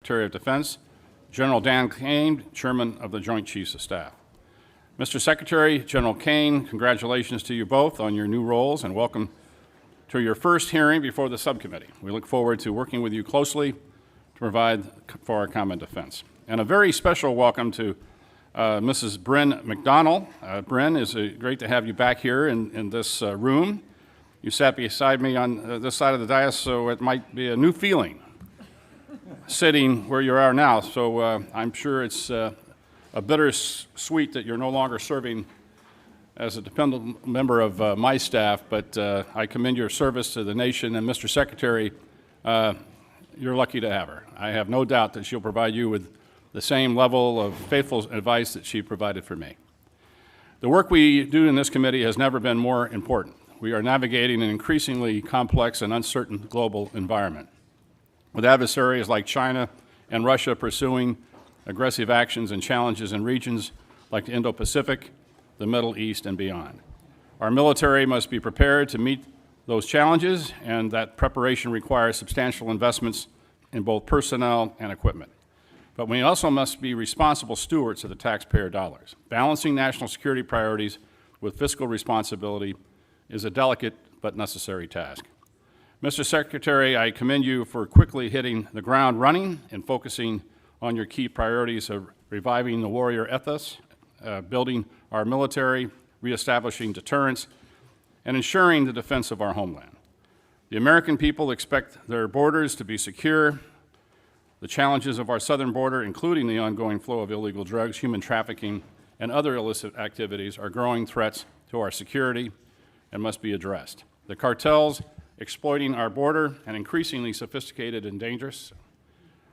Secretary of Defense, General Dan Kane, Chairman of the Joint Chiefs of Staff. Mr. Secretary, General Kane, congratulations to you both on your new roles and welcome to your first hearing before the subcommittee. We look forward to working with you closely to provide for our common defense. And a very special welcome to Mrs. Bryn McDonnell. Bryn, it's great to have you back here in this room. You sat beside me on this side of the dais, so it might be a new feeling sitting where you are now. So I'm sure it's a bittersweet that you're no longer serving as a dependent member of my staff, but I commend your service to the nation. And Mr. Secretary, you're lucky to have her. I have no doubt that she'll provide you with the same level of faithful advice that she provided for me. The work we do in this committee has never been more important. We are navigating an increasingly complex and uncertain global environment, with adversaries like China and Russia pursuing aggressive actions and challenges in regions like the Indo-Pacific, the Middle East, and beyond. Our military must be prepared to meet those challenges, and that preparation requires substantial investments in both personnel and equipment. But we also must be responsible stewards of the taxpayer dollars. Balancing national security priorities with fiscal responsibility is a delicate but necessary task. Mr. Secretary, I commend you for quickly hitting the ground running and focusing on your key priorities of reviving the warrior ethos, building our military, reestablishing deterrence, and ensuring the defense of our homeland. The American people expect their borders to be secure. The challenges of our southern border, including the ongoing flow of illegal drugs, human trafficking, and other illicit activities, are growing threats to our security and must be addressed. The cartels exploiting our border and increasingly sophisticated and dangerous.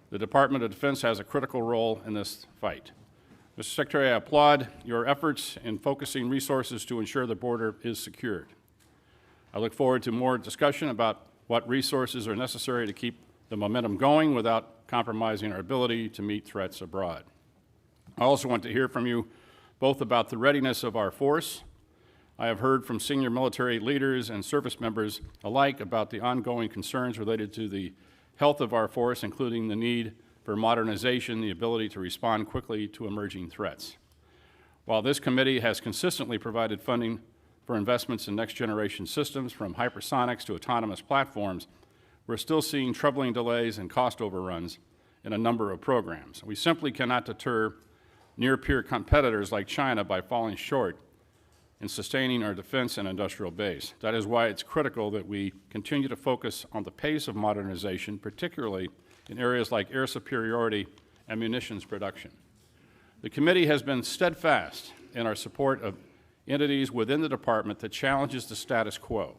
The Department of Defense has a critical role in this fight. Mr. Secretary, I applaud your efforts in focusing resources to ensure the border is secured. I look forward to more discussion about what resources are necessary to keep the momentum going without compromising our ability to meet threats abroad. I also want to hear from you both about the readiness of our force. I have heard from senior military leaders and service members alike about the ongoing concerns related to the health of our force, including the need for modernization, the ability to respond quickly to emerging threats. While this committee has consistently provided funding for investments in next-generation systems, from hypersonics to autonomous platforms, we're still seeing troubling delays and cost overruns in a number of programs. We simply cannot deter near-peer competitors like China by falling short in sustaining our defense and industrial base. That is why it's critical that we continue to focus on the pace of modernization, particularly in areas like air superiority and munitions production. The committee has been steadfast in our support of entities within the department that challenges the status quo,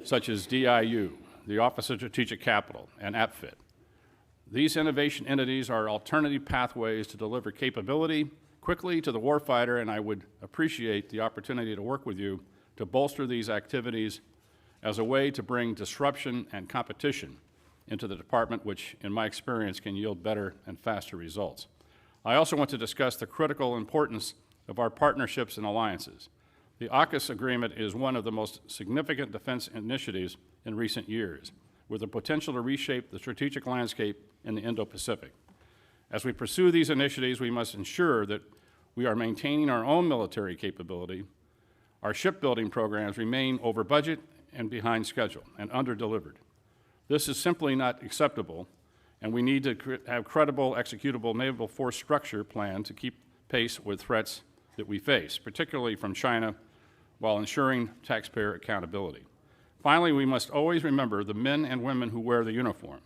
such as DIU, the Office of Strategic Capital, and APFIT. These innovation entities are alternative pathways to deliver capability quickly to the warfighter, and I would appreciate the opportunity to work with you to bolster these activities as a way to bring disruption and competition into the department, which, in my experience, can yield better and faster results. I also want to discuss the critical importance of our partnerships and alliances. The AUKUS agreement is one of the most significant defense initiatives in recent years, with the potential to reshape the strategic landscape in the Indo-Pacific. As we pursue these initiatives, we must ensure that we are maintaining our own military capability. Our shipbuilding programs remain over budget and behind schedule and under-delivered. This is simply not acceptable, and we need to have credible, executable naval force structure plan to keep pace with threats that we face, particularly from China, while ensuring taxpayer accountability. Finally, we must always remember the men and women who wear the uniform.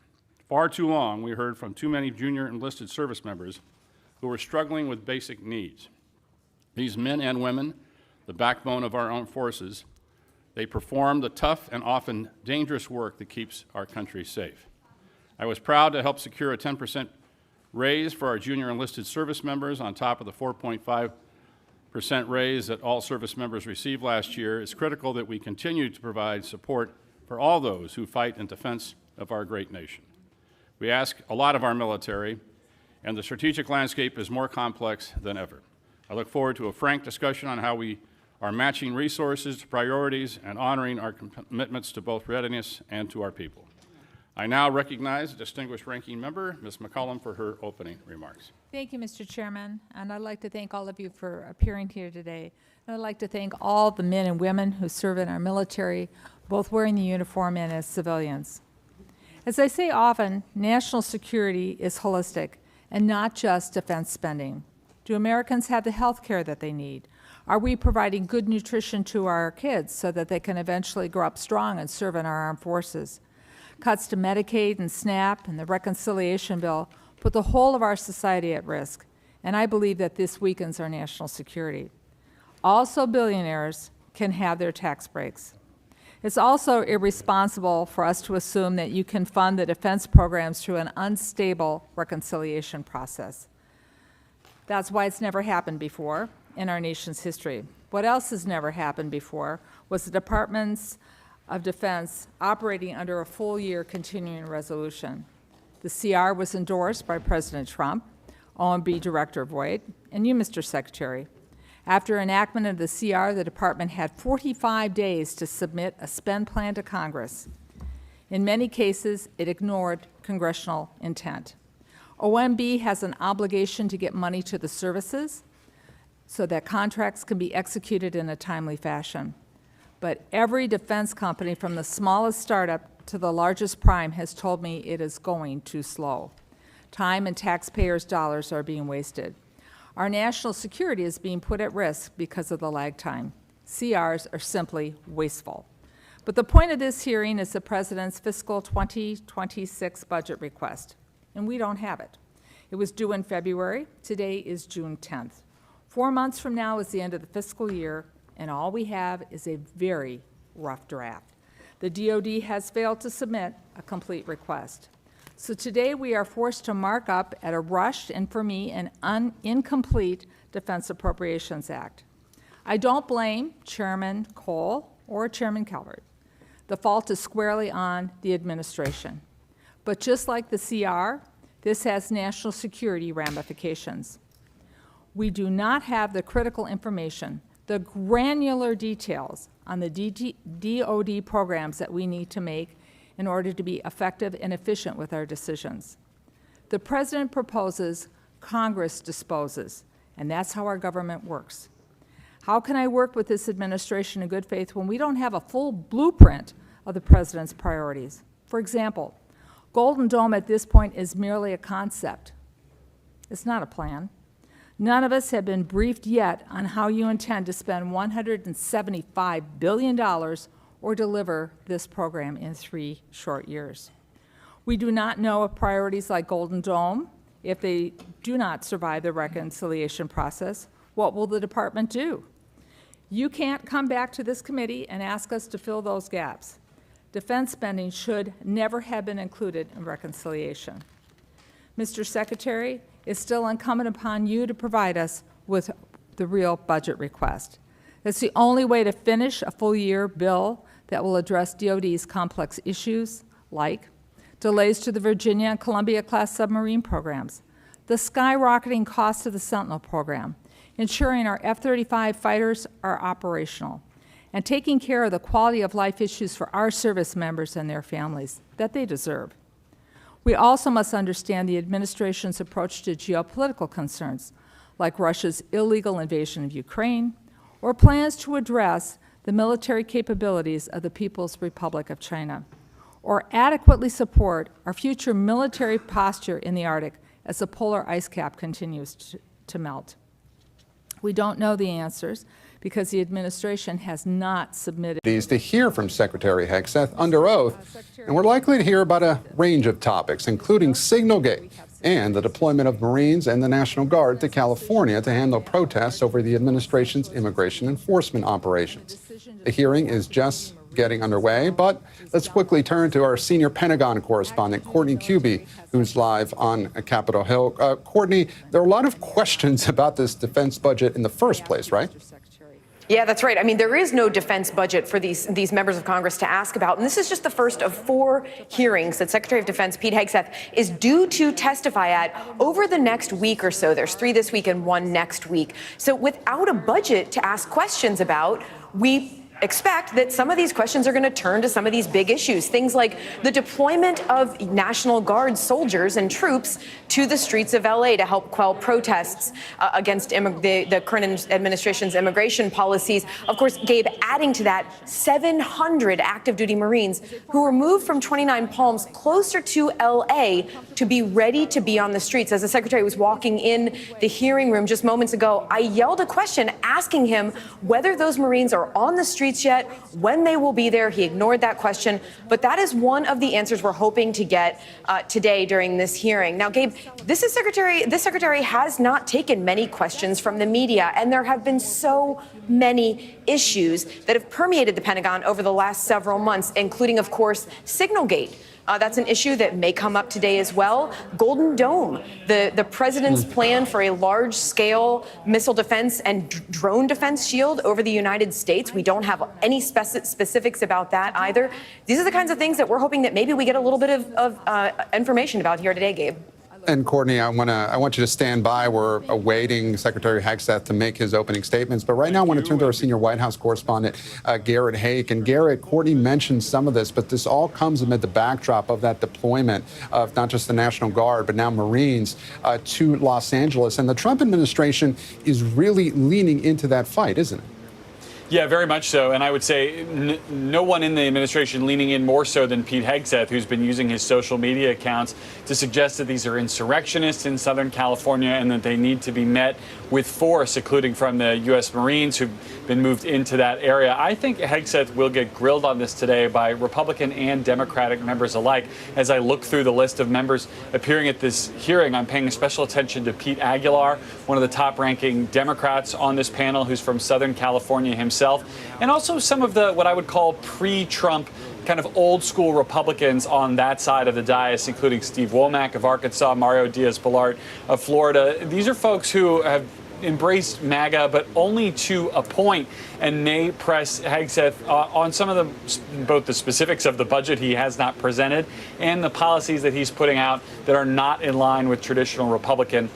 Far too long, we heard from too many junior enlisted service members who were struggling with basic needs. These men and women, the backbone of our armed forces, they perform the tough and often dangerous work that keeps our country safe. I was proud to help secure a 10% raise for our junior enlisted service members on top of the 4.5% raise that all service members received last year. It's critical that we continue to provide support for all those who fight in defense of our great nation. We ask a lot of our military, and the strategic landscape is more complex than ever. I look forward to a frank discussion on how we are matching resources to priorities and honoring our commitments to both readiness and to our people. I now recognize the distinguished ranking member, Ms. McCollum, for her opening remarks. Thank you, Mr. Chairman, and I'd like to thank all of you for appearing here today. And I'd like to thank all the men and women who serve in our military, both wearing the uniform and as civilians. As I say often, national security is holistic and not just defense spending. Do Americans have the health care that they need? Are we providing good nutrition to our kids so that they can eventually grow up strong and serve in our armed forces? Cuts to Medicaid and SNAP and the reconciliation bill put the whole of our society at risk, and I believe that this weakens our national security. Also, billionaires can have their tax breaks. It's also irresponsible for us to assume that you can fund the defense programs through an unstable reconciliation process. That's why it's never happened before in our nation's history. What else has never happened before was the Department's of Defense operating under a full-year continuing resolution. The CR was endorsed by President Trump, OMB Director Voigt, and you, Mr. Secretary. After enactment of the CR, the Department had 45 days to submit a spend plan to Congress. In many cases, it ignored congressional intent. OMB has an obligation to get money to the services so that contracts can be executed in a timely fashion. But every defense company, from the smallest startup to the largest prime, has told me it is going too slow. Time and taxpayers' dollars are being wasted. Our national security is being put at risk because of the lag time. CRs are simply wasteful. But the point of this hearing is the President's fiscal 2026 budget request, and we don't have it. It was due in February. Today is June 10th. 4 months from now is the end of the fiscal year, and all we have is a very rough draft. The DoD has failed to submit a complete request. So today we are forced to mark up at a rushed and, for me, an incomplete Defense Appropriations Act. I don't blame Chairman Cole or Chairman Calvert. The fault is squarely on the administration. But just like the CR, this has national security ramifications. We do not have the critical information, the granular details on the DoD programs that we need to make in order to be effective and efficient with our decisions. The President proposes, Congress disposes, and that's how our government works. How can I work with this administration in good faith when we don't have a full blueprint of the President's priorities? For example, Golden Dome at this point is merely a concept. It's not a plan. None of us have been briefed yet on how you intend to spend $175 billion or deliver this program in 3 short years. We do not know if priorities like Golden Dome, if they do not survive the reconciliation process, what will the Department do? You can't come back to this committee and ask us to fill those gaps. Defense spending should never have been included in reconciliation. Mr. Secretary, it's still incumbent upon you to provide us with the real budget request. That's the only way to finish a full-year bill that will address DoD's complex issues, like delays to the Virginia and Columbia-class submarine programs, the skyrocketing cost of the Sentinel program, ensuring our F-35 fighters are operational, and taking care of the quality of life issues for our service members and their families that they deserve. We also must understand the administration's approach to geopolitical concerns, like Russia's illegal invasion of Ukraine, or plans to address the military capabilities of the People's Republic of China, or adequately support our future military posture in the Arctic as the polar ice cap continues to melt. We don't know the answers because the administration has not submitted. To hear from Secretary Hegseth under oath, and we're likely to hear about a range of topics, including Signalgate and the deployment of Marines and the National Guard to California to handle protests over the administration's immigration enforcement operations. The hearing is just getting underway, but let's quickly turn to our senior Pentagon correspondent, Courtney Kuby, who's live on Capitol Hill. Courtney, there are a lot of questions about this defense budget in the first place, right? Yeah, that's right. I mean, there is no defense budget for these members of Congress to ask about. And this is just the first of 4 hearings that Secretary of Defense Pete Hegseth is due to testify at over the next week or so. There's 3 this week and 1 next week. So without a budget to ask questions about, we expect that some of these questions are going to turn to some of these big issues, things like the deployment of National Guard soldiers and troops to the streets of LA to help quell protests against the current administration's immigration policies. Of course, Gabe, adding to that, 700 active duty Marines who were moved from 29 Palms closer to LA to be ready to be on the streets. As the secretary was walking in the hearing room just moments ago, I yelled a question asking him whether those Marines are on the streets yet, when they will be there. He ignored that question, but that is one of the answers we're hoping to get today during this hearing. Now, Gabe, this secretary has not taken many questions from the media, and there have been so many issues that have permeated the Pentagon over the last several months, including, of course, Signalgate. That's an issue that may come up today as well. Golden Dome, the president's plan for a large-scale missile defense and drone defense shield over the United States. We don't have any specifics about that either. These are the kinds of things that we're hoping that maybe we get a little bit of information about here today, Gabe. And Courtney, I want you to stand by. We're awaiting Secretary Hegseth to make his opening statements. But right now, I want to turn to our senior White House correspondent, Garrett Haake. And Garrett, Courtney mentioned some of this, but this all comes amid the backdrop of that deployment of not just the National Guard, but now Marines to Los Angeles. And the Trump administration is really leaning into that fight, isn't it? Yeah, very much so. And I would say no one in the administration leaning in more so than Pete Hegseth, who's been using his social media accounts to suggest that these are insurrectionists in Southern California and that they need to be met with force, including from the U.S. Marines who've been moved into that area. I think Hegseth will get grilled on this today by Republican and Democratic members alike. As I look through the list of members appearing at this hearing, I'm paying special attention to Pete Aguilar, one of the top-ranking Democrats on this panel, who's from Southern California himself, and also some of the what I would call pre-Trump kind of old school Republicans on that side of the dais, including Steve Womack of Arkansas, Mario Diaz-Balart of Florida. These are folks who have embraced MAGA, but only to a point, and may press Hegseth on some of both the specifics of the budget he has not presented and the policies that he's putting out that are not in line with traditional Republican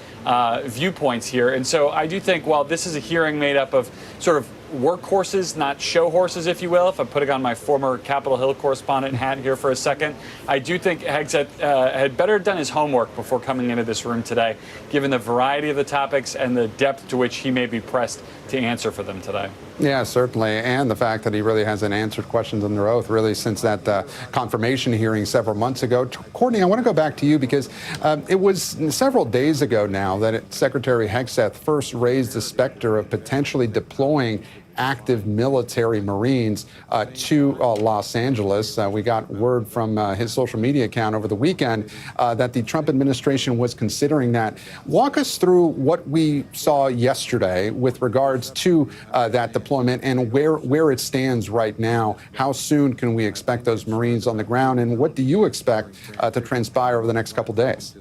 viewpoints here. And so I do think while this is a hearing made up of sort of workhorses, not show horses, if you will, if I'm putting on my former Capitol Hill correspondent hat here for a second, I do think Hegseth had better done his homework before coming into this room today, given the variety of the topics and the depth to which he may be pressed to answer for them today. Yeah, certainly. And the fact that he really hasn't answered questions under oath really since that confirmation hearing several months ago. Courtney, I want to go back to you because it was several days ago now that Secretary Hegseth first raised the specter of potentially deploying active military Marines to Los Angeles. We got word from his social media account over the weekend that the Trump administration was considering that. Walk us through what we saw yesterday with regards to that deployment and where it stands right now. How soon can we expect those Marines on the ground, and what do you expect to transpire over the next couple days?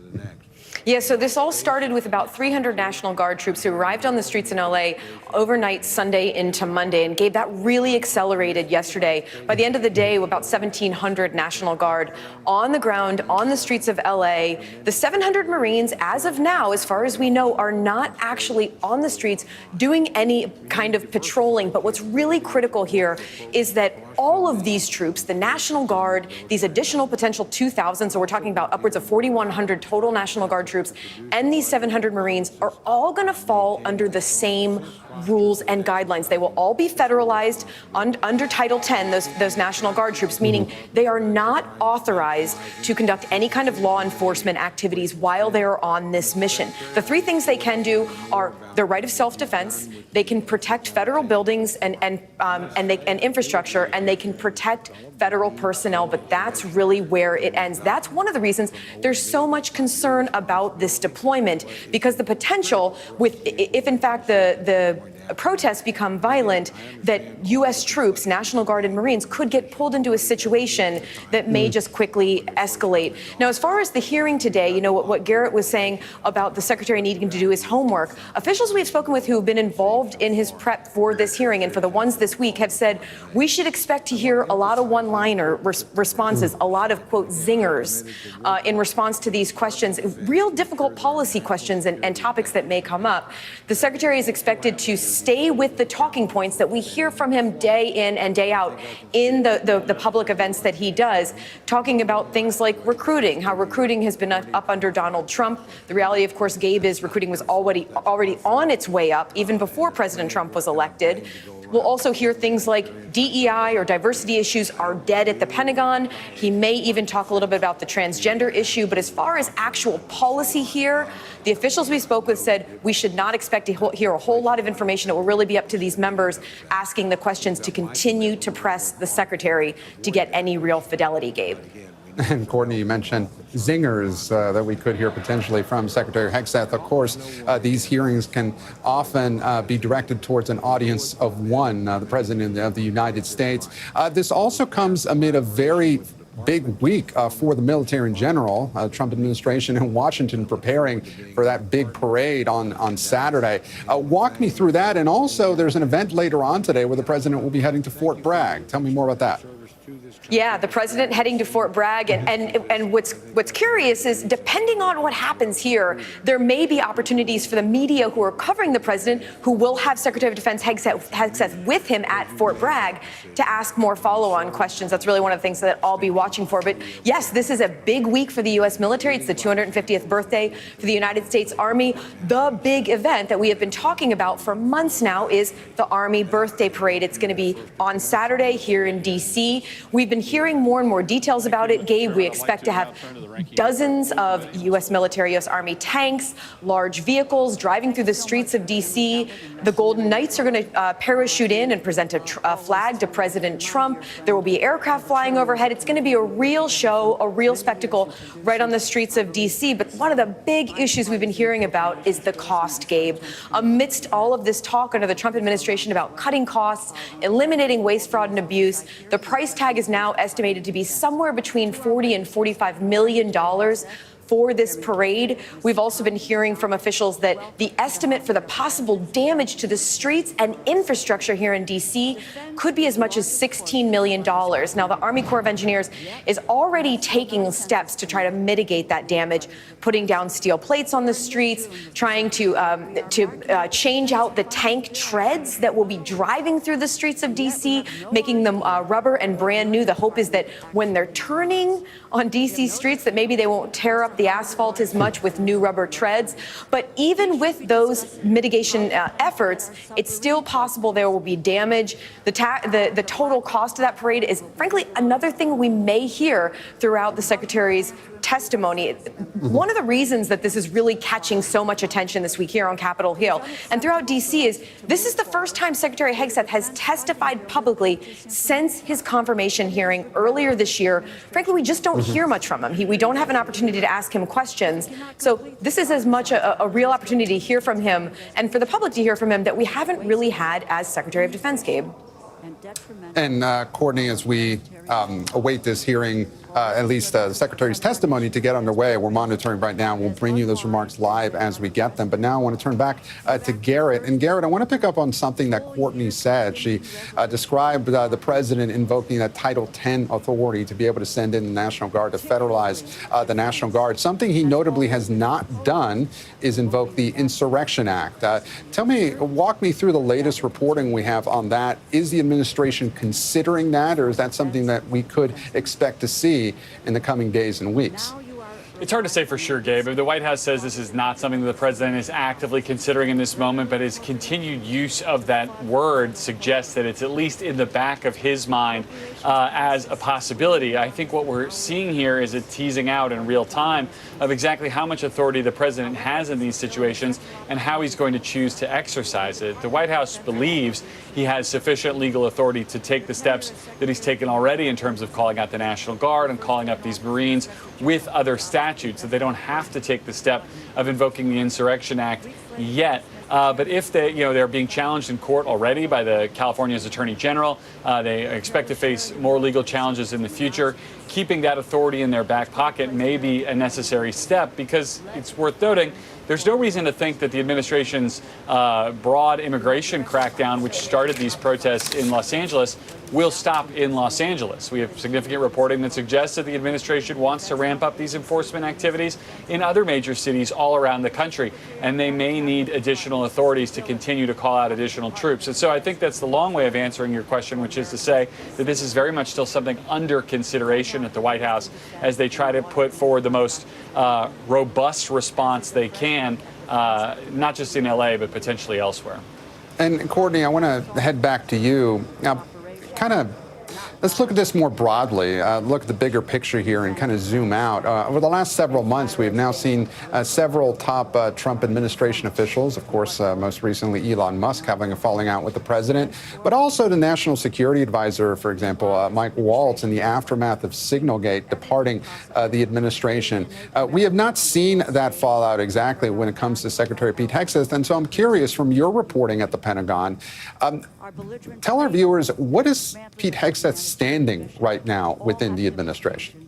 Yeah, so this all started with about 300 National Guard troops who arrived on the streets in LA overnight Sunday into Monday, and Gabe, that really accelerated yesterday. By the end of the day, about 1,700 National Guard on the ground, on the streets of LA. The 700 Marines, as of now, as far as we know, are not actually on the streets doing any kind of patrolling. But what's really critical here is that all of these troops, the National Guard, these additional potential 2,000, so we're talking about upwards of 4,100 total National Guard troops, and these 700 Marines are all going to fall under the same rules and guidelines. They will all be federalized under Title 10, those National Guard troops, meaning they are not authorized to conduct any kind of law enforcement activities while they are on this mission. The three things they can do are their right of self-defense, they can protect federal buildings and infrastructure, and they can protect federal personnel, but that's really where it ends. That's one of the reasons there's so much concern about this deployment, because the potential if in fact the protests become violent, that U.S. troops, National Guard and Marines, could get pulled into a situation that may just quickly escalate. Now, as far as the hearing today, you know, what Garrett was saying about the secretary needing to do his homework, officials we've spoken with who have been involved in his prep for this hearing and for the ones this week have said we should expect to hear a lot of one-liner responses, a lot of, quote, zingers in response to these questions, real difficult policy questions and topics that may come up. The secretary is expected to stay with the talking points that we hear from him day in and day out in the public events that he does, talking about things like recruiting, how recruiting has been up under Donald Trump. The reality, of course, Gabe, is recruiting was already on its way up even before President Trump was elected. We'll also hear things like DEI or diversity issues are dead at the Pentagon. He may even talk a little bit about the transgender issue. But as far as actual policy here, the officials we spoke with said we should not expect to hear a whole lot of information. It will really be up to these members asking the questions to continue to press the secretary to get any real fidelity, Gabe. And Courtney, you mentioned zingers that we could hear potentially from Secretary Hegseth. Of course, these hearings can often be directed towards an audience of one, the President of the United States. This also comes amid a very big week for the military in general. Trump administration in Washington preparing for that big parade on Saturday. Walk me through that. And also, there's an event later on today where the president will be heading to Fort Bragg. Tell me more about that. Yeah, the president heading to Fort Bragg. And what's curious is, depending on what happens here, there may be opportunities for the media who are covering the president, who will have Secretary of Defense Hegseth with him at Fort Bragg, to ask more follow-on questions. That's really one of the things that I'll be watching for. But yes, this is a big week for the U.S. military. It's the 250th birthday for the United States Army. The big event that we have been talking about for months now is the Army Birthday Parade. It's going to be on Saturday here in D.C. We've been hearing more and more details about it, Gabe. We expect to have dozens of U.S. military, U.S. Army tanks, large vehicles driving through the streets of D.C. The Golden Knights are going to parachute in and present a flag to President Trump. There will be aircraft flying overhead. It's going to be a real show, a real spectacle right on the streets of D.C. But one of the big issues we've been hearing about is the cost, Gabe. Amidst all of this talk under the Trump administration about cutting costs, eliminating waste, fraud, and abuse, the price tag is now estimated to be somewhere between $40 and $45 million for this parade. We've also been hearing from officials that the estimate for the possible damage to the streets and infrastructure here in D.C. could be as much as $16 million. Now, the Army Corps of Engineers is already taking steps to try to mitigate that damage, putting down steel plates on the streets, trying to change out the tank treads that will be driving through the streets of D.C., making them rubber and brand new. The hope is that when they're turning on D.C. streets, that maybe they won't tear up the asphalt as much with new rubber treads. But even with those mitigation efforts, it's still possible there will be damage. The total cost of that parade is, frankly, another thing we may hear throughout the Secretary's testimony. One of the reasons that this is really catching so much attention this week here on Capitol Hill and throughout D.C. is this is the first time Secretary Hegseth has testified publicly since his confirmation hearing earlier this year. Frankly, we just don't hear much from him. We don't have an opportunity to ask him questions. So this is as much a real opportunity to hear from him and for the public to hear from him that we haven't really had as Secretary of Defense, Gabe. And Courtney, as we await this hearing, at least the Secretary's testimony to get underway, we're monitoring right now. We'll bring you those remarks live as we get them. But now I want to turn back to Garrett. And Garrett, I want to pick up on something that Courtney said. She described the president invoking that Title X authority to be able to send in the National Guard, to federalize the National Guard. Something he notably has not done is invoke the Insurrection Act. Walk me through the latest reporting we have on that. Is the administration considering that, or is that something that we could expect to see in the coming days and weeks? It's hard to say for sure, Gabe. The White House says this is not something that the president is actively considering in this moment, but his continued use of that word suggests that it's at least in the back of his mind as a possibility. I think what we're seeing here is a teasing out in real time of exactly how much authority the president has in these situations and how he's going to choose to exercise it. The White House believes he has sufficient legal authority to take the steps that he's taken already in terms of calling out the National Guard and calling up these Marines with other statutes, that they don't have to take the step of invoking the Insurrection Act yet. But if they're being challenged in court already by the California's Attorney General, they expect to face more legal challenges in the future. Keeping that authority in their back pocket may be a necessary step, because it's worth noting there's no reason to think that the administration's broad immigration crackdown, which started these protests in Los Angeles, will stop in Los Angeles. We have significant reporting that suggests that the administration wants to ramp up these enforcement activities in other major cities all around the country, and they may need additional regional authorities to continue to call out additional troops. And so I think that's the long way of answering your question, which is to say that this is very much still something under consideration at the White House as they try to put forward the most robust response they can, not just in LA, but potentially elsewhere. And Courtney, I want to head back to you. Now, let's look at this more broadly, look at the bigger picture here and kind of zoom out. Over the last several months, we have now seen several top Trump administration officials, of course, most recently Elon Musk having a falling out with the president, but also the National Security Advisor, for example, Mike Waltz, in the aftermath of Signalgate, departing the administration. We have not seen that fallout exactly when it comes to Secretary Pete Hegseth, and so I'm curious, from your reporting at the Pentagon, tell our viewers, what is Pete Hegseth standing right now within the administration?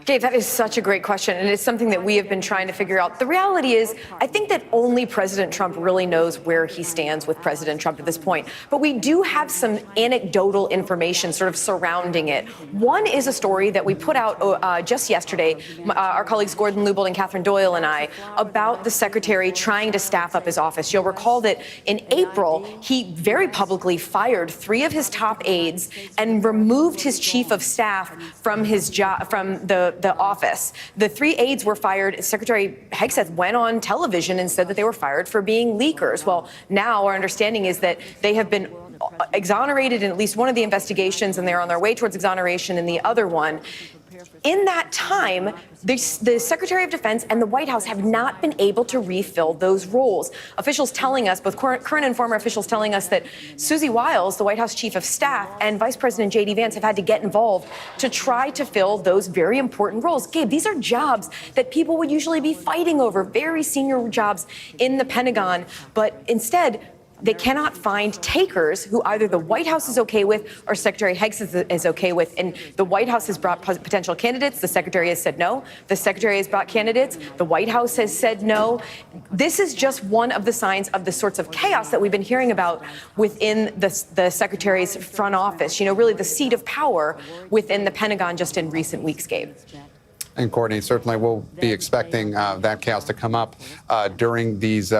Gabe, that is such a great question, and it's something that we have been trying to figure out. The reality is, I think that only President Trump really knows where he stands with President Trump at this point. But we do have some anecdotal information sort of surrounding it. One is a story that we put out just yesterday, our colleagues Gordon Lubbold and Catherine Doyle and I, about the secretary trying to staff up his office. You'll recall that in April, he very publicly fired 3 of his top aides and removed his chief of staff from his job, from the office. The 3 aides were fired. Secretary Hegseth went on television and said that they were fired for being leakers. Well, now our understanding is that they have been exonerated in at least one of the investigations, and they're on their way towards exoneration in the other one. In that time, the Secretary of Defense and the White House have not been able to refill those roles. Officials telling us, both current and former officials telling us, that Susie Wiles, the White House Chief of Staff, and Vice President J.D. Vance have had to get involved to try to fill those very important roles. Gabe, these are jobs that people would usually be fighting over, very senior jobs in the Pentagon, but instead, they cannot find takers who either the White House is okay with or Secretary Hegseth is okay with. And the White House has brought potential candidates. The Secretary has said no. The Secretary has brought candidates. The White House has said no. This is just one of the signs of the sorts of chaos that we've been hearing about within the Secretary's front office, you know, really the seat of power within the Pentagon just in recent weeks, Gabe. And Courtney, certainly we'll be expecting that chaos to come up during these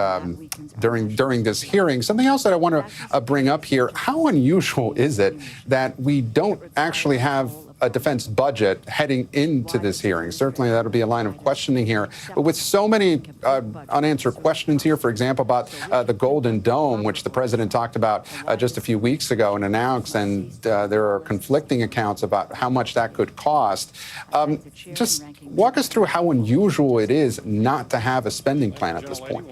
during this hearing. Something else that I want to bring up here: how unusual is it that we don't actually have a defense budget heading into this hearing? Certainly that'll be a line of questioning here. But with so many unanswered questions here, for example, about the Golden Dome, which the president talked about just a few weeks ago and announced, and there are conflicting accounts about how much that could cost. Just walk us through how unusual it is not to have a spending plan at this point.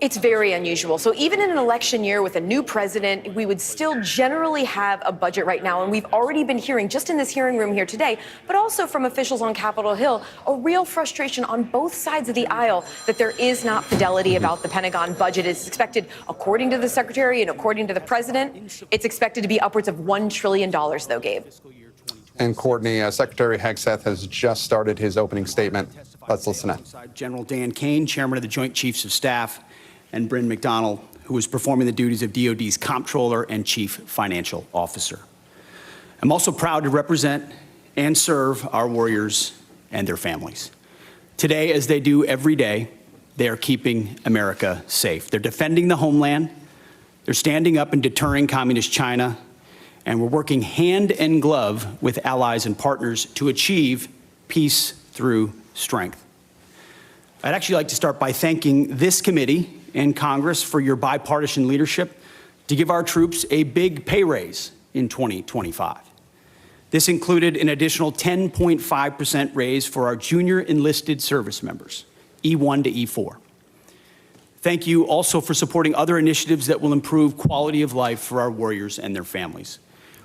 It's very unusual. So even in an election year with a new president, we would still generally have a budget right now. And we've already been hearing, just in this hearing room here today, but also from officials on Capitol Hill, a real frustration on both sides of the aisle that there is not fidelity about the Pentagon budget. It's expected, according to the secretary and according to the president, it's expected to be upwards of $1 trillion, though, Gabe. And Courtney, Secretary Hegseth has just started his opening statement. Let's listen in. General Dan Kane, Chairman of the Joint Chiefs of Staff, and Bryn McDonald, who is performing the duties of DOD's Comptroller and Chief Financial Officer. I'm also proud to represent and serve our warriors and their families. Today, as they do every day, they are keeping America safe. They're defending the homeland, they're standing up and deterring communist China, and we're working hand in glove with allies and partners to achieve peace through strength. I'd actually like to start by thanking this committee and Congress for your bipartisan leadership to give our troops a big pay raise in 2025. This included an additional 10.5% raise for our junior enlisted service members, E1 to E4. Thank you also for supporting other initiatives that will improve quality of life for our warriors and their families.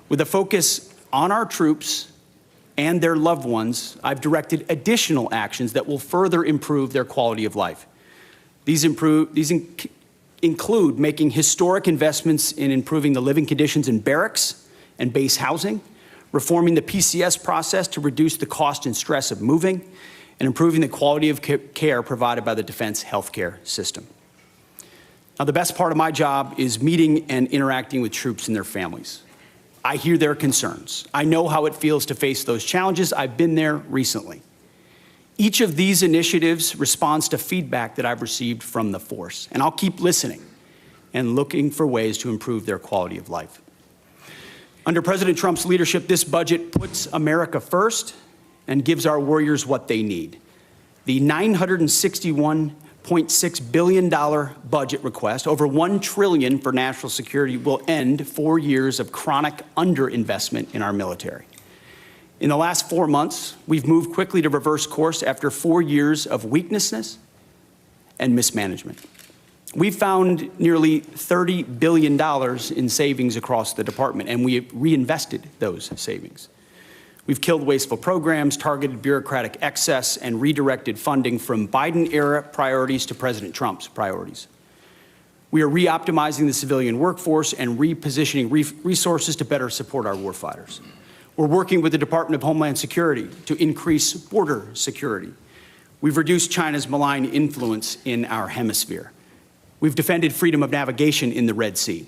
With a focus on our troops and their loved ones, I've directed additional actions that will further improve their quality of life. These include making historic investments in improving the living conditions in barracks and base housing, reforming the PCS process to reduce the cost and stress of moving, and improving the quality of care provided by the defense healthcare system. Now, the best part of my job is meeting and interacting with troops and their families. I hear their concerns. I know how it feels to face those challenges. I've been there recently. Each of these initiatives responds to feedback that I've received from the force, and I'll keep listening and looking for ways to improve their quality of life. Under President Trump's leadership, this budget puts America first and gives our warriors what they need. The $961.6 billion budget request, over $1 trillion for national security, will end 4 years of chronic underinvestment in our military. In the last 4 months, we've moved quickly to reverse course after 4 years of weakness and mismanagement. We found nearly $30 billion in savings across the department, and we have reinvested those savings. We've killed wasteful programs, targeted bureaucratic excess, and redirected funding from Biden-era priorities to President Trump's priorities. We are re-optimizing the civilian workforce and repositioning resources to better support our warfighters. We're working with the Department of Homeland Security to increase border security. We've reduced China's malign influence in our hemisphere. We've defended freedom of navigation in the Red Sea.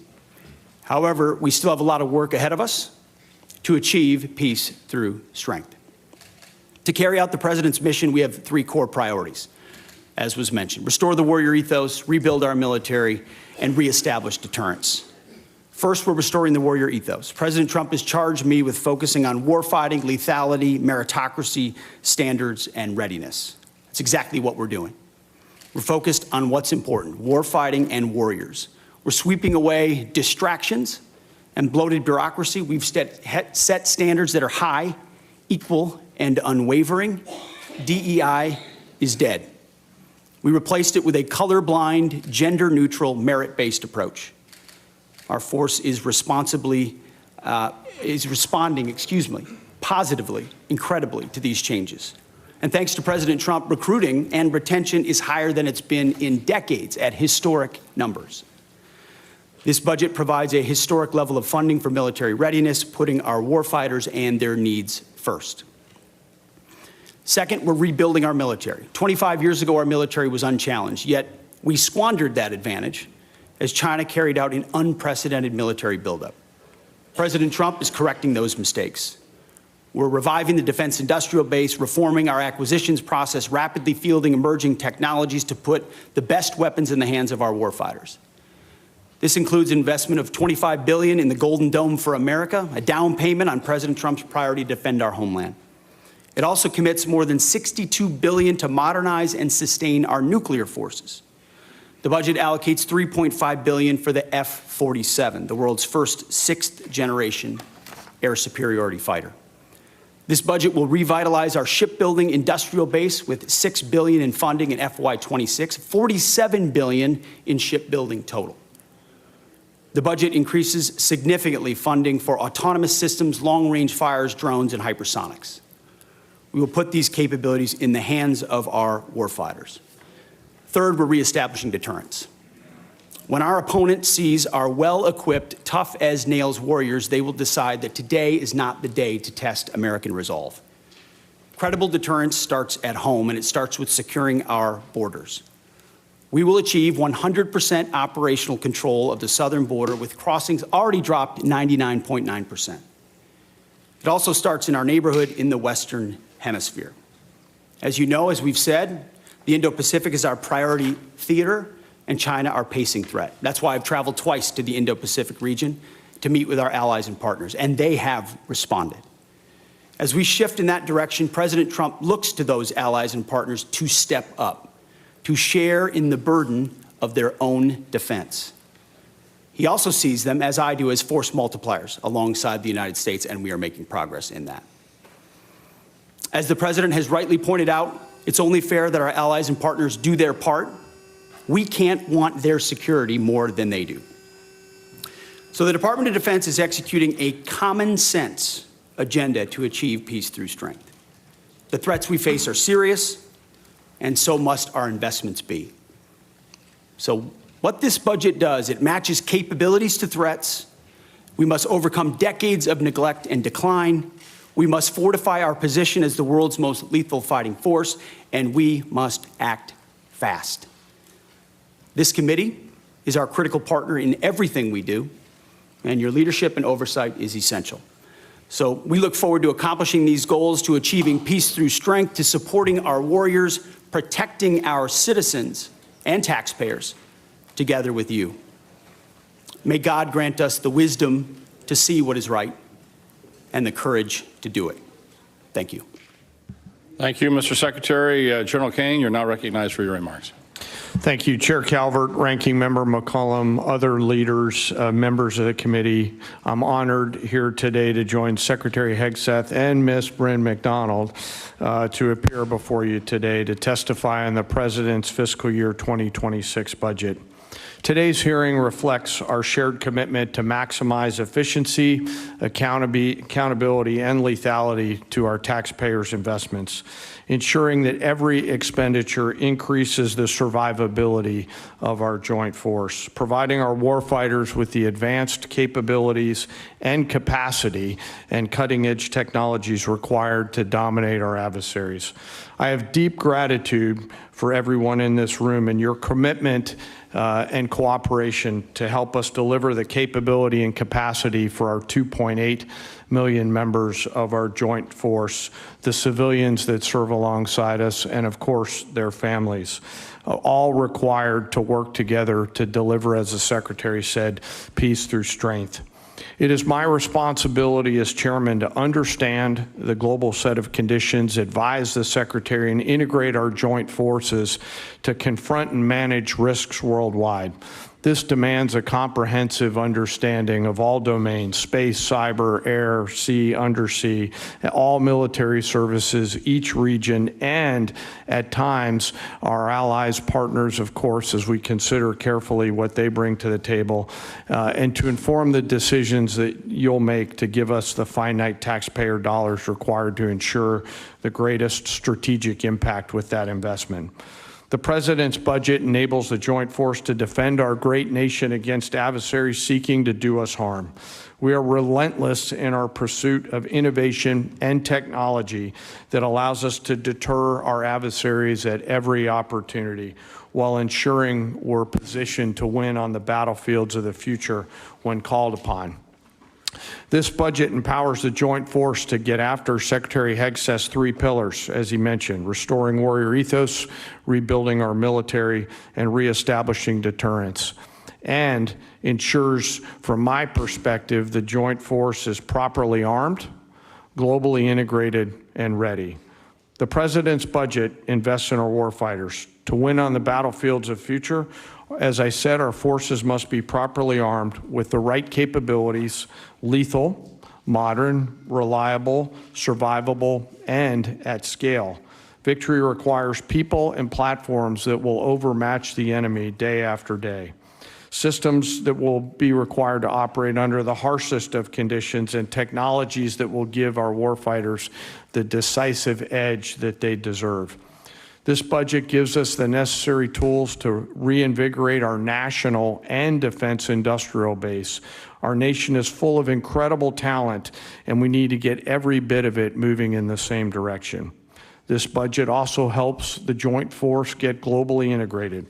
However, we still have a lot of work ahead of us to achieve peace through strength. To carry out the President's mission, we have 3 core priorities, as was mentioned: restore the warrior ethos, rebuild our military, and reestablish deterrence. First, we're restoring the warrior ethos. President Trump has charged me with focusing on warfighting, lethality, meritocracy, standards, and readiness. That's exactly what we're doing. We're focused on what's important: warfighting and warriors. We're sweeping away distractions and bloated bureaucracy. We've set standards that are high, equal, and unwavering. DEI is dead. We replaced it with a colorblind, gender-neutral, merit-based approach. Our force is responding, positively, incredibly, to these changes. And thanks to President Trump, recruiting and retention is higher than it's been in decades at historic numbers. This budget provides a historic level of funding for military readiness, putting our warfighters and their needs first. Second, we're rebuilding our military. 25 years ago, our military was unchallenged, yet we squandered that advantage as China carried out an unprecedented military buildup. President Trump is correcting those mistakes. We're reviving the defense industrial base, reforming our acquisitions process, rapidly fielding emerging technologies to put the best weapons in the hands of our warfighters. This includes investment of $25 billion in the Golden Dome for America, a down payment on President Trump's priority to defend our homeland. It also commits more than $62 billion to modernize and sustain our nuclear forces. The budget allocates $3.5 billion for the F-47, the world's first 6th-generation air superiority fighter. This budget will revitalize our shipbuilding industrial base with $6 billion in funding in FY26, $47 billion in shipbuilding total. The budget increases significantly funding for autonomous systems, long-range fires, drones, and hypersonics. We will put these capabilities in the hands of our warfighters. Third, we're reestablishing deterrence. When our opponent sees our well-equipped, tough-as-nails warriors, they will decide that today is not the day to test American resolve. Credible deterrence starts at home, and it starts with securing our borders. We will achieve 100% operational control of the southern border, with crossings already dropped 99.9%. It also starts in our neighborhood in the Western Hemisphere. As you know, as we've said, the Indo-Pacific is our priority theater, and China our pacing threat. That's why I've traveled twice to the Indo-Pacific region to meet with our allies and partners, and they have responded. As we shift in that direction, President Trump looks to those allies and partners to step up, to share in the burden of their own defense. He also sees them, as I do, as force multipliers alongside the United States, and we are making progress in that. As the President has rightly pointed out, it's only fair that our allies and partners do their part. We can't want their security more than they do. So the Department of Defense is executing a common sense agenda to achieve peace through strength. The threats we face are serious, and so must our investments be. So what this budget does, it matches capabilities to threats. We must overcome decades of neglect and decline. We must fortify our position as the world's most lethal fighting force, and we must act fast. This committee is our critical partner in everything we do, and your leadership and oversight is essential. So we look forward to accomplishing these goals, to achieving peace through strength, to supporting our warriors, protecting our citizens and taxpayers together with you. May God grant us the wisdom to see what is right and the courage to do it. Thank you. Thank you, Mr. Secretary. General Kane, you're now recognized for your remarks. Thank you, Chair Calvert, Ranking Member McCollum, other leaders, members of the committee. I'm honored here today to join Secretary Hegseth and Ms. Bryn McDonald to appear before you today to testify on the President's fiscal year 2026 budget. Today's hearing reflects our shared commitment to maximize efficiency, accountability, and lethality to our taxpayers' investments, ensuring that every expenditure increases the survivability of our joint force, providing our warfighters with the advanced capabilities and capacity and cutting-edge technologies required to dominate our adversaries. I have deep gratitude for everyone in this room and your commitment and cooperation to help us deliver the capability and capacity for our 2.8 million members of our joint force, the civilians that serve alongside us, and of course, their families, all required to work together to deliver, as the Secretary said, peace through strength. It is my responsibility as chairman to understand the global set of conditions, advise the Secretary, and integrate our joint forces to confront and manage risks worldwide. This demands a comprehensive understanding of all domains: space, cyber, air, sea, undersea, all military services, each region, and at times our allies, partners, of course, as we consider carefully what they bring to the table, and to inform the decisions that you'll make to give us the finite taxpayer dollars required to ensure the greatest strategic impact with that investment. The President's budget enables the joint force to defend our great nation against adversaries seeking to do us harm. We are relentless in our pursuit of innovation and technology that allows us to deter our adversaries at every opportunity, while ensuring we're positioned to win on the battlefields of the future when called upon. This budget empowers the joint force to get after Secretary Hegseth's three pillars, as he mentioned: restoring warrior ethos, rebuilding our military, and reestablishing deterrence, and ensures, from my perspective, the joint force is properly armed, globally integrated, and ready. The President's budget invests in our warfighters. To win on the battlefields of future, as I said, our forces must be properly armed with the right capabilities: lethal, modern, reliable, survivable, and at scale. Victory requires people and platforms that will overmatch the enemy day after day. Systems that will be required to operate under the harshest of conditions, and technologies that will give our warfighters the decisive edge that they deserve. This budget gives us the necessary tools to reinvigorate our national and defense industrial base. Our nation is full of incredible talent, and we need to get every bit of it moving in the same direction. This budget also helps the joint force get globally integrated.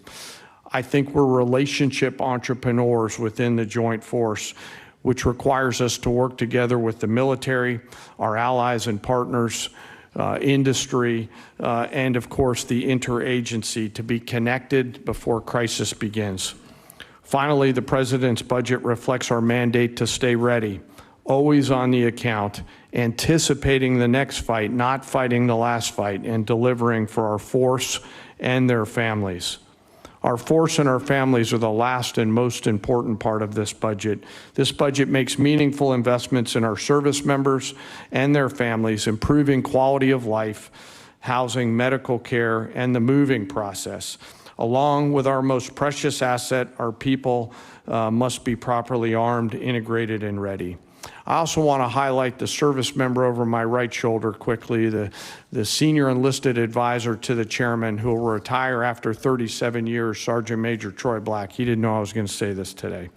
I think we're relationship entrepreneurs within the joint force, which requires us to work together with the military, our allies and partners, industry, and of course the interagency to be connected before crisis begins. Finally, the President's budget reflects our mandate to stay ready, always on the account, anticipating the next fight, not fighting the last fight, and delivering for our force and their families. Our force and our families are the last and most important part of this budget. This budget makes meaningful investments in our service members and their families, improving quality of life, housing, medical care, and the moving process. Along with our most precious asset, our people must be properly armed, integrated, and ready. I also want to highlight the service member over my right shoulder quickly, the senior enlisted advisor to the chairman, who will retire after 37 years, Sergeant Major Troy Black. He didn't know I was going to say this today.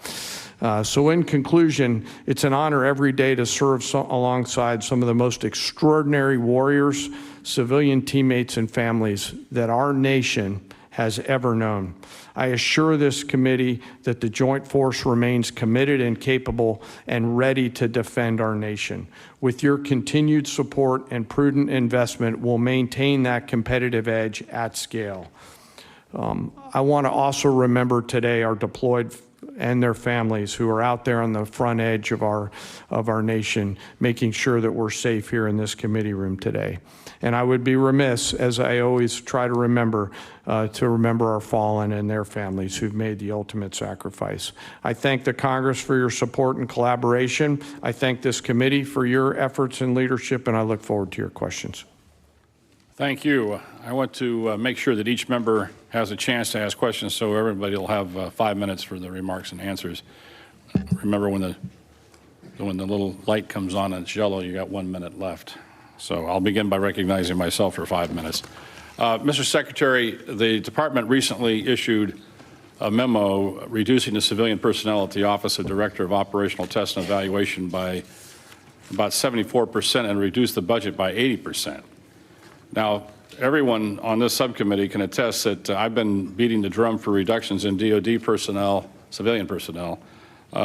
So in conclusion, it's an honor every day to serve alongside some of the most extraordinary warriors, civilian teammates, and families that our nation has ever known. I assure this committee that the Joint Force remains committed and capable and ready to defend our nation. With your continued support and prudent investment, we'll maintain that competitive edge at scale. I want to also remember today our deployed and their families who are out there on the front edge of our nation, making sure that we're safe here in this committee room today. And I would be remiss, as I always try to remember our fallen and their families who've made the ultimate sacrifice. I thank the Congress for your support and collaboration. I thank this committee for your efforts and leadership, and I look forward to your questions. Thank you. I want to make sure that each member has a chance to ask questions, so everybody will have 5 minutes for the remarks and answers. Remember, when the little light comes on and it's yellow, you got 1 minute left. So I'll begin by recognizing myself for 5 minutes. Mr. Secretary, the department recently issued a memo reducing the civilian personnel at the Office of Director of Operational Test and Evaluation by about 74% and reduced the budget by 80%. Now, everyone on this subcommittee can attest that I've been beating the drum for reductions in DoD personnel, civilian personnel,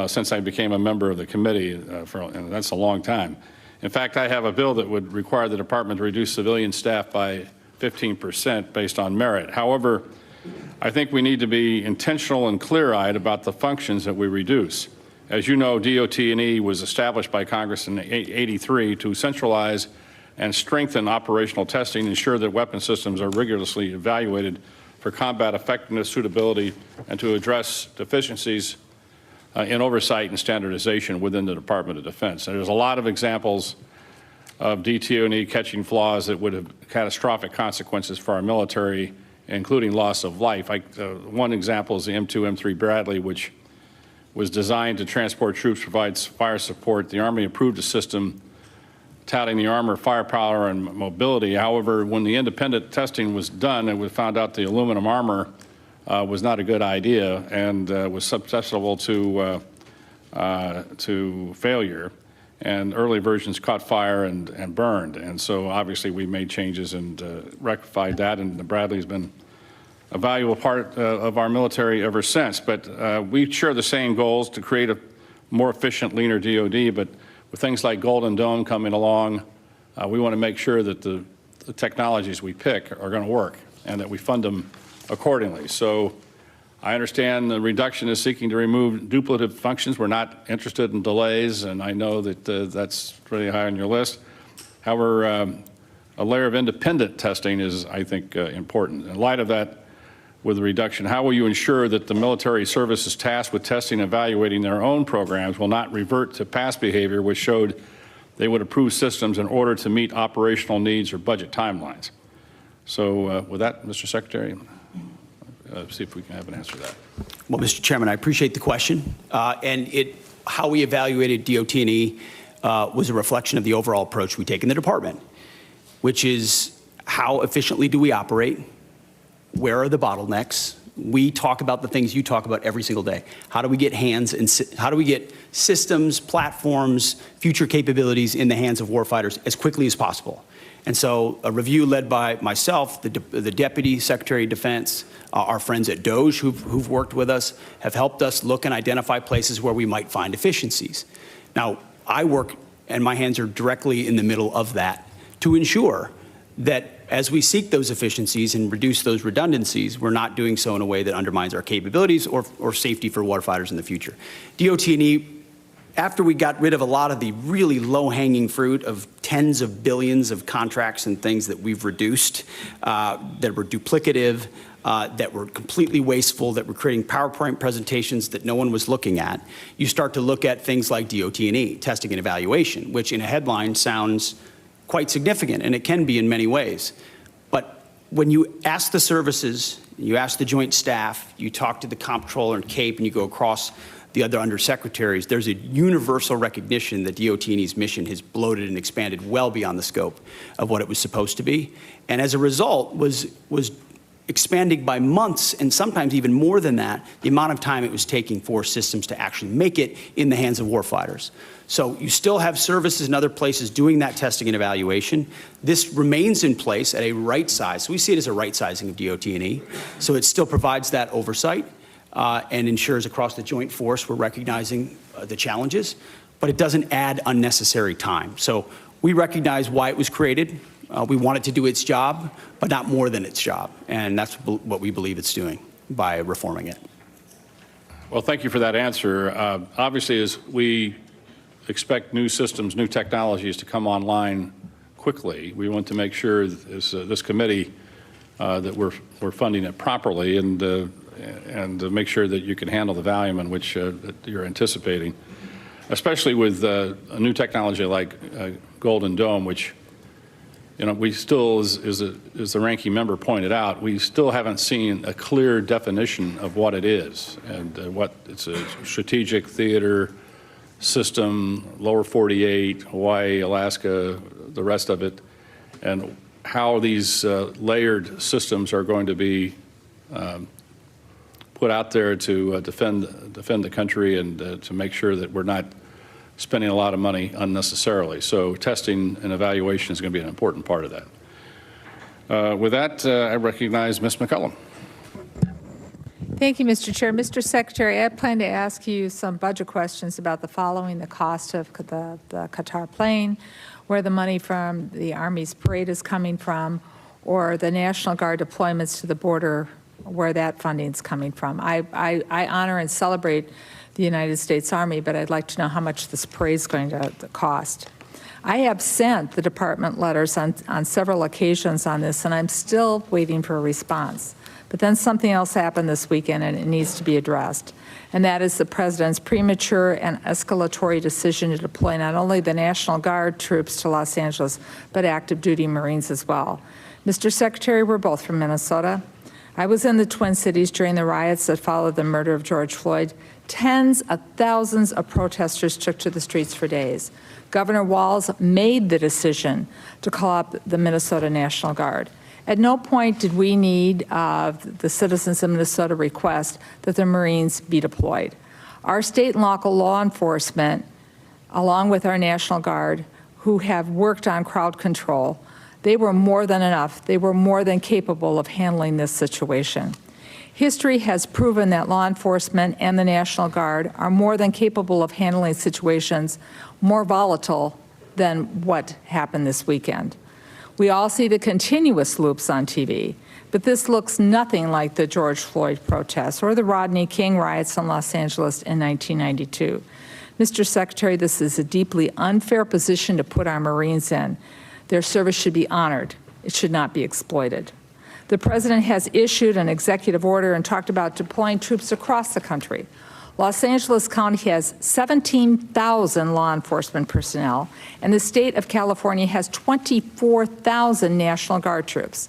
since I became a member of the committee, and that's a long time. In fact, I have a bill that would require the department to reduce civilian staff by 15% based on merit. However, I think we need to be intentional and clear-eyed about the functions that we reduce. As you know, DOT&E was established by Congress in '83 to centralize and strengthen operational testing, ensure that weapon systems are rigorously evaluated for combat effectiveness, suitability, and to address deficiencies in oversight and standardization within the Department of Defense. And there's a lot of examples of DT&E catching flaws that would have catastrophic consequences for our military, including loss of life. One example is the M2, M3 Bradley, which was designed to transport troops, provides fire support. The Army approved a system touting the armor, firepower, and mobility. However, when the independent testing was done, it was found out the aluminum armor was not a good idea and was susceptible to failure. And early versions caught fire and burned. And so obviously we made changes and rectified that, and the Bradley's been a valuable part of our military ever since. But we share the same goals to create a more efficient, leaner DoD, but with things like Golden Dome coming along, we want to make sure that the technologies we pick are going to work and that we fund them accordingly. So I understand the reduction is seeking to remove duplicative functions. We're not interested in delays, and I know that that's really high on your list. However, a layer of independent testing is, I think, important. In light of that, with the reduction, how will you ensure that the military services tasked with testing and evaluating their own programs will not revert to past behavior which showed they would approve systems in order to meet operational needs or budget timelines? So with that, Mr. Secretary, see if we can have an answer to that. Well, Mr. Chairman, I appreciate the question. How we evaluated DOT&E was a reflection of the overall approach we take in the department, which is how efficiently do we operate? Where are the bottlenecks? We talk about the things you talk about every single day. How do we get how do we get systems, platforms, future capabilities in the hands of warfighters as quickly as possible? And so a review led by myself, the Deputy Secretary of Defense, our friends at DOJ who've worked with us, have helped us look and identify places where we might find efficiencies. Now, I work, and my hands are directly in the middle of that, to ensure that as we seek those efficiencies and reduce those redundancies, we're not doing so in a way that undermines our capabilities or safety for warfighters in the future. DOT&E, after we got rid of a lot of the really low-hanging fruit of tens of billions of contracts and things that we've reduced, that were duplicative, that were completely wasteful, that were creating PowerPoint presentations that no one was looking at, you start to look at things like DOT&E, testing and evaluation, which in a headline sounds quite significant, and it can be in many ways. But when you ask the services, you ask the joint staff, you talk to the comptroller and CAPE, and you go across the other undersecretaries, there's a universal recognition that DOT&E's mission has bloated and expanded well beyond the scope of what it was supposed to be. And as a result, was expanding by months and sometimes even more than that, the amount of time it was taking for systems to actually make it in the hands of warfighters. So you still have services in other places doing that testing and evaluation. This remains in place at a right size. So we see it as a right sizing of DOT&E. So it still provides that oversight and ensures across the joint force we're recognizing the challenges, but it doesn't add unnecessary time. So we recognize why it was created. We want it to do its job, but not more than its job. And that's what we believe it's doing by reforming it. Well, thank you for that answer. Obviously, as we expect new systems, new technologies to come online quickly, we want to make sure as this committee that we're funding it properly and to make sure that you can handle the volume in which that you're anticipating, especially with a new technology like Golden Dome, which, you know, we still, as the ranking member pointed out, we still haven't seen a clear definition of what it is and what it's a strategic theater system, lower 48, Hawaii, Alaska, the rest of it, and how these layered systems are going to be put out there to defend the country and to make sure that we're not spending a lot of money unnecessarily. So testing and evaluation is going to be an important part of that. With that, I recognize Ms. McCollum. Thank you, Mr. Chair. Mr. Secretary, I plan to ask you some budget questions about the following: the cost of the Qatar plane, where the money from the Army's parade is coming from, or the National Guard deployments to the border, where that funding is coming from. I honor and celebrate the United States Army, but I'd like to know how much this parade is going to cost. I have sent the department letters on several occasions on this, and I'm still waiting for a response. But then something else happened this weekend, and it needs to be addressed, and that is the President's premature and escalatory decision to deploy not only the National Guard troops to Los Angeles, but active duty Marines as well. Mr. Secretary, we're both from Minnesota. I was in the Twin Cities during the riots that followed the murder of George Floyd. Tens of thousands of protesters took to the streets for days. Governor Walz made the decision to call up the Minnesota National Guard. At no point did we need the citizens of Minnesota request that the Marines be deployed. Our state and local law enforcement, along with our National Guard, who have worked on crowd control, they were more than enough. They were more than capable of handling this situation. History has proven that law enforcement and the National Guard are more than capable of handling situations more volatile than what happened this weekend. We all see the continuous loops on TV, but this looks nothing like the George Floyd protests or the Rodney King riots in Los Angeles in 1992. Mr. Secretary, this is a deeply unfair position to put our Marines in. Their service should be honored. It should not be exploited. The President has issued an executive order and talked about deploying troops across the country. Los Angeles County has 17,000 law enforcement personnel, and the state of California has 24,000 National Guard troops.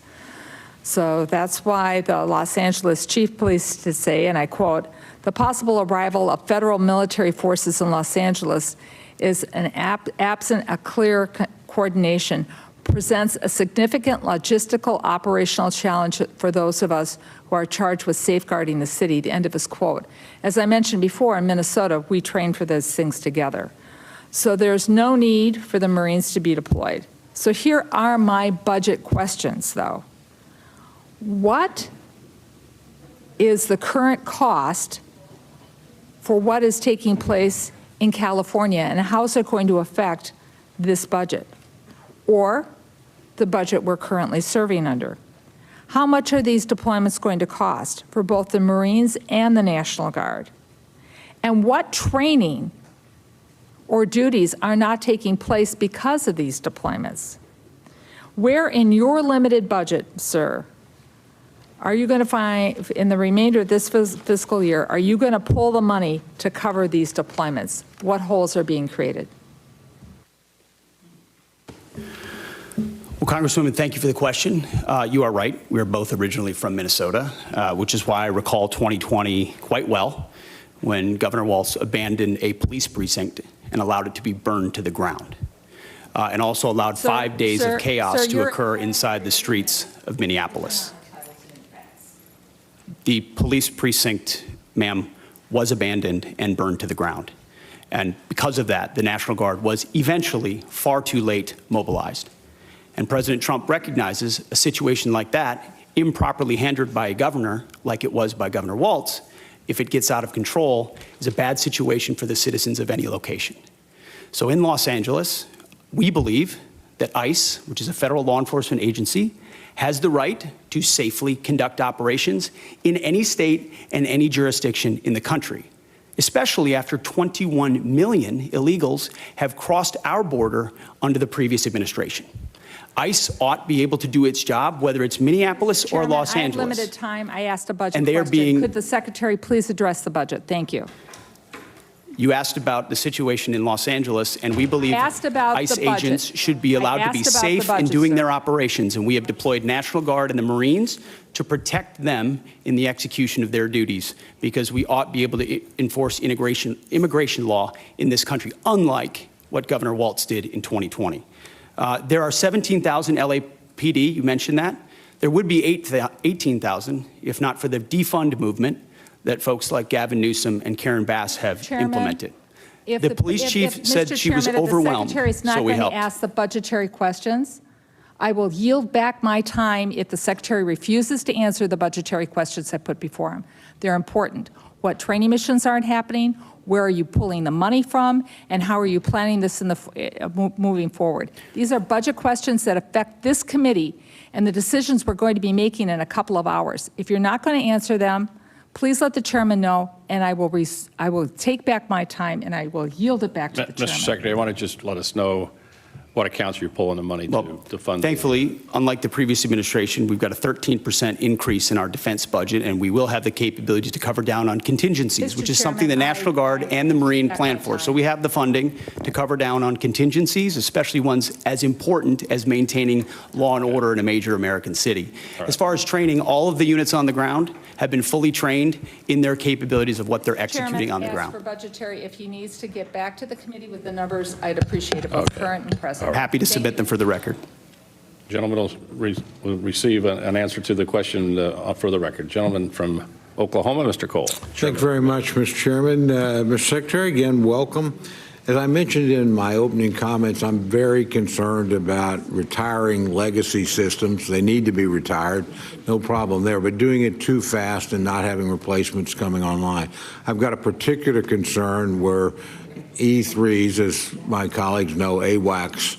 So that's why the Los Angeles Chief Police to say, and I quote, "The possible arrival of federal military forces in Los Angeles is absent a clear coordination, presents a significant logistical operational challenge for those of us who are charged with safeguarding the city," the end of his quote. As I mentioned before, in Minnesota, we train for those things together. So there's no need for the Marines to be deployed. So here are my budget questions, though. What is the current cost for what is taking place in California, and how is it going to affect this budget or the budget we're currently serving under? How much are these deployments going to cost for both the Marines and the National Guard? And what training or duties are not taking place because of these deployments? Where in your limited budget, sir, are you going to find, in the remainder of this fiscal year, are you going to pull the money to cover these deployments? What holes are being created? Well, Congresswoman, thank you for the question. You are right. We are both originally from Minnesota, which is why I recall 2020 quite well, when Governor Walz abandoned a police precinct and allowed it to be burned to the ground, and also allowed 5 days of chaos to occur inside the streets of Minneapolis. the police precinct, ma'am, was abandoned and burned to the ground. And because of that, the National Guard was eventually far too late mobilized. And President Trump recognizes a situation like that, improperly handled by a governor, like it was by Governor Walz, if it gets out of control, is a bad situation for the citizens of any location. So in Los Angeles, we believe that ICE, which is a federal law enforcement agency, has the right to safely conduct operations in any state and any jurisdiction in the country, especially after 21 million illegals have crossed our border under the previous administration. ICE ought to be able to do its job, whether it's Minneapolis or Los Chairman, Angeles. I have limited time. I asked a budget And they are question. being- Could the Secretary please address the budget? Thank you. You asked about the situation in Los Angeles, and we believe Asked about ICE the budget. agents should be allowed to be asked about the safe in budget, doing sir. their operations, and we have deployed National Guard and the Marines to protect them in the execution of their duties, because we ought to be able to enforce immigration law in this country, unlike what Governor Walz did in 2020. There are 17,000 LAPD, you mentioned that. There would be 18,000 if not for the defund movement that folks like Gavin Newsom and Karen Bass have Chairman, implemented. If The police chief if said Mr. she was Chairman, overwhelmed, if the Secretary's not so we going helped. to ask the budgetary questions, I will yield back my time if the Secretary refuses to answer the budgetary questions I put before him. They're important. What training missions aren't happening? Where are you pulling the money from? And how are you planning this in the moving forward? These are budget questions that affect this committee and the decisions we're going to be making in a couple of hours. If you're not going to answer them, please let the chairman know, and I will take back my time and I will yield it back to the chairman. Mr. Secretary, I want to just let us know what accounts you're pulling the money to fund. Thankfully, unlike the previous administration, we've got a 13% increase in our defense budget, and we will have the capability to cover down on contingencies, Mr. which is something the Chairman, National Guard and the Marine back plan my for. time. So we have the funding to cover down on contingencies, especially ones as important as maintaining law and order in a major American city. As far as training, all of the units on the ground have been fully trained in their capabilities of what they're executing on the Chairman, ground. ask for budgetary. If he needs to get back to the committee with the numbers, I'd appreciate it, both current and present. Happy to Thank submit you. them for the record. Gentleman will receive an answer to the question for the record. Gentleman from Oklahoma, Mr. Cole. Thank you very much, Mr. Chairman. Mr. Secretary, again, welcome. As I mentioned in my opening comments, I'm very concerned about retiring legacy systems. They need to be retired, no problem there, but doing it too fast and not having replacements coming online. I've got a particular concern where E3s, as my colleagues know, AWACS,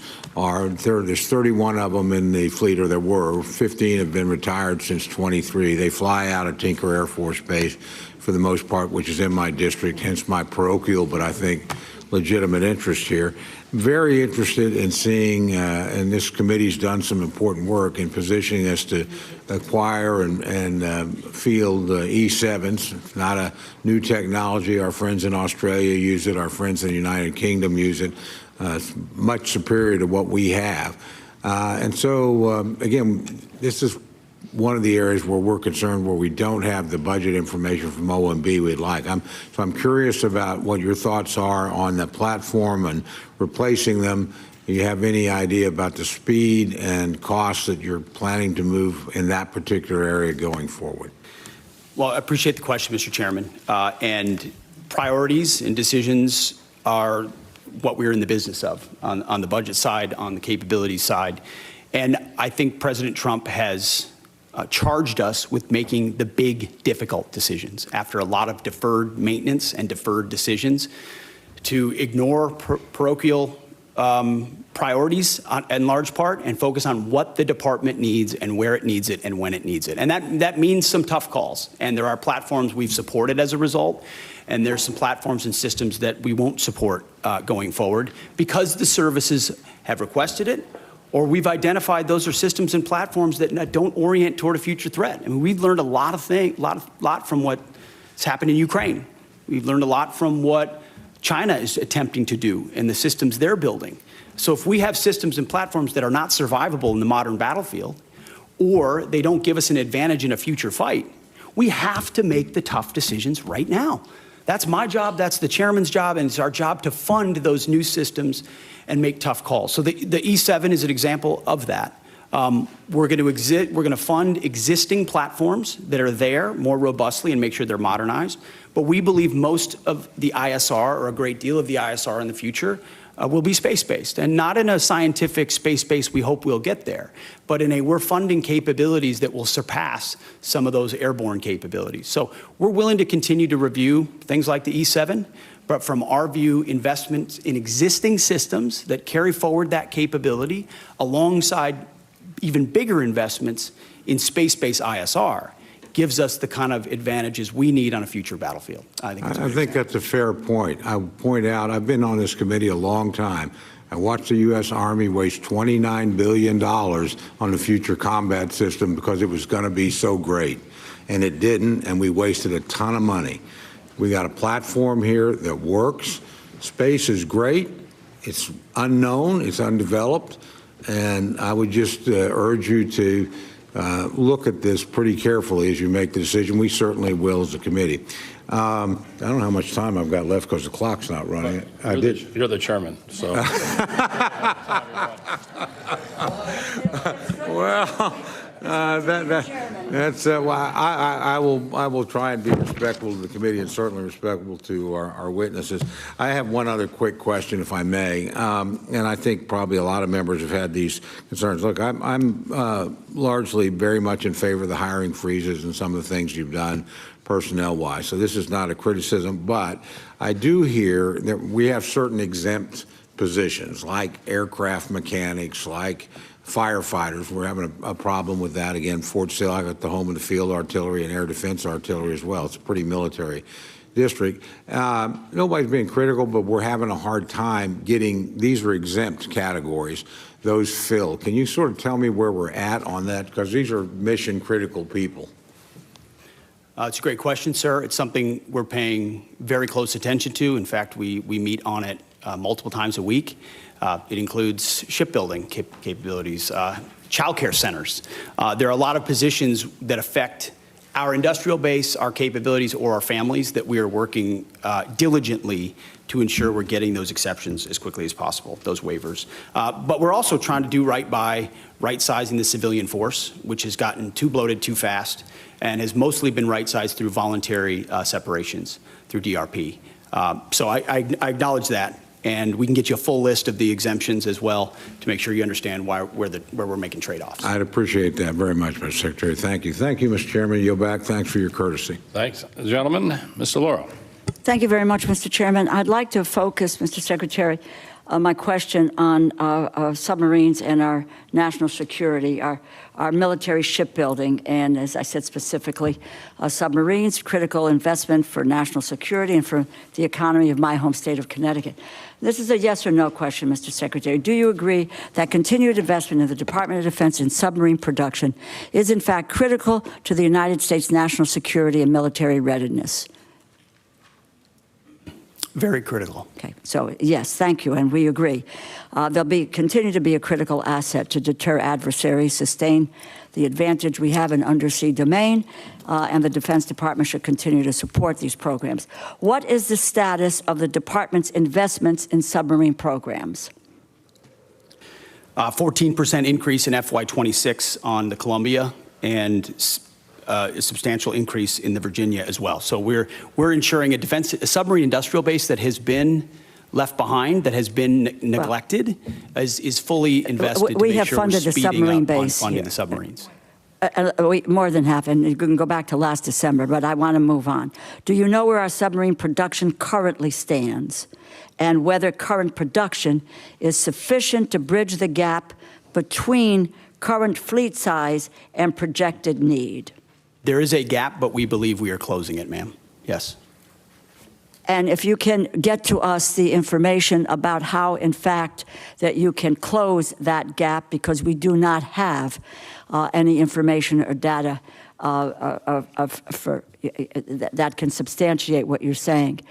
there's 31 of them in the fleet, or there were. 15 have been retired since 23. They fly out of Tinker Air Force Base for the most part, which is in my district, hence my parochial, but I think legitimate interest here. Very interested in seeing, and this committee's done some important work in positioning us to acquire and field E7s. It's not a new technology. Our friends in Australia use it. Our friends in the United Kingdom use it. It's much superior to what we have. And so, again, this is one of the areas where we're concerned where we don't have the budget information from OMB we'd like. So I'm curious about what your thoughts are on the platform and replacing them. Do you have any idea about the speed and costs that you're planning to move in that particular area going forward? Well, I appreciate the question, Mr. Chairman. And priorities and decisions are what we're in the business of on the budget side, on the capability side. And I think President Trump has charged us with making the big, difficult decisions after a lot of deferred maintenance and deferred decisions to ignore parochial priorities in large part and focus on what the department needs and where it needs it and when it needs it. And that means some tough calls. And there are platforms we've supported as a result. And there's some platforms and systems that we won't support going forward because the services have requested it, or we've identified those are systems and platforms that don't orient toward a future threat. I mean, we've learned a lot from what's happened in Ukraine. We've learned a lot from what China is attempting to do and the systems they're building. So if we have systems and platforms that are not survivable in the modern battlefield, or they don't give us an advantage in a future fight, we have to make the tough decisions right now. That's my job, that's the chairman's job, and it's our job to fund those new systems and make tough calls. So the E7 is an example of that. We're going to fund existing platforms that are there more robustly and make sure they're modernized. But we believe most of the ISR, or a great deal of the ISR in the future, will be space-based, and not in a scientific space-based, we hope we'll get there, but in a we're funding capabilities that will surpass some of those airborne capabilities. So we're willing to continue to review things like the E-7, but from our view, investments in existing systems that carry forward that capability alongside even bigger investments in space-based ISR gives us the kind of advantages we need on a future battlefield. I think that's a fair point. I would point out, I've been on this committee a long time. I watched the U.S. Army waste $29 billion on the future combat system because it was going to be so great. And it didn't, and we wasted a ton of money. We got a platform here that works. Space is great. It's unknown. It's undeveloped. And I would just urge you to look at this pretty carefully as you make the decision. We certainly will as a committee. I don't know how much time I've got left because the clock's not running. You're the chairman, so. Well, that's why I will try and be respectful to the committee and certainly respectful to our witnesses. I have one other quick question, if I may, and I think probably a lot of members have had these concerns. Look, I'm largely very much in favor of the hiring freezes and some of the things you've done personnel-wise. So this is not a criticism, but I do hear that we have certain exempt positions like aircraft mechanics, like firefighters. We're having a problem with that. Again, Fort Sill, I got the home and the field artillery and air defense artillery as well. It's a pretty military district. Nobody's being critical, but we're having a hard time getting, these are exempt categories, those filled. Can you sort of tell me where we're at on that? Because these are mission critical people. It's a great question, sir. It's something we're paying very close attention to. In fact, we meet on it multiple times a week. It includes shipbuilding capabilities, childcare centers. There are a lot of positions that affect our industrial base, our capabilities, or our families that we are working diligently to ensure we're getting those exceptions as quickly as possible, those waivers. But we're also trying to do right by right-sizing the civilian force, which has gotten too bloated too fast and has mostly been right-sized through voluntary separations through DRP. So I acknowledge that. And we can get you a full list of the exemptions as well to make sure you understand where we're making trade-offs. I'd appreciate that very much, Mr. Secretary. Thank you. Thank you, Mr. Chairman. Yield back. Thanks for your courtesy. Thanks, gentlemen. Mr. Laurel. Thank you very much, Mr. Chairman. I'd like to focus, Mr. Secretary, my question on submarines and our national security, our military shipbuilding, and as I said specifically, submarines, critical investment for national security and for the economy of my home state of Connecticut. This is a yes or no question, Mr. Secretary. Do you agree that continued investment in the Department of Defense in submarine production is in fact critical to the United States national security and military readiness? Very critical. Okay, so yes, thank you, and we agree. They'll continue to be a critical asset to deter adversaries, sustain the advantage we have in undersea domain, and the Defense Department should continue to support these programs. What is the status of the department's investments in submarine programs? 14% increase in FY26 on the Columbia, and a substantial increase in the Virginia as well. So we're ensuring a submarine industrial base that has been left behind, that has been neglected, is fully invested to make sure we're speeding up on funding the submarines. More than half, and you can go back to last December, but I want to move on. Do you know where our submarine production currently stands, and whether current production is sufficient to bridge the gap between current fleet size and projected need? There is a gap, but we believe we are closing it, ma'am. Yes. And if you can get to us the information about how, in fact, that you can close that gap, because we do not have any information or data that can substantiate what you're saying.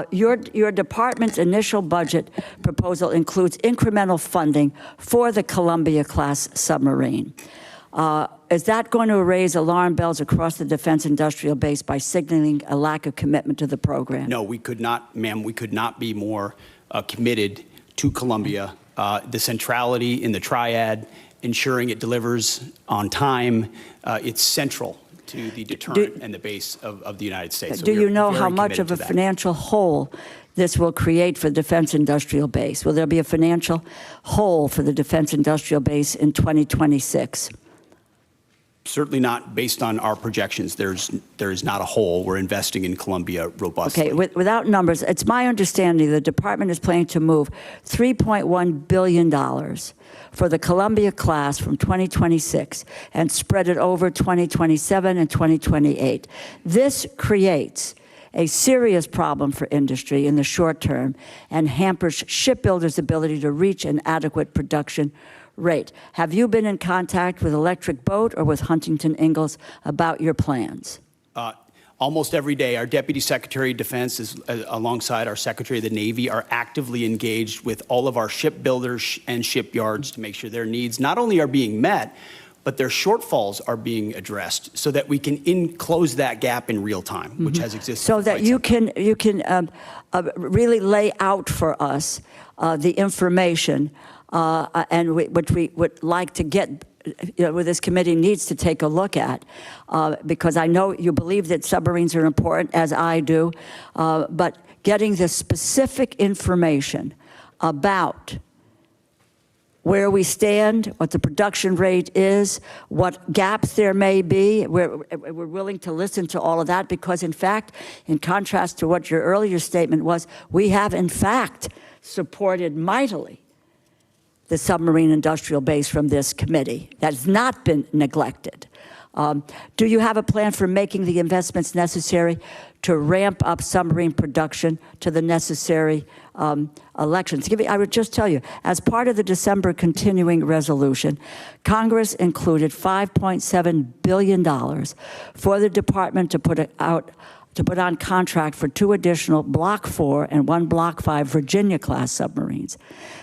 Your department's initial budget proposal includes incremental funding for the Columbia-class submarine. Is that going to raise alarm bells across the defense industrial base by signaling a lack of commitment to the program? No, we could not, ma'am. We could not be more committed to Columbia. The centrality in the triad ensuring it delivers on time. It's central to the deterrent and the base of the United States. So Do you know very how much committed of a to that. financial hole this will create for the defense industrial base? Will there be a financial hole for the defense industrial base in 2026? Certainly not based on our projections. There is not a hole. We're investing in Columbia robustly. Okay, without numbers, it's my understanding the department is planning to move $3.1 billion for the Columbia class from 2026 and spread it over 2027 and 2028. This creates a serious problem for industry in the short term and hampers shipbuilders' ability to reach an adequate production rate. Have you been in contact with Electric Boat or with Huntington Ingalls about your plans? Almost every day, our Deputy Secretary of Defense, alongside our Secretary of the Navy, are actively engaged with all of our shipbuilders and shipyards to make sure their needs not only are being met, but their shortfalls are being addressed so that we can close that gap in real time, which has existed. So that you can really lay out for us the information which we would like to get, what this committee needs to take a look at, because I know you believe that submarines are important, as I do, but getting the specific information about where we stand, what the production rate is, what gaps there may be. We're willing to listen to all of that because, in fact, in contrast to what your earlier statement was, we have, in fact, supported mightily the submarine industrial base from this committee. That has not been neglected. Do you have a plan for making the investments necessary to ramp up submarine production to the necessary elections? I would just tell you, as part of the December continuing resolution, Congress included $5.7 billion for the department to put on contract for 2 additional Block 4 and 1 Block 5 Virginia-class submarines.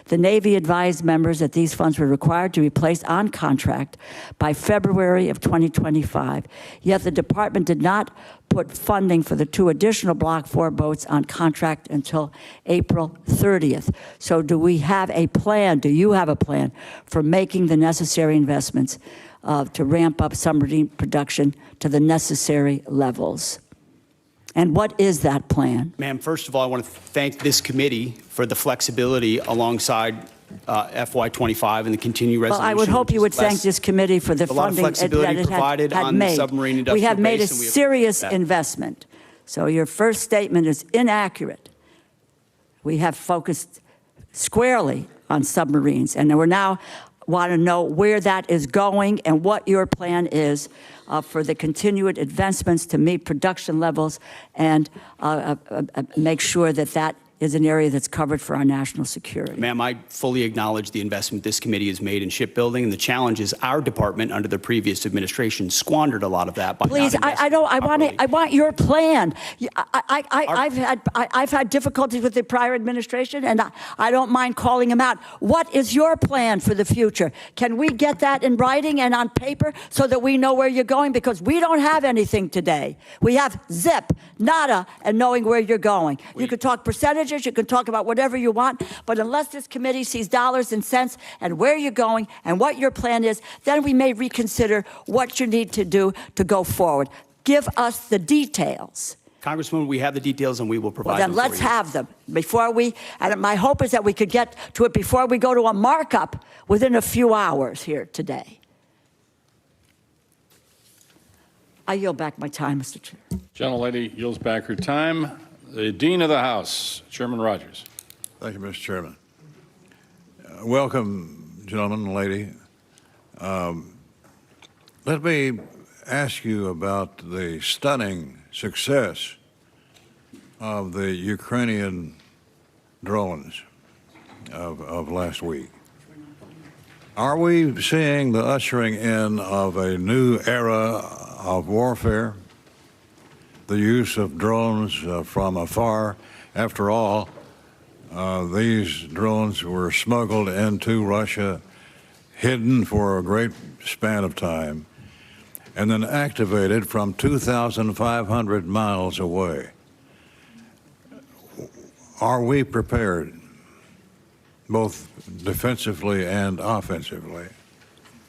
The Navy advised members that these funds were required to be placed on contract by February of 2025, yet the department did not put funding for the 2 additional Block 4 boats on contract until April 30th. So do we have a plan, do you have a plan for making the necessary investments to ramp up submarine production to the necessary levels? And what is that plan? Ma'am, first of all, I want to thank this committee for the flexibility alongside FY25 and the continued resolution. Well, I would hope you would thank this committee for the funding that it had made. We have made a serious investment. So your first statement is inaccurate. We have focused squarely on submarines, and we're now want to know where that is going and what your plan is for the continued advancements to meet production levels and make sure that that is an area that's covered for our national security. Ma'am, I fully acknowledge the investment this committee has made in shipbuilding, and the challenge is our department under the previous administration squandered a lot of that. By Please, I want your plan. I've had difficulties with the prior administration, and I don't mind calling them out. What is your plan for the future? Can we get that in writing and on paper so that we know where you're going? Because we don't have anything today. We have zip, nada, and knowing where you're going. You could talk percentages. You can talk about whatever you want, but unless this committee sees dollars and cents and where you're going and what your plan is, then we may reconsider what you need to do to go forward. Give us the details. Congresswoman, we have the details and we will provide them. Then let's have them before and my hope is that we could get to it before we go to a markup within a few hours here today. I yield back my time, Mr. Chair. Gentlelady yields back her time. The Dean of the House, Chairman Rogers. Thank you, Mr. Chairman. Welcome, gentlemen and lady. Let me ask you about the stunning success of the Ukrainian drones of last week. Are we seeing the ushering in of a new era of warfare? The use of drones from afar. After all, these drones were smuggled into Russia, hidden for a great span of time, and then activated from 2,500 miles away. Are we prepared, both defensively and offensively,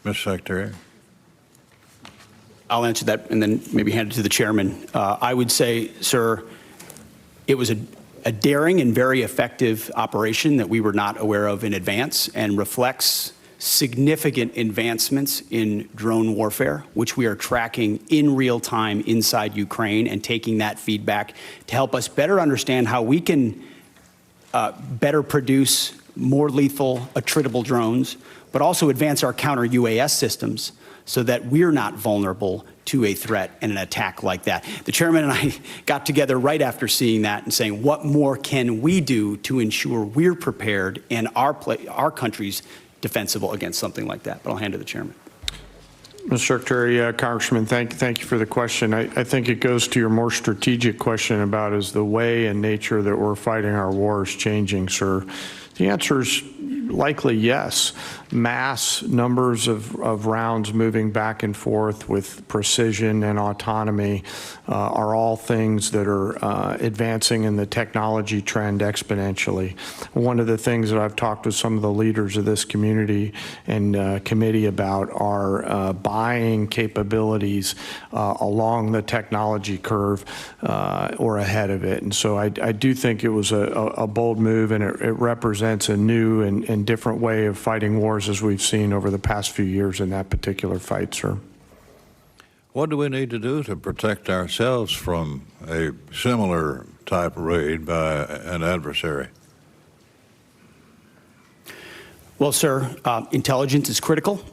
Mr. Secretary. I'll answer that and then maybe hand it to the chairman. I would say, sir, it was a daring and very effective operation that we were not aware of in advance and reflects significant advancements in drone warfare, which we are tracking in real time inside Ukraine and taking that feedback to help us better understand how we can better produce more lethal, attritable drones, but also advance our counter-UAS systems so that we're not vulnerable to a threat and an attack like that. The chairman and I got together right after seeing that and saying, what more can we do to ensure we're prepared and our country's defensible against something like that? But I'll hand to the chairman. Mr. Secretary, Congressman, thank you for the question. I think it goes to your more strategic question about is the way and nature that we're fighting our wars changing, sir? The answer is likely yes. Mass numbers of rounds moving back and forth with precision and autonomy are all things that are advancing in the technology trend exponentially. One of the things that I've talked with some of the leaders of this community and committee about are buying capabilities along the technology curve or ahead of it. And so I do think it was a bold move, and it represents a new and different way of fighting wars as we've seen over the past few years in that particular fight, sir. What do we need to do to protect ourselves from a similar type raid by an adversary? Well, sir, intelligence is critical.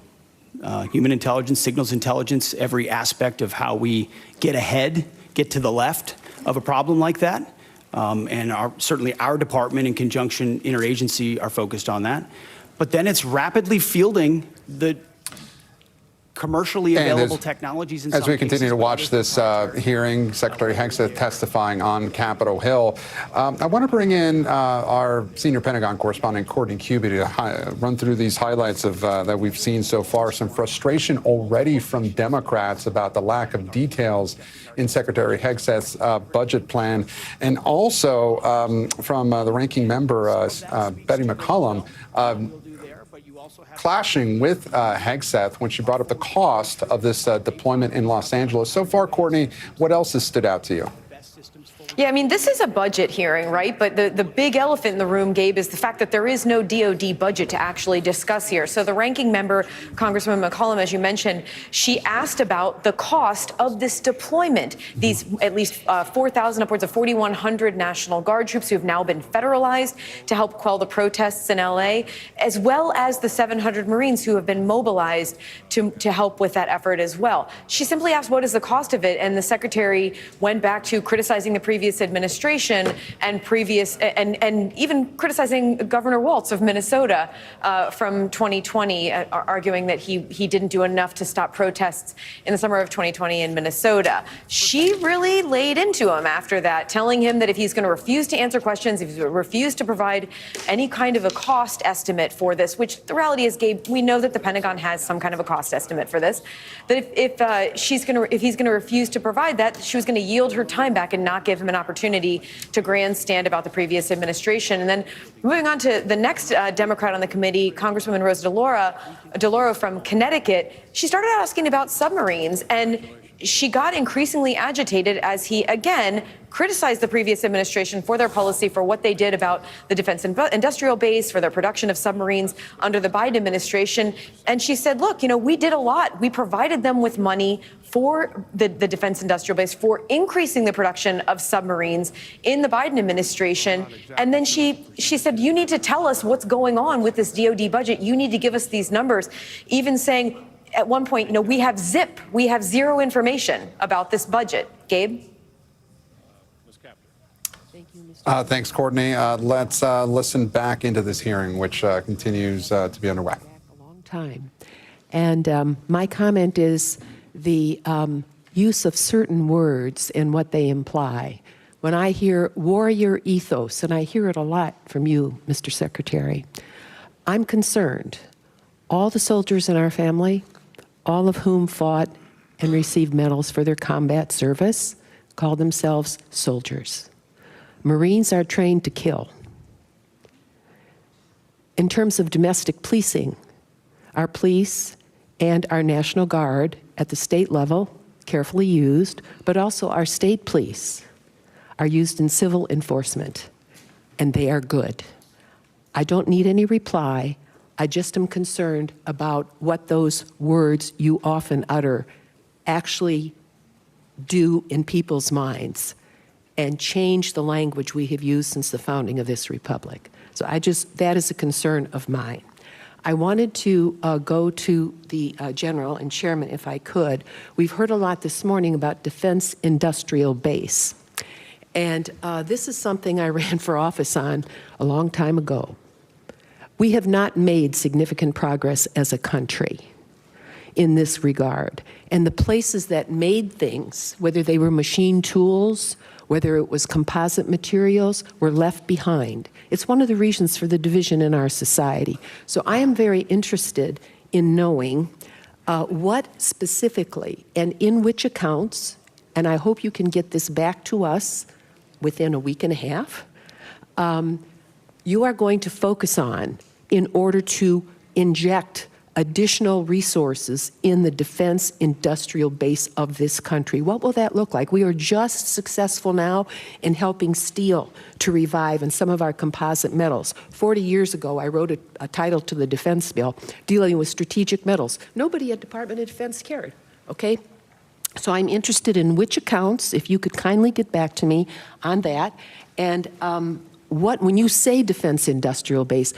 Human intelligence, signals intelligence, every aspect of how we get ahead, get to the left of a problem like that. And certainly our department in conjunction interagency are focused on that. But then it's rapidly fielding the commercially available technologies in some As we continue cases, to watch this hearing, Secretary Hegseth testifying on Capitol Hill, I want to bring in our senior Pentagon correspondent, Courtney Cuby, to run through these highlights of that we've seen so far. Some frustration already from Democrats about the lack of details in Secretary Hegseth's budget plan, and also from the ranking member, Betty McCollum, clashing with Hegseth when she brought up the cost of this deployment in Los Angeles. So far, Courtney, what else has stood out to you? Yeah, I mean, this is a budget hearing, right? But the big elephant in the room, Gabe, is the fact that there is no DOD budget to actually discuss here. So the ranking member, Congresswoman McCollum, as you mentioned, she asked about the cost of this deployment. These at least 4,000, upwards of 4,100 National Guard troops who have now been federalized to help quell the protests in L.A., as well as the 700 Marines who have been mobilized to help with that effort as well. She simply asked, what is the cost of it? And the secretary went back to criticizing the previous administration and even criticizing Governor Walz of Minnesota from 2020, arguing that he didn't do enough to stop protests in the summer of 2020 in Minnesota. She really laid into him after that, telling him that if he's going to refuse to answer questions, if he's going to refuse to provide any kind of a cost estimate for this, which the reality is, Gabe, we know that the Pentagon has some kind of a cost estimate for this, that if he's going to refuse to provide that, she was going to yield her time back and not give him an opportunity to grandstand about the previous administration. And then moving on to the next Democrat on the committee, Congresswoman Rose DeLauro from Connecticut, she started asking about submarines, and she got increasingly agitated as he again criticized the previous administration for their policy, for what they did about the defense industrial base, for their production of submarines under the Biden administration. And she said, look, we did a lot. We provided them with money for the defense industrial base, for increasing the production of submarines in the Biden administration. And then she said, you need to tell us what's going on with this DOD budget. You need to give us these numbers, even saying at one point, we have zero information about this budget. Gabe? Thanks, Courtney. Let's listen back into this hearing, which continues to be underway. A long time. And my comment is the use of certain words and what they imply. When I hear warrior ethos, and I hear it a lot from you, Mr. Secretary, I'm concerned. All the soldiers in our family, all of whom fought and received medals for their combat service, call themselves soldiers. Marines are trained to kill. In terms of domestic policing, our police and our National Guard at the state level, carefully used, but also our state police are used in civil enforcement, and they are good. I don't need any reply. I just am concerned about what those words you often utter actually do in people's minds and change the language we have used since the founding of this republic. So that is a concern of mine. I wanted to go to the General and Chairman, if I could. We've heard a lot this morning about Defense Industrial Base. And this is something I ran for office on a long time ago. We have not made significant progress as a country in this regard. And the places that made things, whether they were machine tools, whether it was composite materials, were left behind. It's one of the reasons for the division in our society. So I am very interested in knowing what specifically and in which accounts, and I hope you can get this back to us within a week and a half, you are going to focus on in order to inject additional resources in the defense industrial base of this country. What will that look like? We are just successful now in helping steel to revive and some of our composite metals. 40 years ago, I wrote a title to the defense bill dealing with strategic metals. Nobody at Department of Defense cared, okay? So I'm interested in which accounts, if you could kindly get back to me on that, and when you say defense industrial base,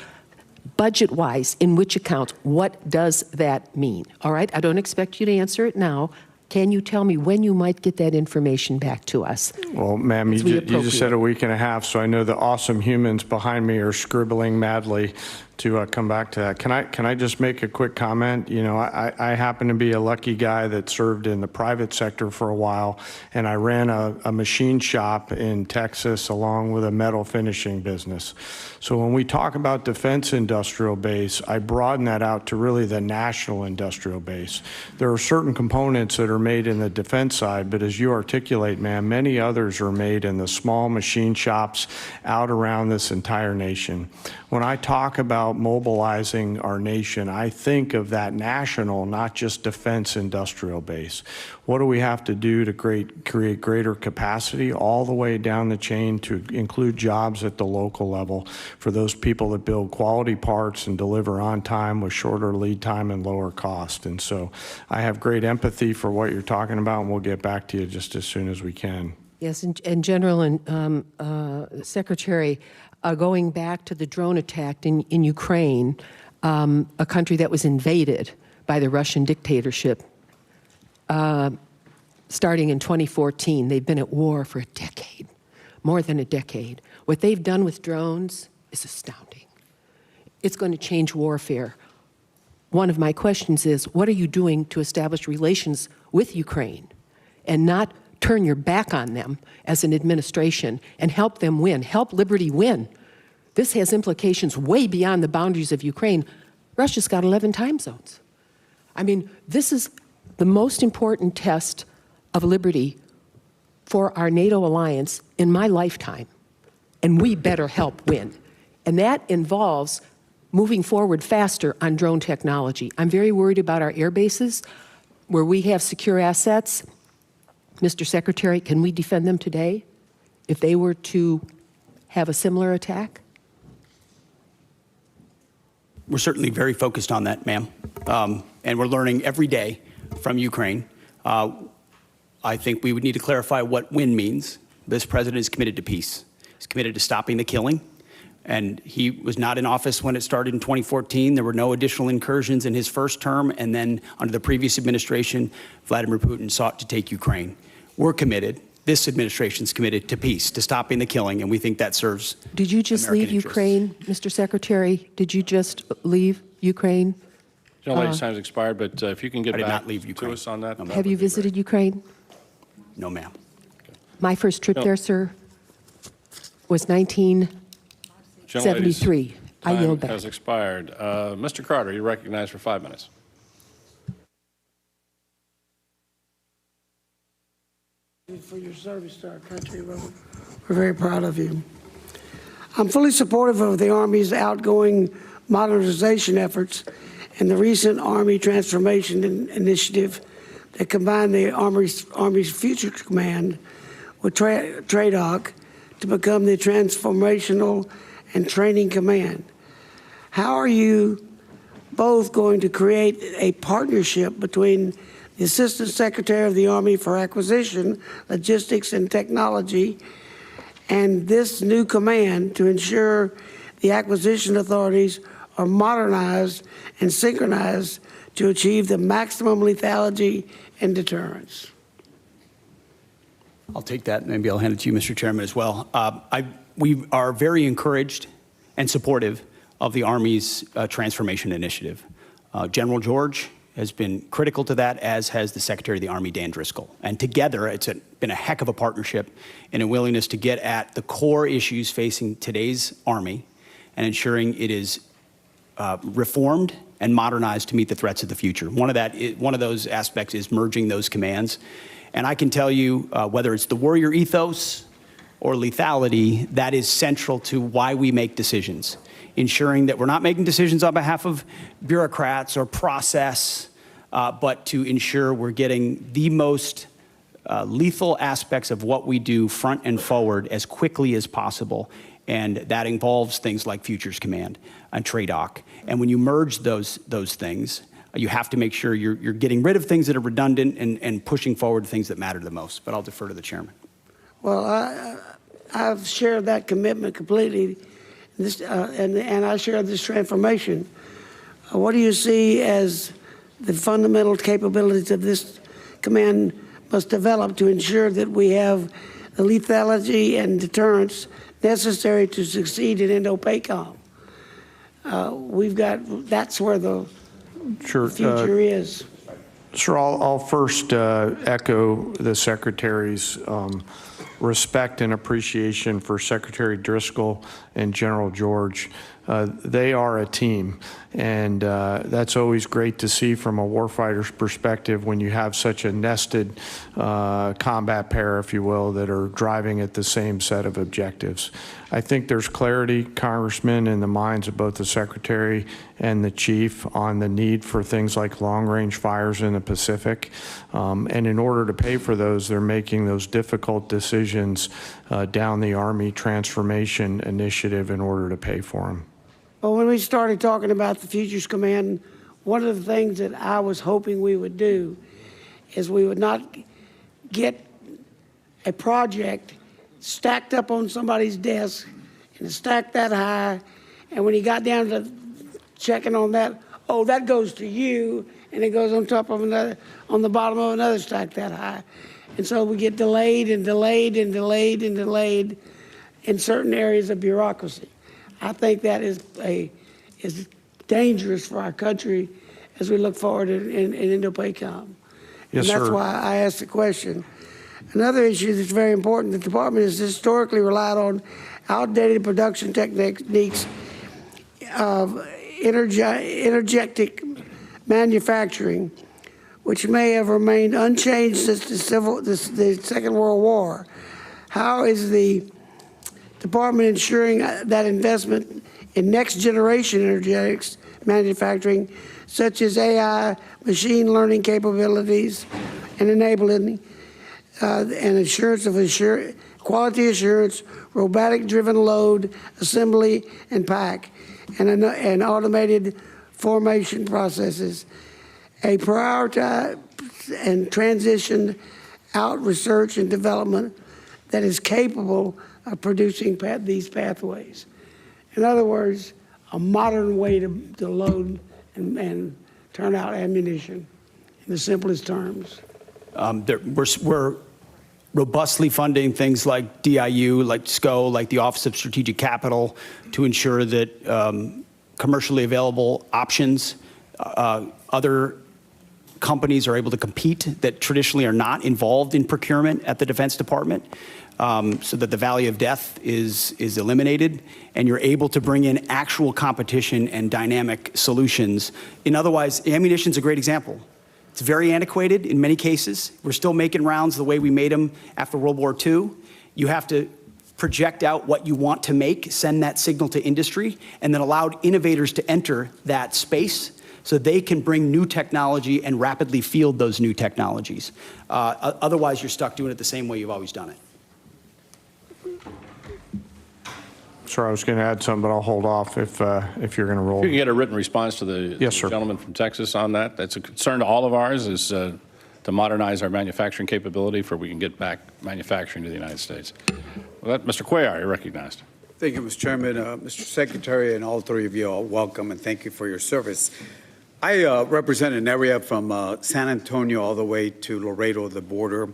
budget-wise, in which accounts, what does that mean? All right, I don't expect you to answer it now. Can you tell me when you might get that information back to us? Well, ma'am, you just said a week and a half, so I know the awesome humans behind me are scribbling madly to come back to that. Can I just make a quick comment? You know, I happen to be a lucky guy that served in the private sector for a while, and I ran a machine shop in Texas along with a metal finishing business. So when we talk about defense industrial base, I broaden that out to really the national industrial base. There are certain components that are made in the defense side, but as you articulate, ma'am, many others are made in the small machine shops out around this entire nation. When I talk about mobilizing our nation, I think of that national, not just defense industrial base. What do we have to do to create greater capacity all the way down the chain to include jobs at the local level for those people that build quality parts and deliver on time with shorter lead time and lower cost? And so I have great empathy for what you're talking about, and we'll get back to you just as soon as we can. Yes, and General and Secretary, going back to the drone attack in Ukraine, a country that was invaded by the Russian dictatorship, starting in 2014. They've been at war for a decade, more than a decade. What they've done with drones is astounding. It's going to change warfare. One of my questions is, what are you doing to establish relations with Ukraine and not turn your back on them as an administration and help them win, help liberty win? This has implications way beyond the boundaries of Ukraine. Russia's got 11 time zones. I mean, this is the most important test of liberty for our NATO alliance in my lifetime, and we better help win. And that involves moving forward faster on drone technology. I'm very worried about our air bases where we have secure assets. Mr. Secretary, can we defend them today if they were to have a similar attack? We're certainly very focused on that, ma'am. And we're learning every day from Ukraine. I think we would need to clarify what win means. This president is committed to peace. He's committed to stopping the killing. And he was not in office when it started in 2014. There were no additional incursions in his first term. And then under the previous administration, Vladimir Putin sought to take Ukraine. We're committed. This administration's committed to peace, to stopping the killing, and we think that serves Did you just American leave interests. Ukraine, Mr. Secretary? Did you just leave Ukraine? Gentlelady's time has expired, but if you can get I did back not leave to Ukraine. us on that. Have you visited Ukraine? No, ma'am. My first trip there, sir, was 1973. I yield Time back. has expired. Mr. Carter, you're recognized for 5 minutes. For your service to our country. We're very proud of you. I'm fully supportive of the Army's outgoing modernization efforts and the recent Army Transformation Initiative that combined the Army's Future Command with TRADOC to become the Transformational and Training Command. How are you both going to create a partnership between the Assistant Secretary of the Army for Acquisition, Logistics, and Technology and this new command to ensure the acquisition authorities are modernized and synchronized to achieve the maximum lethality and deterrence? I'll take that. Maybe I'll hand it to you, Mr. Chairman, as well. We are very encouraged and supportive of the Army's transformation initiative. General George has been critical to that, as has the Secretary of the Army, Dan Driscoll. And together, it's been a heck of a partnership and a willingness to get at the core issues facing today's Army and ensuring it is reformed and modernized to meet the threats of the future. One of those aspects is merging those commands. And I can tell you, whether it's the warrior ethos or lethality, that is central to why we make decisions, ensuring that we're not making decisions on behalf of bureaucrats or process, but to ensure we're getting the most lethal aspects of what we do front and forward as quickly as possible. And that involves things like Futures Command and TRADOC. And when you merge those things, you have to make sure you're getting rid of things that are redundant and pushing forward things that matter the most. But I'll defer to the chairman. Well, I've shared that commitment completely, and I share this transformation. What do you see as the fundamental capabilities of this command must develop to ensure that we have the lethality and deterrence necessary to succeed in Indo-PACOM? That's where the future is. Sure, I'll first echo the Secretary's respect and appreciation for Secretary Driscoll and General George. They are a team, and that's always great to see from a warfighter's perspective when you have such a nested combat pair, if you will, that are driving at the same set of objectives. I think there's clarity, Congressman, in the minds of both the Secretary and the Chief on the need for things like long-range fires in the Pacific. And in order to pay for those, they're making those difficult decisions down the Army Transformation Initiative in order to pay for them. Well, when we started talking about the Futures Command, one of the things that I was hoping we would do is we would not get a project stacked up on somebody's desk and stacked that high, and when he got down to checking on that, oh, that goes to you, and it goes on top of another, on the bottom of another stack that high. And so we get delayed and delayed and delayed and delayed in certain areas of bureaucracy. I think that is dangerous for our country as we look forward in Indo-PACOM. Yes, and that's sir. why I asked the question. Another issue that's very important, the department has historically relied on outdated production techniques of energetic manufacturing, which may have remained unchanged since the Second World War. How is the department ensuring that investment in next generation energetics manufacturing, such as AI, machine learning capabilities, and enabling and assurance of quality assurance, robotic-driven load, assembly, and pack, and automated formation processes, a prioritize and transition out research and development that is capable of producing these pathways. In other words, a modern way to load and turn out ammunition in the simplest terms. We're robustly funding things like DIU, like SCO, like the Office of Strategic Capital, to ensure that commercially available options, other companies are able to compete that traditionally are not involved in procurement at the Defense Department, so that the valley of death is eliminated, and you're able to bring in actual competition and dynamic solutions. Otherwise, ammunition's a great example. It's very antiquated in many cases. We're still making rounds the way we made them after World War II. You have to project out what you want to make, send that signal to industry, and then allow innovators to enter that space so they can bring new technology and rapidly field those new technologies. Otherwise, you're stuck doing it the same way you've always done it. Sorry, I was going to add something, but I'll hold off if you're going to roll. You can get a written response to the Yes, sir. gentleman from Texas on that. That's a concern to all of ours, is to modernize our manufacturing capability for we can get back manufacturing to the United States. Well, Mr. Cuellar, you're recognized. Thank you, Mr. Chairman. Mr. Secretary, and all three of you are welcome, and thank you for your service. I represent an area from San Antonio all the way to Laredo, the border.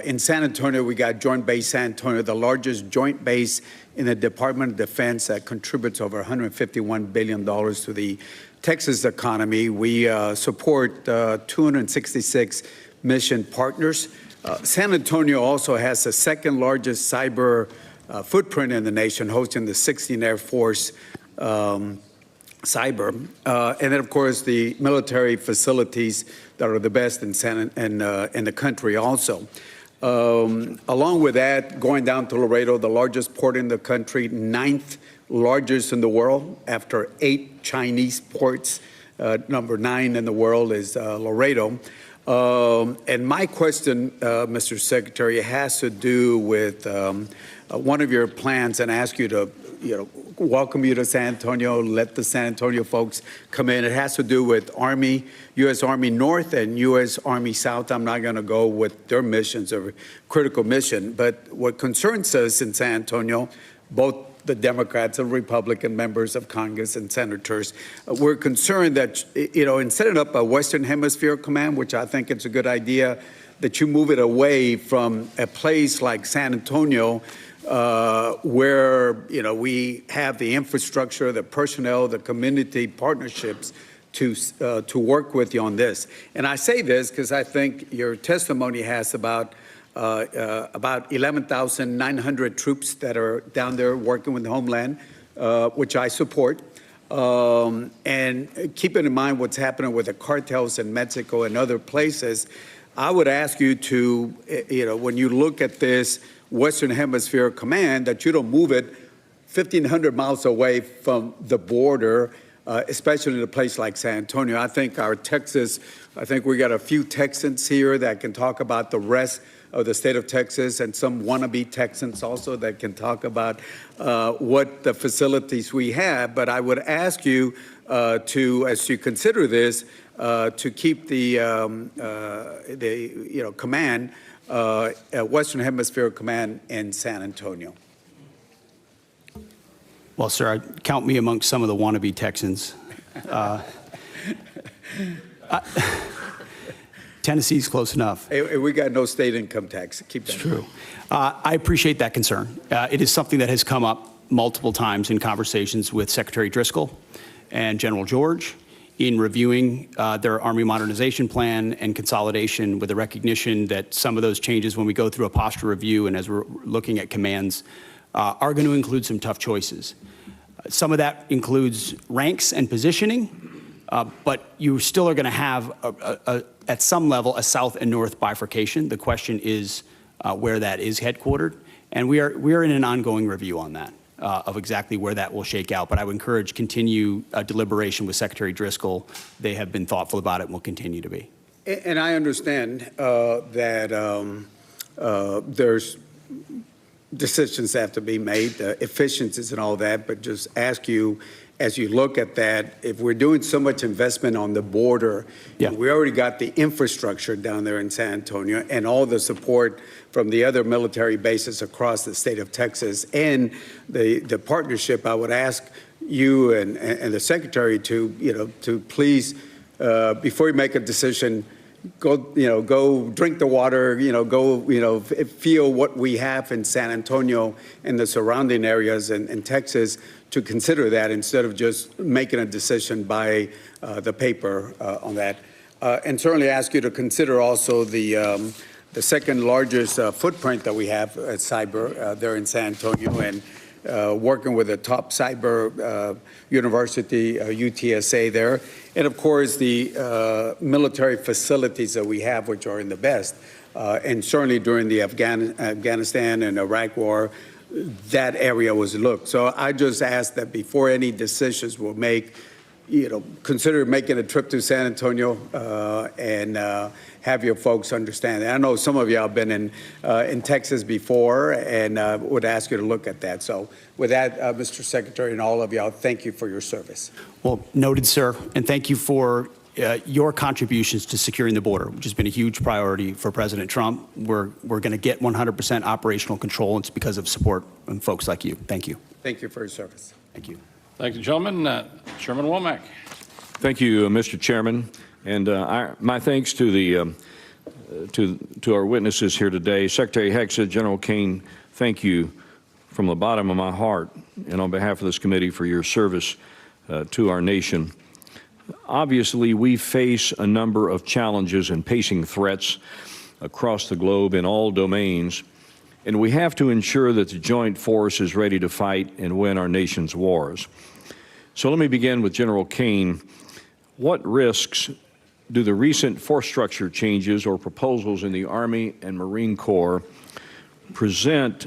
In San Antonio, we got Joint Base San Antonio, the largest joint base in the Department of Defense that contributes over $151 billion to the Texas economy. We support 266 mission partners. San Antonio also has the second largest cyber footprint in the nation, hosting the 16th Air Force cyber. And then, of course, the military facilities that are the best in the country also. Along with that, going down to Laredo, the largest port in the country, 9th largest in the world after 8 Chinese ports. Number 9 in the world is Laredo. And my question, Mr. Secretary, has to do with one of your plans, and ask you to, welcome you to San Antonio, let the San Antonio folks come in. It has to do with Army, U.S. Army North and U.S. Army South. I'm not going to go with their missions or critical mission, but what concerns us in San Antonio, both the Democrats and Republican members of Congress and senators, we're concerned that, in setting up a Western Hemisphere Command, which I think it's a good idea, that you move it away from a place like San Antonio, where, we have the infrastructure, the personnel, the community partnerships to work with you on this. And I say this because I think your testimony has about 11,900 troops that are down there working with the Homeland, which I support. And keeping in mind what's happening with the cartels in Mexico and other places, I would ask you to, when you look at this Western Hemisphere Command, that you don't move it 1,500 miles away from the border, especially in a place like San Antonio. I think we got a few Texans here that can talk about the rest of the state of Texas, and some wannabe Texans also that can talk about what the facilities we have. But I would ask you to, as you consider this, to keep the command, Western Hemisphere Command in San Antonio. Well, sir, count me amongst some of the wannabe Texans. Tennessee's close enough. Hey, we got no state income tax. Keep that. It's true. I appreciate that concern. It is something that has come up multiple times in conversations with Secretary Driscoll and General George in reviewing their Army modernization plan and consolidation, with the recognition that some of those changes, when we go through a posture review and as we're looking at commands, are going to include some tough choices. Some of that includes ranks and positioning, but you still are going to have, at some level, a south and north bifurcation. The question is where that is headquartered, and we are in an ongoing review on that, of exactly where that will shake out. But I would encourage continue deliberation with Secretary Driscoll. They have been thoughtful about it and will continue to be. And I understand that there's decisions have to be made, efficiencies and all that, but just ask you, as you look at that, if we're doing so much investment on the border, we already got the infrastructure down there in San Antonio and all the support from the other military bases across the state of Texas and the partnership, I would ask you and the Secretary to please, before you make a decision, go drink the water, go, feel what we have in San Antonio and the surrounding areas in Texas, to consider that instead of just making a decision by the paper on that. And certainly ask you to consider also the second largest footprint that we have at cyber there in San Antonio, and working with a top cyber university, UTSA there. And of course, the military facilities that we have, which are in the best. And certainly during the Afghanistan and Iraq war, that area was looked. So I just ask that before any decisions were made, consider making a trip to San Antonio and have your folks understand that. I know some of you have been in Texas before, and would ask you to look at that. So with that, Mr. Secretary, and all of y'all, thank you for your service. Well, noted, sir, and thank you for your contributions to securing the border, which has been a huge priority for President Trump. We're going to get 100% operational control, and it's because of support from folks like you. Thank you. Thank you for your service. Thank you. Thank you, gentlemen. Chairman Womack. Thank you, Mr. Chairman, and my thanks to the to our witnesses here today. Secretary Hegseth, General Kane, thank you from the bottom of my heart and on behalf of this committee for your service to our nation. Obviously, we face a number of challenges and pacing threats across the globe in all domains, and we have to ensure that the joint force is ready to fight and win our nation's wars. So let me begin with General Kane. What risks do the recent force structure changes or proposals in the Army and Marine Corps present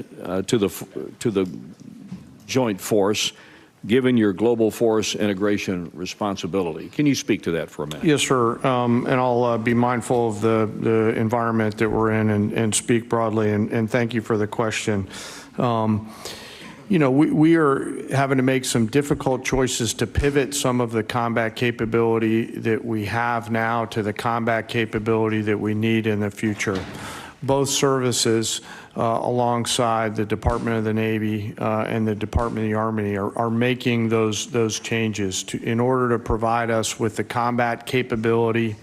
to the joint force, given your global force integration responsibility? Can you speak to that for a minute? Yes, sir. And I'll be mindful of the environment that we're in and speak broadly. And thank you for the question. You know, we are having to make some difficult choices to pivot some of the combat capability that we have now to the combat capability that we need in the future. Both services, alongside the Department of the Navy and the Department of the Army, are making those changes in order to provide us with the combat capability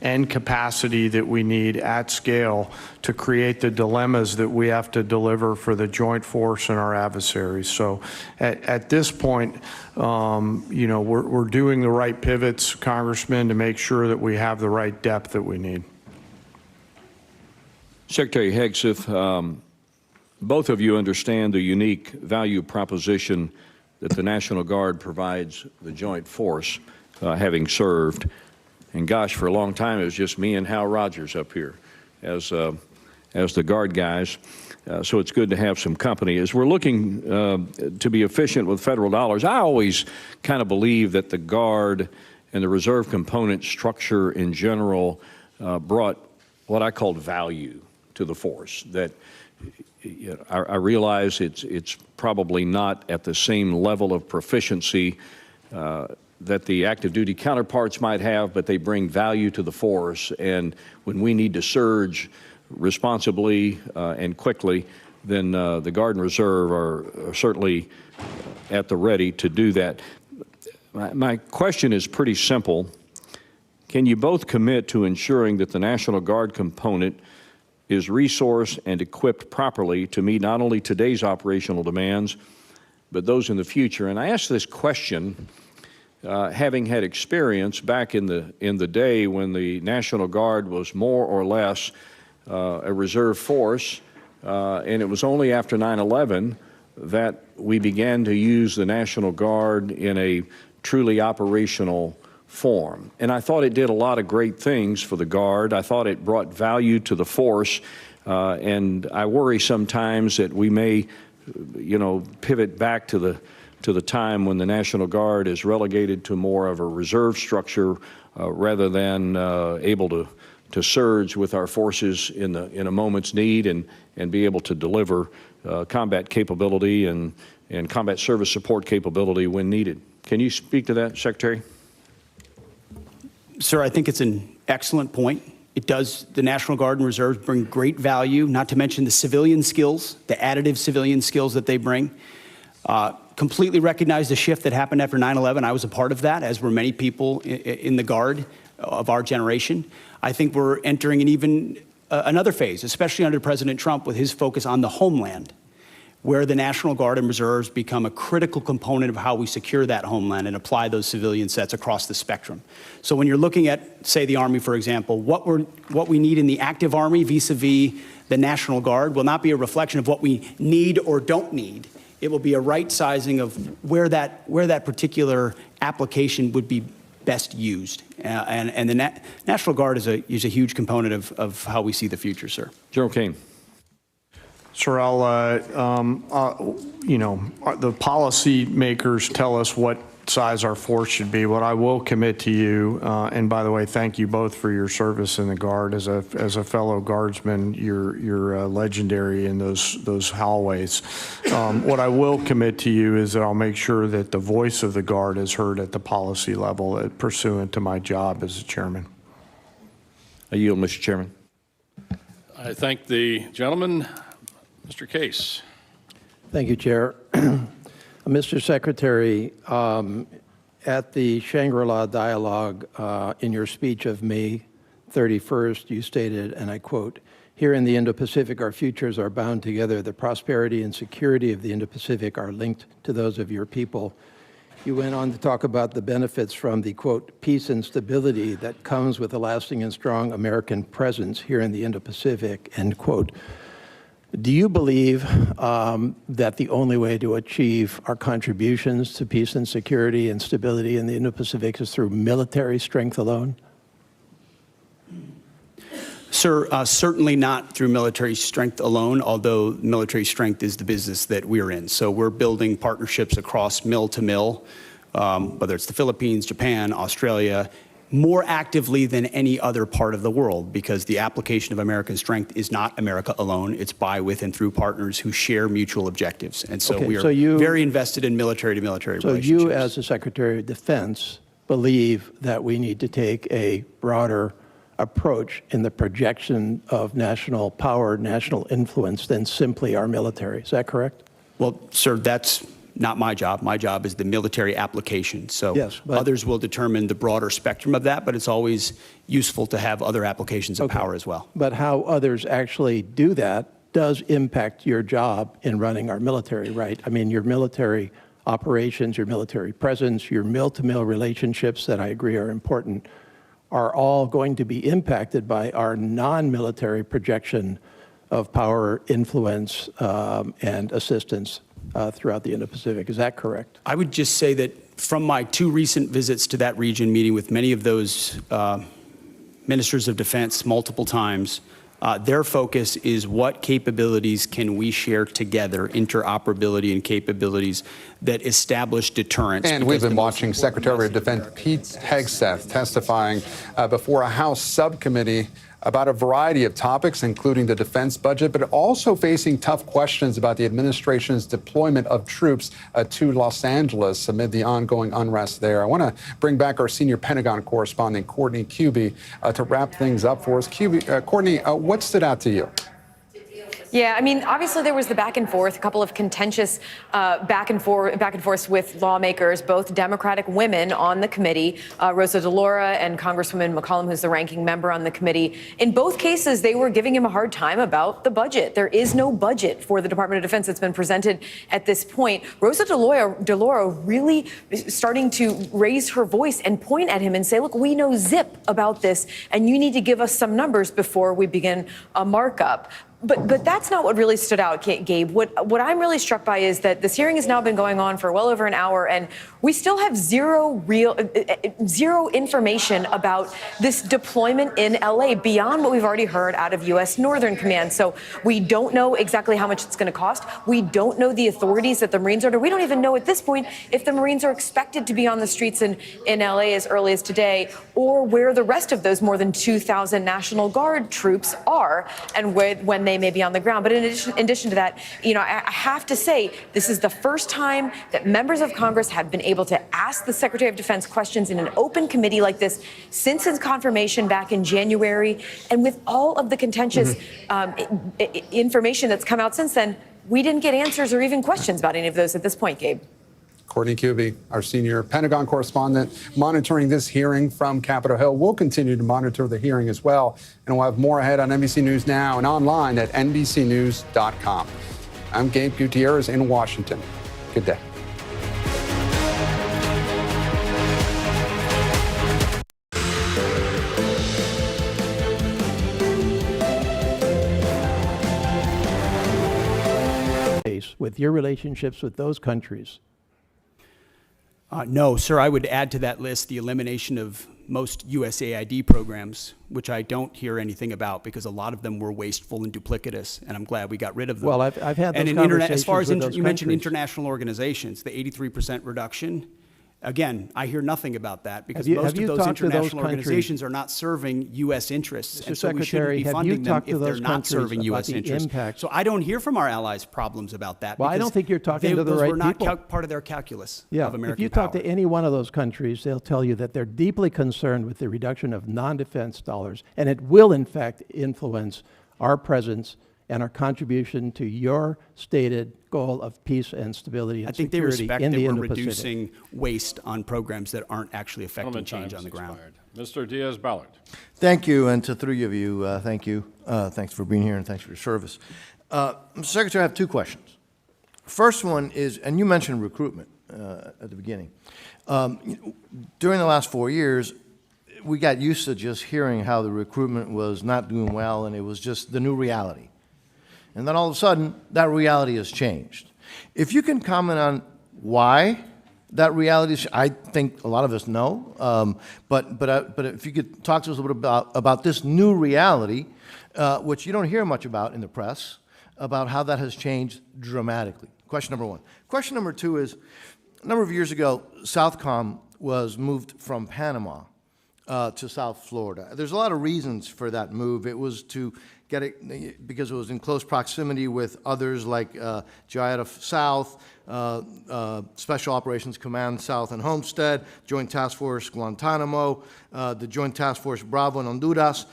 and capacity that we need at scale to create the dilemmas that we have to deliver for the joint force and our adversaries. So at this point, you know, we're doing the right pivots, Congressman, to make sure that we have the right depth that we need. Secretary Hegseth, both of you understand the unique value proposition that the National Guard provides the joint force, having served. And gosh, for a long time, it was just me and Hal Rogers up here as the Guard guys. So it's good to have some company. As we're looking to be efficient with federal dollars, I always kind of believe that the Guard and the reserve component structure in general brought what I called value to the force. That I realize it's probably not at the same level of proficiency that the active duty counterparts might have, but they bring value to the force. And when we need to surge responsibly and quickly, then the Guard and Reserve are certainly at the ready to do that. My question is pretty simple. Can you both commit to ensuring that the National Guard component is resourced and equipped properly to meet not only today's operational demands, but those in the future? And I ask this question having had experience back in the day when the National Guard was more or less a reserve force, and it was only after 9/11 that we began to use the National Guard in a truly operational form. And I thought it did a lot of great things for the Guard. I thought it brought value to the force, and I worry sometimes that we may, you know, pivot back to the time when the National Guard is relegated to more of a reserve structure rather than able to surge with our forces in a moment's need and be able to deliver combat capability and combat service support capability when needed. Can you speak to that, Secretary? Sir, I think it's an excellent point. It does, the National Guard and Reserves bring great value, not to mention the civilian skills, the additive civilian skills that they bring. Completely recognize the shift that happened after 9/11. I was a part of that, as were many people in the Guard of our generation. I think we're entering an even another phase, especially under President Trump, with his focus on the homeland, where the National Guard and Reserves become a critical component of how we secure that homeland and apply those civilian sets across the spectrum. So when you're looking at, say, the Army, for example, what we need in the active Army vis-a-vis the National Guard will not be a reflection of what we need or don't need. It will be a right sizing of where that particular application would be best used. And the National Guard is a huge component of how we see the future, sir. General Kane. Sir, you know, the policy makers tell us what size our force should be. What I will commit to you, and by the way, thank you both for your service in the Guard. As a fellow Guardsman, you're legendary in those hallways. What I will commit to you is that I'll make sure that the voice of the Guard is heard at the policy level pursuant to my job as a chairman. I yield, Mr. Chairman. I thank the gentleman. Mr. Case. Thank you, Chair. Mr. Secretary, at the Shangri-La Dialogue in your speech of May 31st, you stated, and I quote, "Here in the Indo-Pacific, our futures are bound together. The prosperity and security of the Indo-Pacific are linked to those of your people." You went on to talk about the benefits from the, quote, "peace and stability that comes with a lasting and strong American presence here in the Indo-Pacific," end quote. Do you believe that the only way to achieve our contributions to peace and security and stability in the Indo-Pacific is through military strength alone? Sir, certainly not through military strength alone, although military strength is the business that we're in. So we're building partnerships across mill to mill, whether it's the Philippines, Japan, Australia, more actively than any other part of the world, because the application of American strength is not America alone. It's by, with, and through partners who share mutual objectives. And so we are very invested in military-to-military relationships. So you, as the Secretary of Defense, believe that we need to take a broader approach in the projection of national power, national influence than simply our military. Is that correct? Well, sir, that's not my job. My job is the military application. So yes, others will determine the broader spectrum of that, but it's always useful to have other applications of power as well. But how others actually do that does impact your job in running our military, right? I mean, your military operations, your military presence, your mill-to-mill relationships that I agree are important, are all going to be impacted by our non-military projection of power, influence, and assistance throughout the Indo-Pacific. Is that correct? I would just say that from my 2 recent visits to that region, meeting with many of those ministers of defense multiple times, their focus is what capabilities can we share together, interoperability and capabilities that establish deterrence. And we've been watching Secretary of Defense Pete Hegseth testifying before a House subcommittee about a variety of topics, including the defense budget, but also facing tough questions about the administration's deployment of troops to Los Angeles amid the ongoing unrest there. I want to bring back our senior Pentagon correspondent, Courtney Kube, to wrap things up for us. Courtney, what stood out to you? Yeah, I mean, obviously there was the back and forth, a couple of contentious back and forth with lawmakers, both Democratic women on the committee, Rosa DeLauro and Congresswoman McCollum, who's the ranking member on the committee. In both cases, they were giving him a hard time about the budget. There is no budget for the Department of Defense that's been presented at this point. Rosa DeLauro really starting to raise her voice and point at him and say, look, we know zip about this, and you need to give us some numbers before we begin a markup. But that's not what really stood out, Gabe. What I'm really struck by is that this hearing has now been going on for well over an hour, and we still have zero information about this deployment in LA beyond what we've already heard out of U.S. Northern Command. So we don't know exactly how much it's going to cost. We don't know the authorities that the Marines are under. We don't even know at this point if the Marines are expected to be on the streets in LA as early as today, or where the rest of those more than 2,000 National Guard troops are and when they may be on the ground. But in addition to that, you know, I have to say this is the first time that members of Congress have been able to ask the Secretary of Defense questions in an open committee like this since his confirmation back in January. And with all of the contentious information that's come out since then, we didn't get answers or even questions about any of those at this point, Gabe. Courtney Kube, our senior Pentagon correspondent, monitoring this hearing from Capitol Hill. We'll continue to monitor the hearing as well, and we'll have more ahead on NBC News Now and online at NBCnews.com. I'm Gabe Gutierrez in Washington. Good day. With your relationships with those countries? No, sir, I would add to that list the elimination of most USAID programs, which I don't hear anything about because a lot of them were wasteful and duplicitous, and I'm glad we got rid of them. Well, I've had those and conversations as far as with those you mentioned countries. international organizations, the 83% reduction, Again, I hear nothing about that because Have most you of those talked to those international countries? organizations are not serving U.S. interests, Mr. and so we shouldn't Secretary, be have you funding them talked to if they're those not countries serving about U.S. the interests. impact? So I don't hear from our allies problems about that. Well, I because don't think you're talking to the those right were not people. part of their calculus Yeah, of American if you power. talk to any one of those countries, they'll tell you that they're deeply concerned with the reduction of non-defense dollars, and it will, in fact, influence our presence and our contribution to your stated goal of peace and stability and I think they security respect in that the we're Indo-Pacific. reducing waste on programs that aren't actually affecting Gentleman, change time on the has ground. expired. Mr. Diaz-Balart. Thank you, and to three of you, thank you. Thanks for being here, and thanks for your service. Mr. Secretary, I have two questions. First one is, and you mentioned recruitment at the beginning. During the last 4 years, we got used to just hearing how the recruitment was not doing well, and it was just the new reality. And then all of a sudden, that reality has changed. If you can comment on why that reality is, I think a lot of us know, but if you could talk to us a little bit about this new reality, which you don't hear much about in the press, about how that has changed dramatically. Question number one. Question number two is, a number of years ago, Southcom was moved from Panama to South Florida. There's a lot of reasons for that move. It was to get it because it was in close proximity with others like GIATA South, Special Operations Command South and Homestead, Joint Task Force Guantanamo, the Joint Task Force Bravo in Honduras,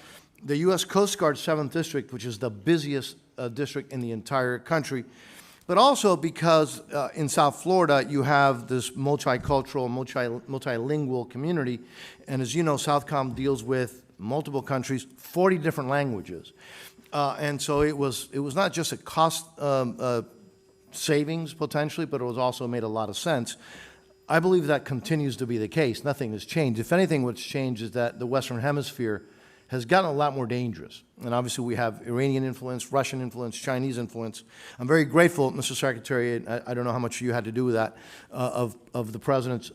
the U.S. Coast Guard 7th District, which is the busiest district in the entire country, but also because in South Florida you have this multicultural, multilingual community, and as you know, Southcom deals with multiple countries, 40 different languages. And so it was not just a cost savings potentially, but it was also made a lot of sense. I believe that continues to be the case. Nothing has changed. If anything, what's changed is that the Western Hemisphere has gotten a lot more dangerous. And obviously we have Iranian influence, Russian influence, Chinese influence. I'm very grateful, Mr. Secretary, and I don't know how much you had to do with that, of the President's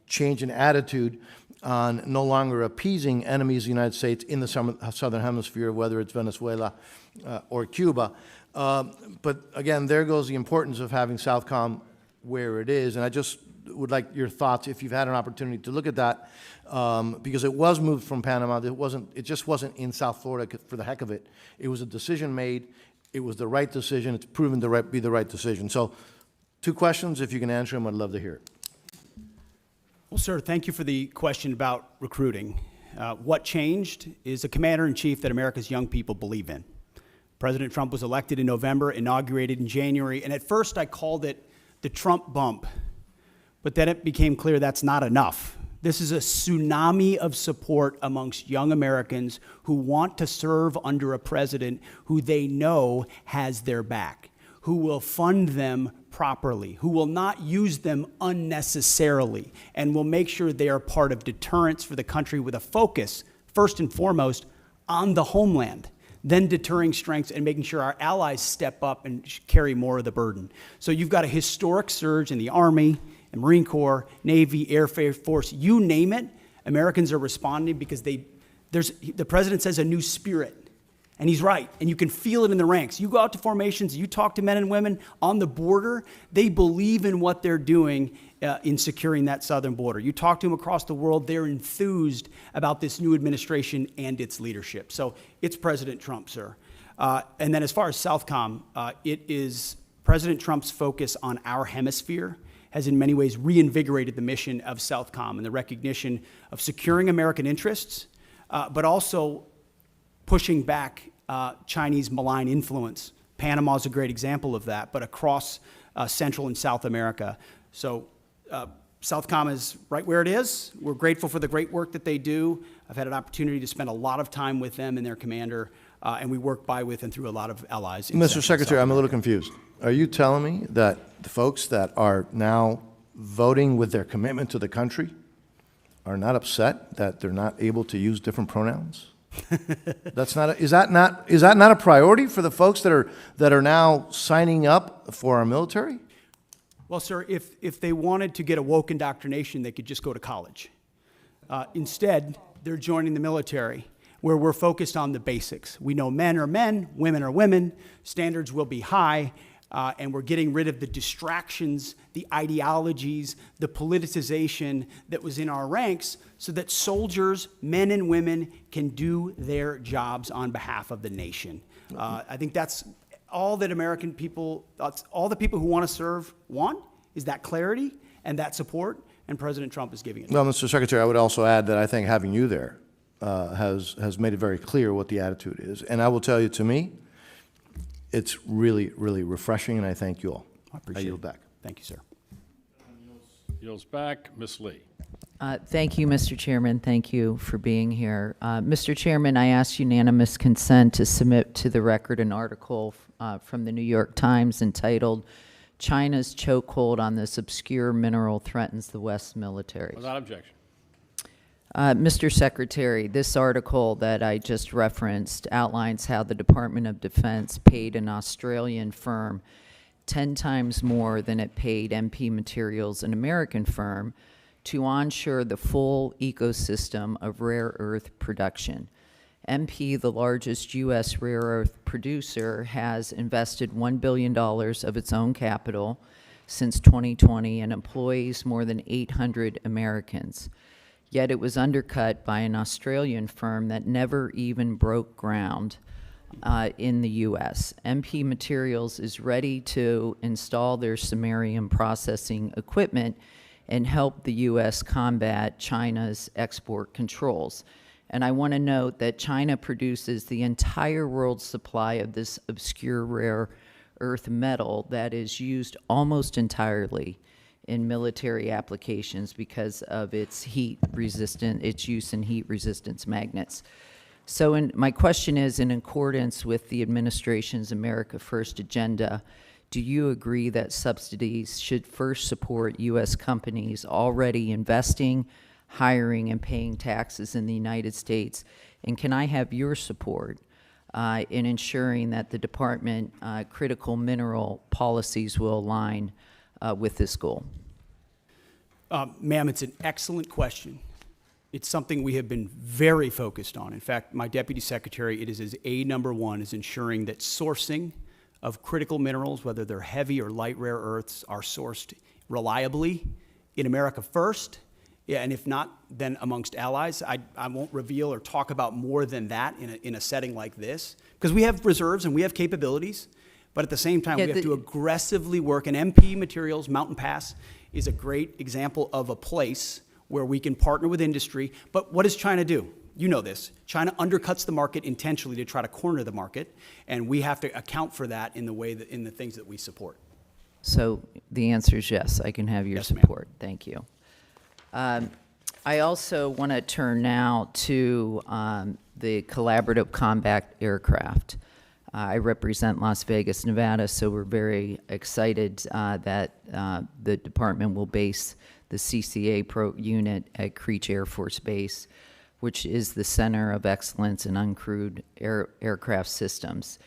change in attitude on no longer appeasing enemies of the United States in the Southern Hemisphere, whether it's Venezuela or Cuba. But again, there goes the importance of having Southcom where it is. And I just would like your thoughts, if you've had an opportunity to look at that, because it was moved from Panama. It just wasn't in South Florida for the heck of it. It was a decision made. It was the right decision. It's proven to be the right decision. So, two questions. If you can answer them, I'd love to hear it. Well, sir, thank you for the question about recruiting. What changed is a commander-in-chief that America's young people believe in. President Trump was elected in November, inaugurated in January, and at first I called it the Trump bump. But then it became clear that's not enough. This is a tsunami of support amongst young Americans who want to serve under a president who they know has their back, who will fund them properly, who will not use them unnecessarily, and will make sure they are part of deterrence for the country with a focus, first and foremost, on the homeland, then deterring strengths and making sure our allies step up and carry more of the burden. So you've got a historic surge in the Army, and Marine Corps, Navy, Air Force, you name it. Americans are responding because the president says a new spirit. And he's right, and you can feel it in the ranks. You go out to formations, you talk to men and women on the border, they believe in what they're doing in securing that southern border. You talk to them across the world, they're enthused about this new administration and its leadership. So it's President Trump, sir. And then as far as Southcom, it is President Trump's focus on our hemisphere has in many ways reinvigorated the mission of Southcom and the recognition of securing American interests, but also pushing back Chinese malign influence. Panama is a great example of that, but across Central and South America. So Southcom is right where it is. We're grateful for the great work that they do. I've had an opportunity to spend a lot of time with them and their commander, and we work by with and through a lot of allies. Mr. Secretary, I'm a little confused. Are you telling me that the folks that are now voting with their commitment to the country are not upset that they're not able to use different pronouns? Is that not a priority for the folks that are now signing up for our military? Well, sir, if they wanted to get a woke indoctrination, they could just go to college. Instead, they're joining the military, where we're focused on the basics. We know men are men, women are women, standards will be high, and we're getting rid of the distractions, the ideologies, the politicization that was in our ranks so that soldiers, men and women, can do their jobs on behalf of the nation. I think that's all that American people, all the people who want to serve want, is that clarity and that support, and President Trump is giving it. Well, Mr. Secretary, I would also add that I think having you there has made it very clear what the attitude is. And I will tell you, to me, it's really, really refreshing, and I thank you all. I appreciate it. yield back. Thank you, sir. Yields back. Ms. Lee. Thank you, Mr. Chairman. Thank you for being here. Mr. Chairman, I ask unanimous consent to submit to the record an article from the New York Times entitled, "China's Chokehold on This Obscure Mineral Threatens the West Military." Without objection. Mr. Secretary, this article that I just referenced outlines how the Department of Defense paid an Australian firm 10 times more than it paid MP Materials, an American firm, to onshore the full ecosystem of rare earth production. MP, the largest U.S. rare earth producer, has invested $1 billion of its own capital since 2020 and employs more than 800 Americans. Yet it was undercut by an Australian firm that never even broke ground in the U.S. MP Materials is ready to install their samarium processing equipment and help the U.S. combat China's export controls. And I want to note that China produces the entire world's supply of this obscure rare earth metal that is used almost entirely in military applications because of its its use in heat resistance magnets. So my question is, in accordance with the administration's America First agenda, do you agree that subsidies should first support U.S. companies already investing, hiring, and paying taxes in the United States? And can I have your support in ensuring that the department critical mineral policies will align with this goal? Ma'am, it's an excellent question. It's something we have been very focused on. In fact, my deputy secretary, it is his #1 is ensuring that sourcing of critical minerals, whether they're heavy or light rare earths, are sourced reliably in America first, and if not, then amongst allies. I won't reveal or talk about more than that in a setting like this, because we have reserves and we have capabilities, but at the same time, we have to aggressively work. And MP Materials, Mountain Pass, is a great example of a place where we can partner with industry. But what does China do? You know this. China undercuts the market intentionally to try to corner the market, and we have to account for that in the way that in the things that we support. So the answer is yes, I can have your support. Thank you. I also want to turn now to the collaborative combat aircraft. I represent Las Vegas, Nevada, so we're very excited that the department will base the CCA unit at Creech Air Force Base, which is the center of excellence in uncrewed aircraft systems.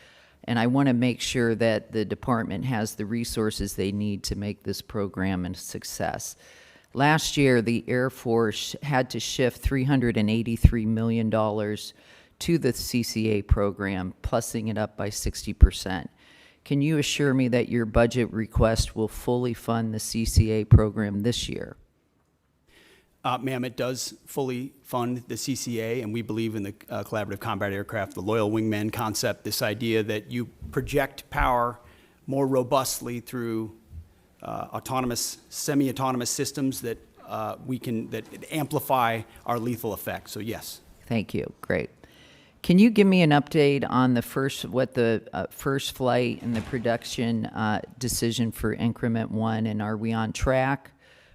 And I want to make sure that the department has the resources they need to make this program a success. Last year, the Air Force had to shift $383 million to the CCA program, plussing it up by 60%. Can you assure me that your budget request will fully fund the CCA program this year? Ma'am, it does fully fund the CCA, and we believe in the collaborative combat aircraft, the loyal wingman concept, this idea that you project power more robustly through autonomous, semi-autonomous systems that that amplify our lethal effect. So yes. Thank you. Great. Can you give me an update on the first flight and the production decision for Increment 1, and are we on track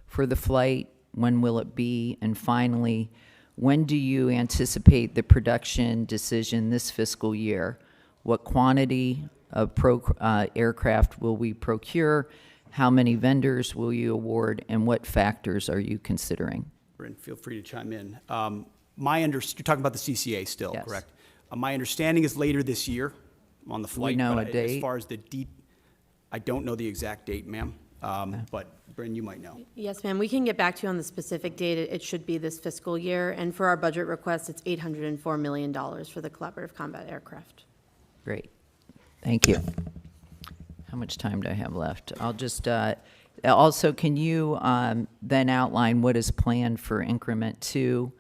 for the flight? When will it be? And finally, when do you anticipate the production decision this fiscal year? What quantity of aircraft will we procure? How many vendors will you award? And what factors are you considering? Bryn, feel free to chime in. You're talking about the CCA still, Yes. correct? My understanding is later this year on the flight. We know but a date? As far as I don't know the exact date, ma'am. But Bryn, you might know. Yes, ma'am. We can get back to you on the specific date. It should be this fiscal year. And for our budget request, it's $804 million for the collaborative combat aircraft. Great. Thank you. how much time do I have left? I'll just, also, can you then outline what is planned for increment 2?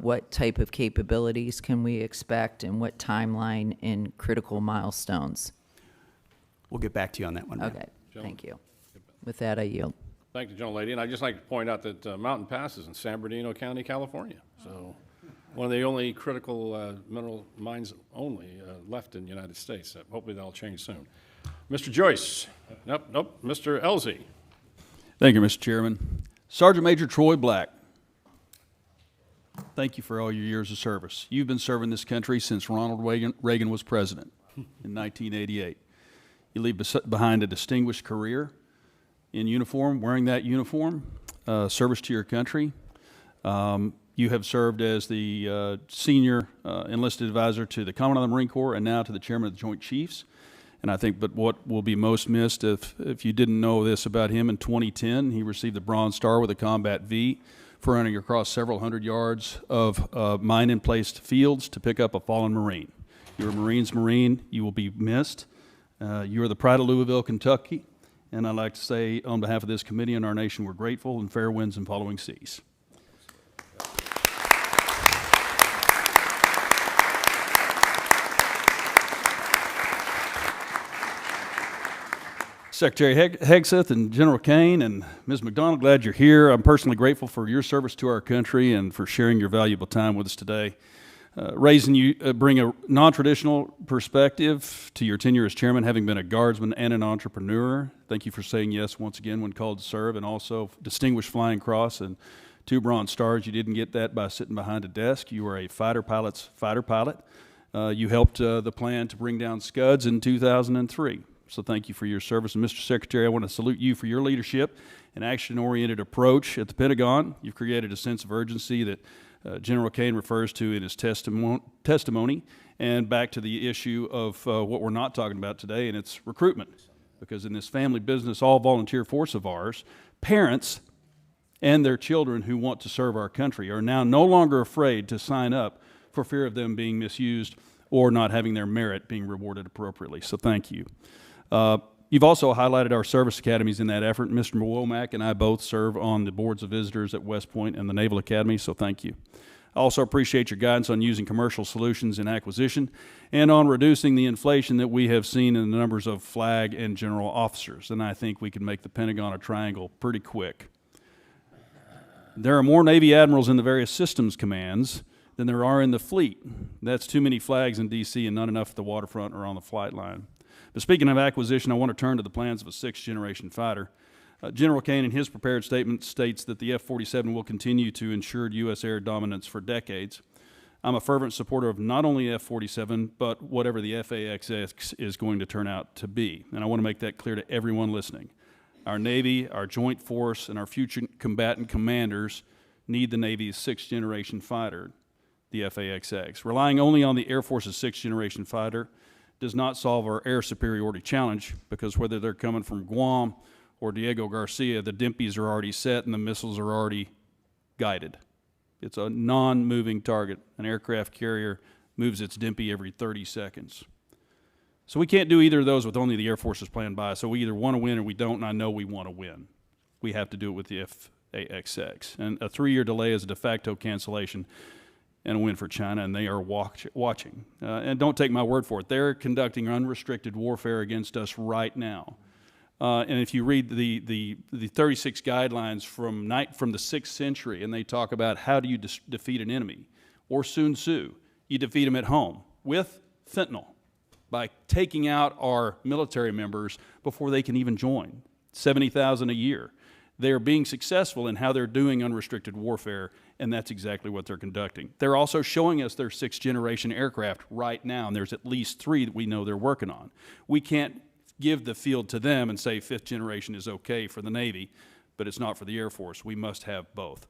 What type of capabilities can we expect, and what timeline and critical milestones? We'll get back to you on that one. ma'am. Okay, thank you. With that, I yield. Thank you, gentlelady. And I'd just like to point out that Mountain Pass is in San Bernardino County, California. So one of the only critical mineral mines only left in the United States. Hopefully that'll change soon. Mr. Joyce. Nope. Mr. Elzey. Thank you, Mr. Chairman. Sergeant Major Troy Black, thank you for all your years of service. You've been serving this country since Ronald Reagan was president in 1988. You leave behind a distinguished career in uniform, wearing that uniform, service to your country. You have served as the senior enlisted advisor to the Commandant of the Marine Corps and now to the Chairman of the Joint Chiefs. And I think, but what will be most missed, if you didn't know this about him, in 2010, he received the Bronze Star with a Combat V for running across several hundred yards of mine-in-placed fields to pick up a fallen Marine. You're a Marine's Marine. You will be missed. You are the pride of Louisville, Kentucky. And I'd like to say, on behalf of this committee and our nation, we're grateful, and fair winds and following seas. Secretary Hegseth and General Kane and Ms. McDonald, glad you're here. I'm personally grateful for your service to our country and for sharing your valuable time with us today. Raising you bring a non-traditional perspective to your tenure as chairman, having been a guardsman and an entrepreneur. Thank you for saying yes once again when called to serve, and also distinguished Flying Cross and 2 Bronze Stars. You didn't get that by sitting behind a desk. You were a fighter pilot's fighter pilot. You helped the plan to bring down Scuds in 2003. So thank you for your service. And Mr. Secretary, I want to salute you for your leadership and action-oriented approach at the Pentagon. You've created a sense of urgency that General Kane refers to in his testimony, and back to the issue of what we're not talking about today, and it's recruitment. Because in this family business, all volunteer force of ours, parents and their children who want to serve our country are now no longer afraid to sign up for fear of them being misused or not having their merit being rewarded appropriately. So thank you. You've also highlighted our service academies in that effort. Mr. Womack and I both serve on the boards of visitors at West Point and the Naval Academy, so thank you. I also appreciate your guidance on using commercial solutions in acquisition and on reducing the inflation that we have seen in the numbers of flag and general officers. And I think we can make the Pentagon a triangle pretty quick. There are more Navy admirals in the various systems commands than there are in the fleet. That's too many flags in D.C. and not enough at the waterfront or on the flight line. But speaking of acquisition, I want to turn to the plans of a 6th-generation fighter. General Kane, in his prepared statement, states that the F-47 will continue to ensure U.S. air dominance for decades. I'm a fervent supporter of not only F-47, but whatever the FAXX is going to turn out to be. And I want to make that clear to everyone listening. Our Navy, our Joint Force, and our future combatant commanders need the Navy's 6th-generation fighter, the FAXX. Relying only on the Air Force's 6th-generation fighter does not solve our air superiority challenge, because whether they're coming from Guam or Diego Garcia, the DIMPs are already set and the missiles are already guided. It's a non-moving target. An aircraft carrier moves its DIMP every 30 seconds. So we can't do either of those with only the Air Force's plan by. So we either want to win or we don't, and I know we want to win. We have to do it with the FAXX. And a 3-year delay is a de facto cancellation and a win for China, and they are watching. And don't take my word for it. They're conducting unrestricted warfare against us right now. And if you read the 36 guidelines from the 6th century, and they talk about how do you defeat an enemy, or Sun Tzu, you defeat them at home with fentanyl, by taking out our military members before they can even join, 70,000 a year. They are being successful in how they're doing unrestricted warfare, and that's exactly what they're conducting. They're also showing us their 6th-generation aircraft right now, and there's at least 3 that we know they're working on. We can't give the field to them and say 5th generation is okay for the Navy, but it's not for the Air Force. We must have both.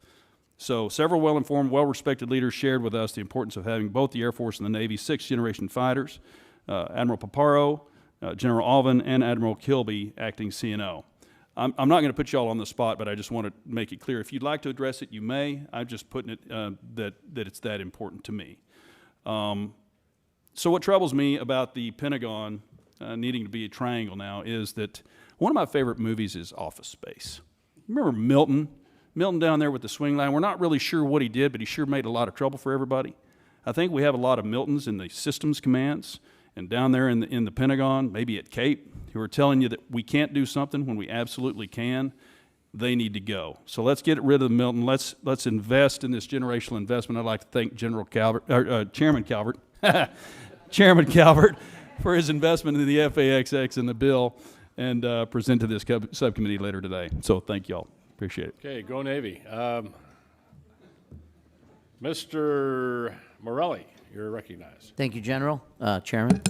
So several well-informed, well-respected leaders shared with us the importance of having both the Air Force and the Navy 6th-generation fighters, Admiral Paparo, General Alvin, and Admiral Kilby, acting CNO. I'm not going to put you all on the spot, but I just want to make it clear. If you'd like to address it, you may. I'm just putting it that it's that important to me. So what troubles me about the Pentagon needing to be a triangle now is that one of my favorite movies is Office Space. Remember Milton? Milton down there with the swing line. We're not really sure what he did, but he sure made a lot of trouble for everybody. I think we have a lot of Miltons in the systems commands and down there in the Pentagon, maybe at Cape, who are telling you that we can't do something when we absolutely can. They need to go. So let's get rid of the Milton. Let's invest in this generational investment. I'd like to thank Chairman Calvert, Chairman Calvert, for his investment in the FAXX and the bill, and present to this subcommittee later today. So thank y'all. Appreciate it. Okay, go Navy. Mr. Morelli, you're recognized. Thank you, General, Chairman.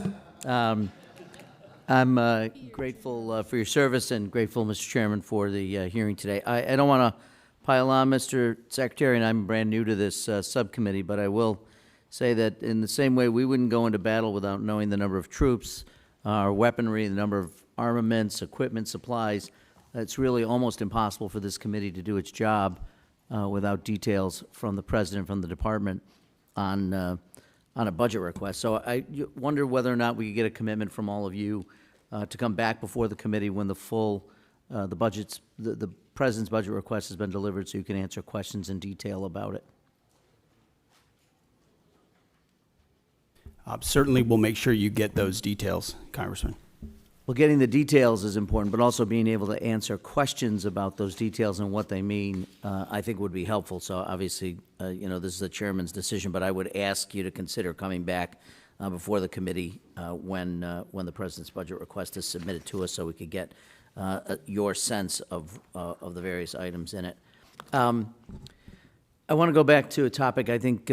I'm grateful for your service and grateful, Mr. Chairman, for the hearing today. I don't want to pile on, Mr. Secretary, and I'm brand new to this subcommittee, but I will say that in the same way we wouldn't go into battle without knowing the number of troops, our weaponry, the number of armaments, equipment, supplies. It's really almost impossible for this committee to do its job without details from the President, from the Department on a budget request. So I wonder whether or not we could get a commitment from all of you to come back before the committee when the full, the President's budget request has been delivered, so you can answer questions in detail about it. Certainly, we'll make sure you get those details, Congressman. Well, getting the details is important, but also being able to answer questions about those details and what they mean, I think would be helpful. So obviously, this is the chairman's decision, but I would ask you to consider coming back before the committee when the President's budget request is submitted to us, so we could get your sense of the various items in it. I want to go back to a topic I think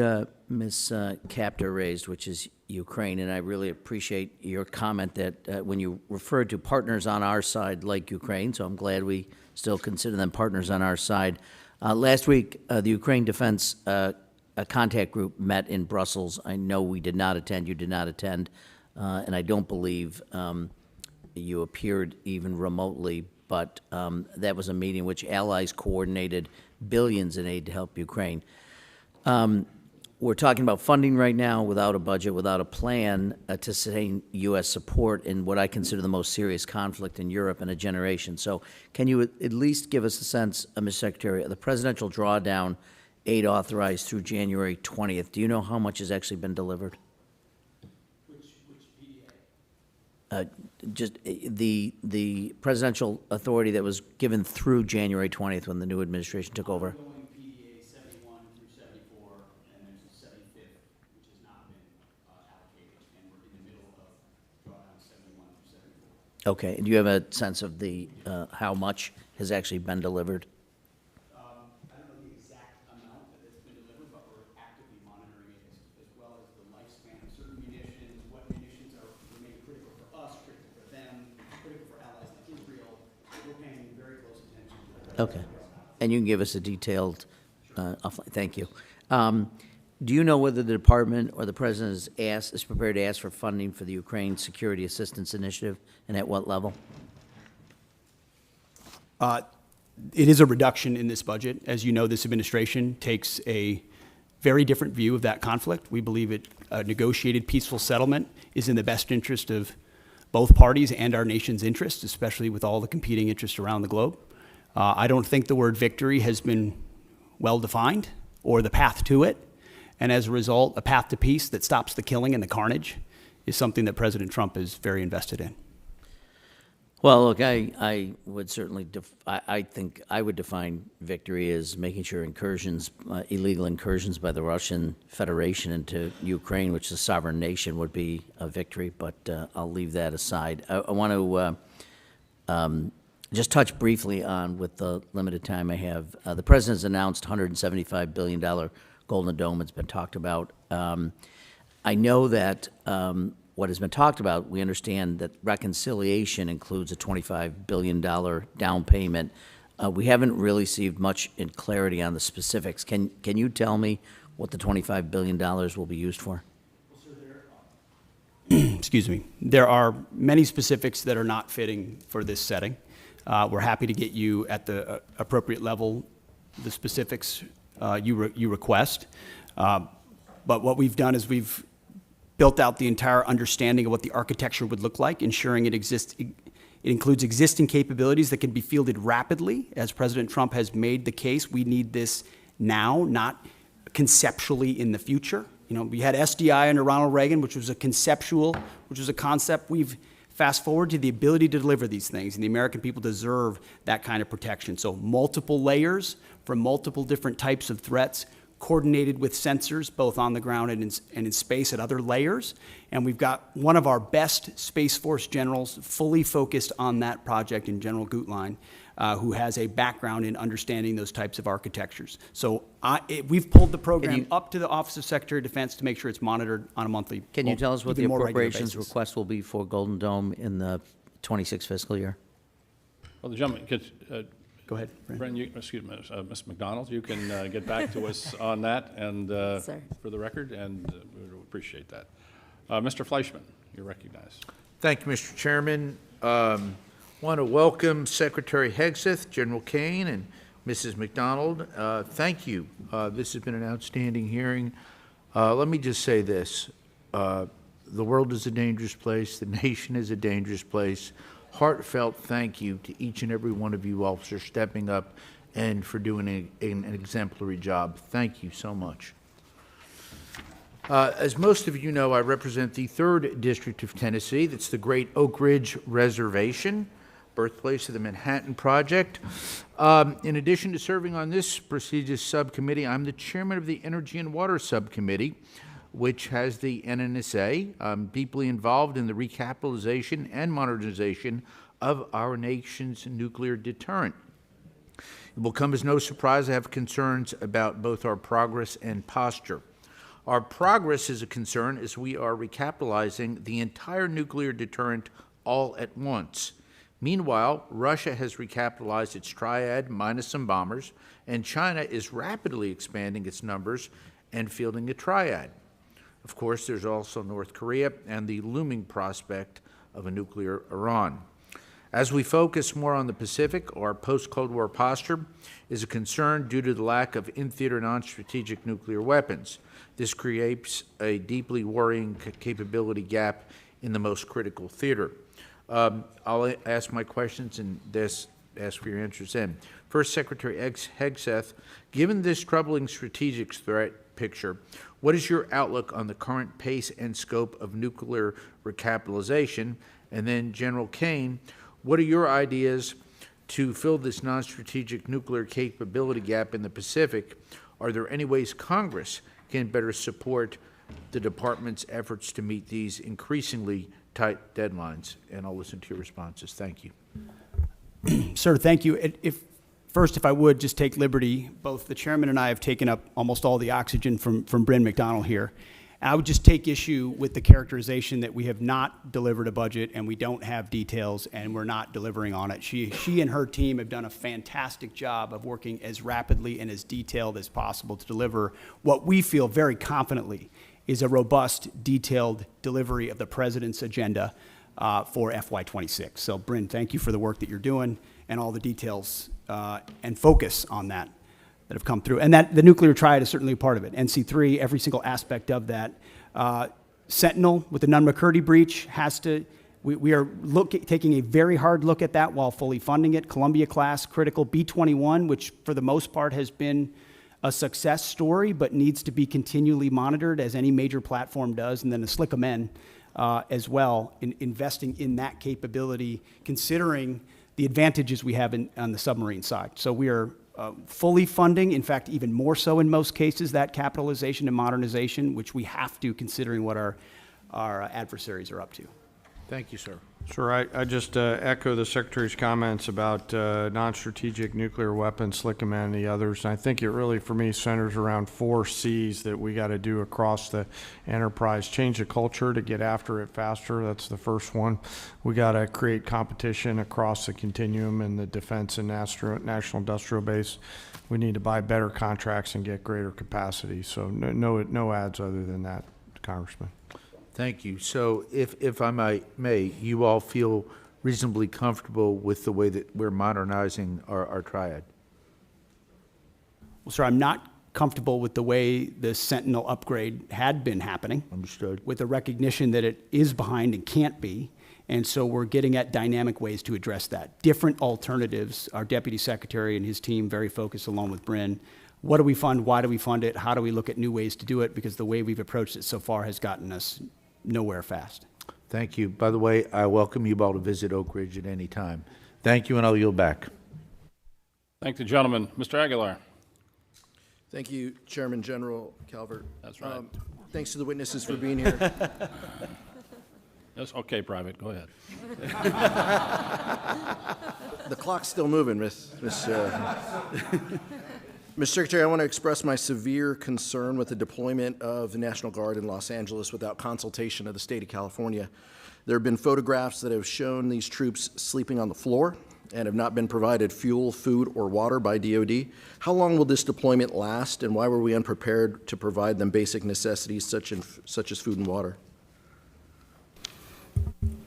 Ms. Capter raised, which is Ukraine, and I really appreciate your comment that when you referred to partners on our side like Ukraine, so I'm glad we still consider them partners on our side. Last week, the Ukraine Defense Contact Group met in Brussels. I know we did not attend, you did not attend, and I don't believe you appeared even remotely, but that was a meeting in which allies coordinated billions in aid to help Ukraine. We're talking about funding right now without a budget, without a plan to sustain U.S. support in what I consider the most serious conflict in Europe in a generation. So can you at least give us a sense, Mr. Secretary, of the presidential drawdown aid authorized through January 20th? Do you know how much has actually been delivered? Which PDA? Just the presidential authority that was given through January 20th when the new administration took over. PDA 71 through 74, and there's a 75th, which has not been allocated, and we're in the middle of drawdown 71 through 74. Okay. Do you have a sense of the how much has actually been delivered? I don't know the exact amount that has been delivered, but we're actively monitoring it as well as the lifespan of certain munitions, what munitions remain critical for us, critical for them, critical for allies like Israel. We're paying very close attention to that. Okay. And you can give us a detailed, thank you. Do you know whether the department or the president is prepared to ask for funding for the Ukraine Security Assistance Initiative, and at what level? It is a reduction in this budget. As you know, this administration takes a very different view of that conflict. We believe a negotiated peaceful settlement is in the best interest of both parties and our nation's interests, especially with all the competing interests around the globe. I don't think the word victory has been well defined, or the path to it. And as a result, a path to peace that stops the killing and the carnage is something that President Trump is very invested in. Well, look, I would certainly, I think I would define victory as making sure incursions, illegal incursions by the Russian Federation into Ukraine, which is a sovereign nation, would be a victory, but I'll leave that aside. I want to just touch briefly on, with the limited time I have, the President's announced $175 billion Golden Dome. It's been talked about. I know that what has been talked about, we understand that reconciliation includes a $25 billion down payment. We haven't really received much in clarity on the specifics. Can you tell me what the $25 billion will be used for? Excuse me. There are many specifics that are not fitting for this setting. We're happy to get you at the appropriate level the specifics you request. But what we've done is we've built out the entire understanding of what the architecture would look like, ensuring it includes existing capabilities that can be fielded rapidly. As President Trump has made the case, we need this now, not conceptually in the future. You know, we had SDI under Ronald Reagan, which was a concept. We've fast forward to the ability to deliver these things, and the American people deserve that kind of protection. So multiple layers for multiple different types of threats, coordinated with sensors, both on the ground and in space at other layers. And we've got one of our best Space Force generals fully focused on that project in General Gutlein, who has a background in understanding those types of architectures. So we've pulled the program up to the Office of Secretary of Defense to make sure it's monitored on a monthly basis. Can you tell us what the appropriations request will be for Golden Dome in the 26 fiscal year? Well, the gentleman gets, go ahead, Bren, excuse me, Ms. McDonald, you can get back to us on that and for the record, and we would appreciate that. Mr. Fleischman, you're recognized. Thank you, Mr. Chairman. Want to welcome Secretary Hegseth, General Kane, and Mrs. McDonald. Thank you. This has been an outstanding hearing. Let me just say this. The world is a dangerous place. The nation is a dangerous place. Heartfelt thank you to each and every one of you officers stepping up and for doing an exemplary job. Thank you so much. As most of you know, I represent the 3rd District of Tennessee. That's the Great Oak Ridge Reservation, birthplace of the Manhattan Project. In addition to serving on this prestigious subcommittee, I'm the chairman of the Energy and Water Subcommittee, which has the NNSA. I'm deeply involved in the recapitalization and modernization of our nation's nuclear deterrent. It will come as no surprise I have concerns about both our progress and posture. Our progress is a concern as we are recapitalizing the entire nuclear deterrent all at once. Meanwhile, Russia has recapitalized its triad minus some bombers, and China is rapidly expanding its numbers and fielding a triad. Of course, there's also North Korea and the looming prospect of a nuclear Iran. As we focus more on the Pacific, our post-Cold War posture is a concern due to the lack of in-theater non-strategic nuclear weapons. This creates a deeply worrying capability gap in the most critical theater. I'll ask my questions and ask for your answers then. First, Secretary Hegseth, given this troubling strategic threat picture, what is your outlook on the current pace and scope of nuclear recapitalization? And then, General Kane, what are your ideas to fill this non-strategic nuclear capability gap in the Pacific? Are there any ways Congress can better support the department's efforts to meet these increasingly tight deadlines? And I'll listen to your responses. Thank you. Sir, thank you. First, if I would just take liberty, both the chairman and I have taken up almost all the oxygen from Bryn McDonald here. I would just take issue with the characterization that we have not delivered a budget and we don't have details and we're not delivering on it. She and her team have done a fantastic job of working as rapidly and as detailed as possible to deliver what we feel very confidently is a robust, detailed delivery of the president's agenda for FY26. So, Bryn, thank you for the work that you're doing and all the details and focus on that have come through. And that the nuclear triad is certainly a part of it. NC3, every single aspect of that. Sentinel with the Nunn-McCurdy breach has to, we are taking a very hard look at that while fully funding it. Columbia class, critical. B-21, which for the most part has been a success story, but needs to be continually monitored as any major platform does. And then the SLICM-N as well, investing in that capability, considering the advantages we have on the submarine side. So we are fully funding, in fact, even more so in most cases, that capitalization and modernization, which we have to, considering what our adversaries are up to. Thank you, sir. Sure. I just echo the Secretary's comments about non-strategic nuclear weapons, SLICM and the others. And I think it really, for me, centers around 4 C's that we got to do across the enterprise. Change the culture to get after it faster. That's the first one. We got to create competition across the continuum in the defense and national industrial base. We need to buy better contracts and get greater capacity. So no ads other than that, Congressman. Thank you. So if I may, you all feel reasonably comfortable with the way that we're modernizing our triad? Well, sir, I'm not comfortable with the way the Sentinel upgrade had been happening. Understood. With the recognition that it is behind and can't be. And so we're getting at dynamic ways to address that. Different alternatives. Our Deputy Secretary and his team very focused along with Bryn. What do we fund? Why do we fund it? How do we look at new ways to do it? Because the way we've approached it so far has gotten us nowhere fast. Thank you. By the way, I welcome you all to visit Oak Ridge at any time. Thank you, and I'll yield back. Thank the gentleman. Mr. Aguilar. Thank you, Chairman General Calvert. That's right. Thanks to the witnesses for being here. Yes, okay, Private, go ahead. The clock's still moving, Mr. Secretary, I want to express my severe concern with the deployment of the National Guard in Los Angeles without consultation of the state of California. There have been photographs that have shown these troops sleeping on the floor and have not been provided fuel, food, or water by DoD. How long will this deployment last, and why were we unprepared to provide them basic necessities such as food and water?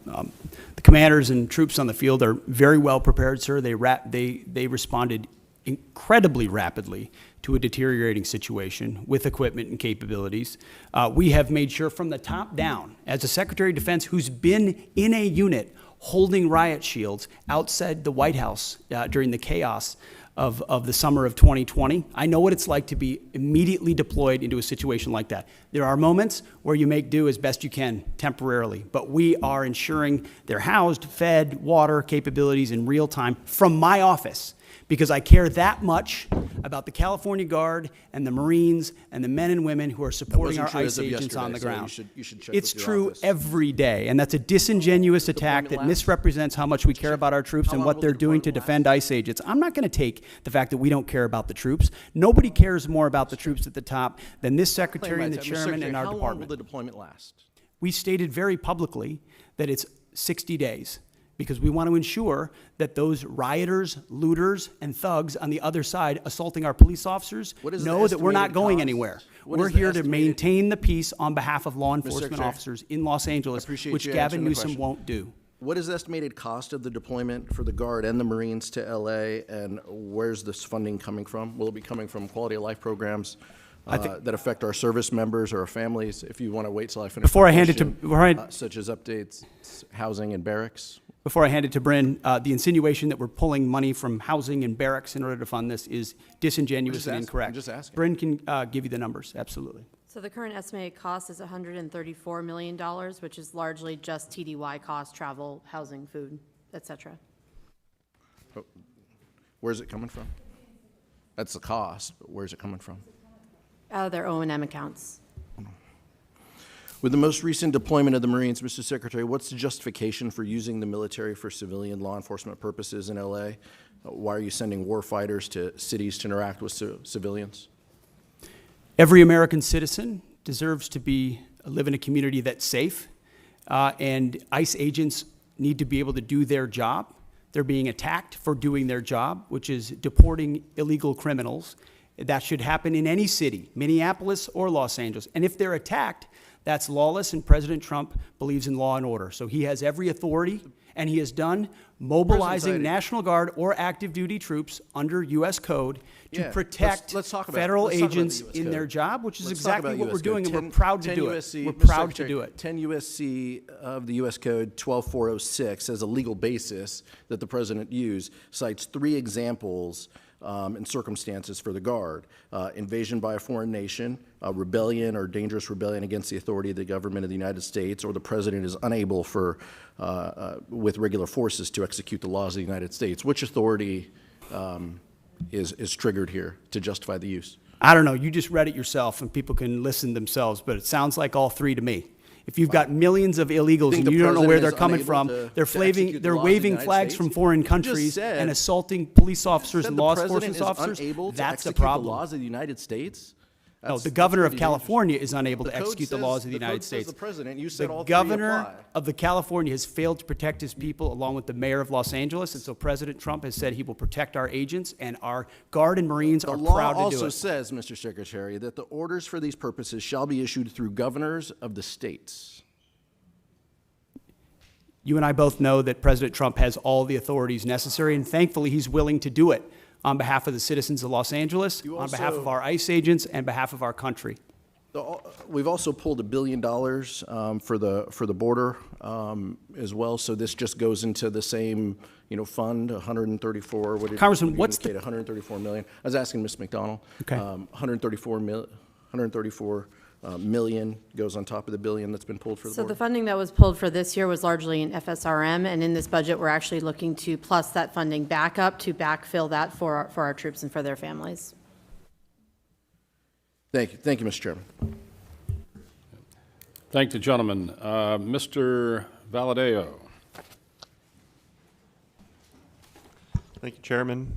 The commanders and troops on the field are very well prepared, sir. They responded incredibly rapidly to a deteriorating situation with equipment and capabilities. We have made sure from the top down, as a Secretary of Defense who's been in a unit holding riot shields outside the White House during the chaos of the summer of 2020. I know what it's like to be immediately deployed into a situation like that. There are moments where you make do as best you can temporarily, but we are ensuring they're housed, fed, water capabilities in real time from my office, because I care that much about the California Guard and the Marines and the men and women who are supporting our ICE agents on the ground. You should check It's with your true office. every day, and that's a disingenuous attack that misrepresents how much we care about our troops and what they're doing to defend ICE agents. I'm not going to take the fact that we don't care about the troops. Nobody cares more about the troops at the top than this Secretary and the Chairman and our How long will department. the deployment last? We stated very publicly that it's 60 days. Because we want to ensure that those rioters, looters, and thugs on the other side assaulting our police officers know that we're not going anywhere. We're here to maintain the peace on behalf of law enforcement officers in Los Angeles, which Gavin Newsom won't do. What is the estimated cost of the deployment for the Guard and the Marines to LA, and where's this funding coming from? Will it be coming from quality of life programs that affect our service members or our families? If you want to wait till I finish Before I the hand it to- question, such as updates, housing and barracks? Before I hand it to Bryn, the insinuation that we're pulling money from housing and barracks in order to fund this is disingenuous and incorrect. I'm just asking. Bryn can give you the numbers, absolutely. So the current estimated cost is $134 million, which is largely just TDY costs, travel, housing, food, et cetera. Where's it coming from? That's the cost, but where's it coming from? Out of their O&M accounts. With the most recent deployment of the Marines, Mr. Secretary, what's the justification for using the military for civilian law enforcement purposes in LA? Why are you sending war fighters to cities to interact with civilians? Every American citizen deserves to live in a community that's safe, and ICE agents need to be able to do their job. They're being attacked for doing their job, which is deporting illegal criminals. That should happen in any city, Minneapolis or Los Angeles. And if they're attacked, that's lawless, and President Trump believes in law and order. So he has every authority, and he has done mobilizing National Guard or active duty troops under U.S. code to protect federal agents in their job, which is exactly what we're doing, and we're proud to do it. We're proud to do it. 10 U.S.C. of the U.S. Code 12406 as a legal basis that the President used, cites 3 examples and circumstances for the Guard: invasion by a foreign nation, rebellion or dangerous rebellion against the authority of the government of the United States, or the President is unable with regular forces to execute the laws of the United States. Which authority is triggered here to justify the use? I don't know. You just read it yourself, and people can listen themselves, but it sounds like all 3 to me. If you've got millions of illegals and you don't know where they're coming from, they're waving flags from foreign countries and assaulting police officers and law enforcement officers, that's a problem. The laws of the United States? No, the governor of California is unable to execute the laws of the United States. The President, you said all the 3 governor apply. of the California has failed to protect his people, along with the mayor of Los Angeles, and so President Trump has said he will protect our agents, and our Guard and Marines are proud to do it. The law also says, Mr. Secretary, that the orders for these purposes shall be issued through governors of the states. You and I both know that President Trump has all the authorities necessary, and thankfully he's willing to do it. on behalf of the citizens of Los Angeles, on behalf of our ICE agents, and behalf of our country. We've also pulled $1 billion for the border as well. So this just goes into the same, fund, 134. What did Congressman, you what's indicate, 134 million? I was asking Ms. McDonald. Okay. 134 million goes on top of the billion that's been pulled for the So border. the funding that was pulled for this year was largely in FSRM, and in this budget, we're actually looking to plus that funding back up to backfill that for our troops and for their families. Thank you, Mr. Chairman. Thank the gentleman. Mr. Valadeo. Thank you, Chairman.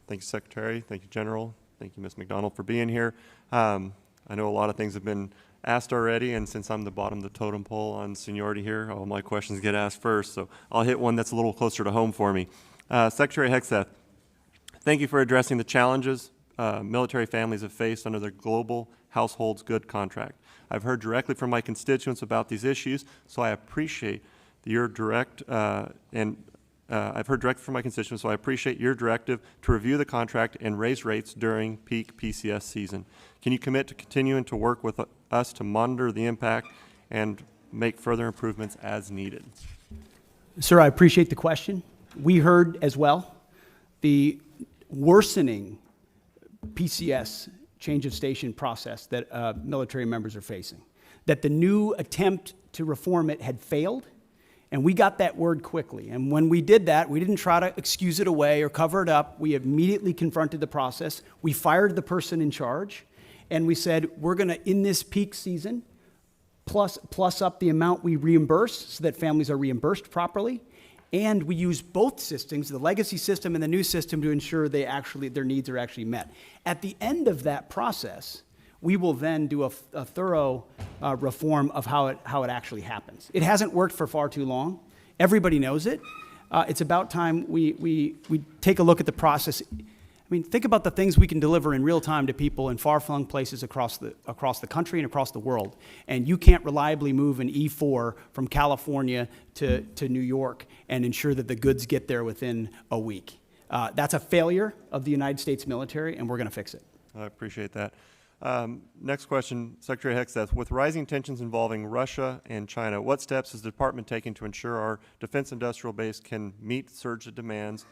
Thank you, Secretary. Thank you, General. Thank you, Ms. McDonald, for being here. I know a lot of things have been asked already, and since I'm the bottom of the totem pole on seniority here, all my questions get asked first, so I'll hit one that's a little closer to home for me. Secretary Hegseth, thank you for addressing the challenges military families have faced under the Global Households Good contract. I've heard directly from my constituents about these issues, so I appreciate your I've heard directly from my constituents, so I appreciate your directive to review the contract and raise rates during peak PCS season. Can you commit to continuing to work with us to monitor the impact and make further improvements as needed? Sir, I appreciate the question. We heard as well the worsening PCS change of station process that military members are facing, that the new attempt to reform it had failed, and we got that word quickly. And when we did that, we didn't try to excuse it away or cover it up. We immediately confronted the process. We fired the person in charge, and we said, we're going to, in this peak season, plus up the amount we reimburse so that families are reimbursed properly. And we use both systems, the legacy system and the new system, to ensure their needs are actually met. At the end of that process, we will then do a thorough reform of how it actually happens. It hasn't worked for far too long. Everybody knows it. It's about time we take a look at the process. I mean, think about the things we can deliver in real time to people in far-flung places across the country and across the world. And you can't reliably move an E4 from California to New York and ensure that the goods get there within a week. That's a failure of the United States military, and we're going to fix it. I appreciate that. Next question, Secretary Hegseth. With rising tensions involving Russia and China, what steps is the department taking to ensure our defense industrial base can meet surge of demands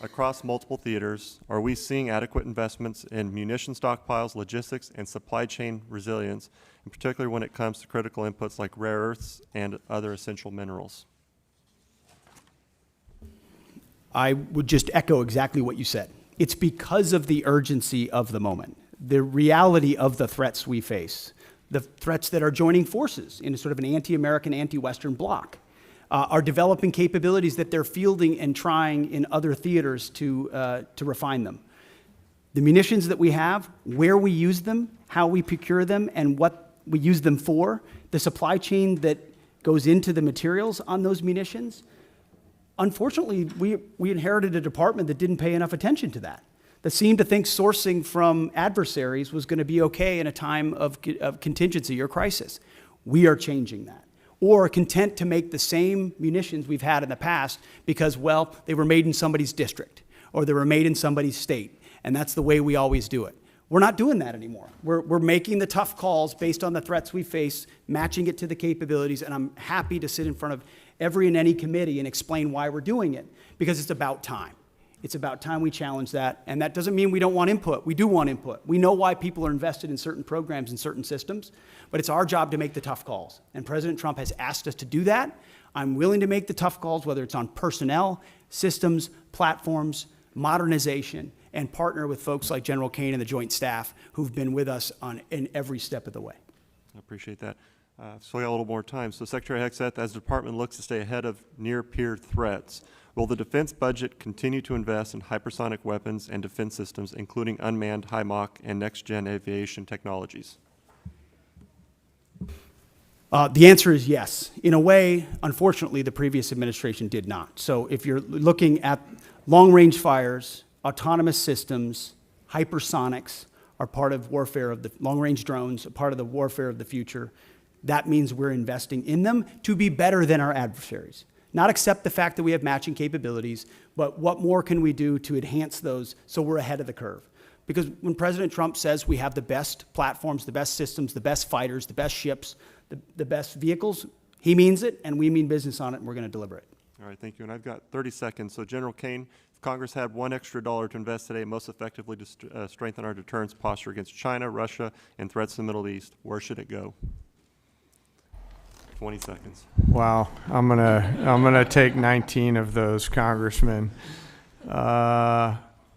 across multiple theaters? Are we seeing adequate investments in munition stockpiles, logistics, and supply chain resilience, in particular when it comes to critical inputs like rare earths and other essential minerals? I would just echo exactly what you said. It's because of the urgency of the moment, the reality of the threats we face, the threats that are joining forces in a sort of an anti-American, anti-Western bloc, are developing capabilities that they're fielding and trying in other theaters to refine them. The munitions that we have, where we use them, how we procure them, and what we use them for, the supply chain that goes into the materials on those munitions. Unfortunately, we inherited a department that didn't pay enough attention to that seemed to think sourcing from adversaries was going to be okay in a time of contingency or crisis. We are changing that. Or content to make the same munitions we've had in the past because, well, they were made in somebody's district or they were made in somebody's state, and that's the way we always do it. We're not doing that anymore. We're making the tough calls based on the threats we face, matching it to the capabilities, and I'm happy to sit in front of every and any committee and explain why we're doing it, because it's about time. It's about time we challenge that, and that doesn't mean we don't want input. We do want input. We know why people are invested in certain programs and certain systems, but it's our job to make the tough calls, and President Trump has asked us to do that. I'm willing to make the tough calls, whether it's on personnel, systems, platforms, modernization, and partner with folks like General Kane and the Joint Staff who've been with us in every step of the way. I appreciate that. So we got a little more time. So Secretary Hegseth, as the department looks to stay ahead of near-peer threats, will the defense budget continue to invest in hypersonic weapons and defense systems, including unmanned, high Mach, and next-gen aviation technologies? The answer is yes. In a way, unfortunately, the previous administration did not. So if you're looking at long-range fires, autonomous systems, hypersonics are part of warfare of the long-range drones, a part of the warfare of the future. That means we're investing in them to be better than our adversaries. Not accept the fact that we have matching capabilities, But what more can we do to enhance those so we're ahead of the curve? Because when President Trump says we have the best platforms, the best systems, the best fighters, the best ships, the best vehicles, he means it, and we mean business on it, and we're going to deliver it. All right, thank you. And I've got 30 seconds. So General Kane, if Congress had $1 extra to invest today most effectively to strengthen our deterrence posture against China, Russia, and threats in the Middle East, where should it go? 20 seconds. Wow, I'm gonna take 19 of those, Congressman.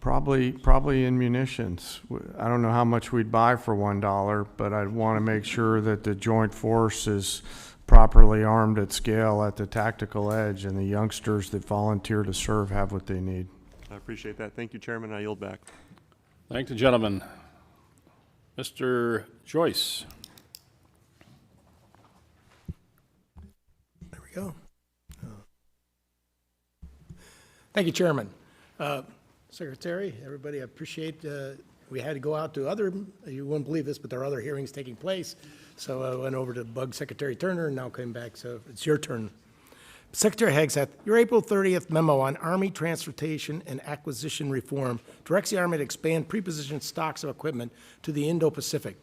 Probably in munitions. I don't know how much we'd buy for $1, but I'd want to make sure that the joint force is properly armed at scale at the tactical edge, and the youngsters that volunteer to serve have what they need. I appreciate that. Thank you, Chairman. I yield back. Thank the gentleman. Mr. Joyce. There we go. Thank you, Chairman. Secretary, everybody, I appreciate we had to go out to other, you wouldn't believe this, but there are other hearings taking place. So I went over to bug Secretary Turner and now came back, so it's your turn. Secretary Hegseth, your April 30th memo on Army transportation and acquisition reform directs the Army to expand prepositioned stocks of equipment to the Indo-Pacific.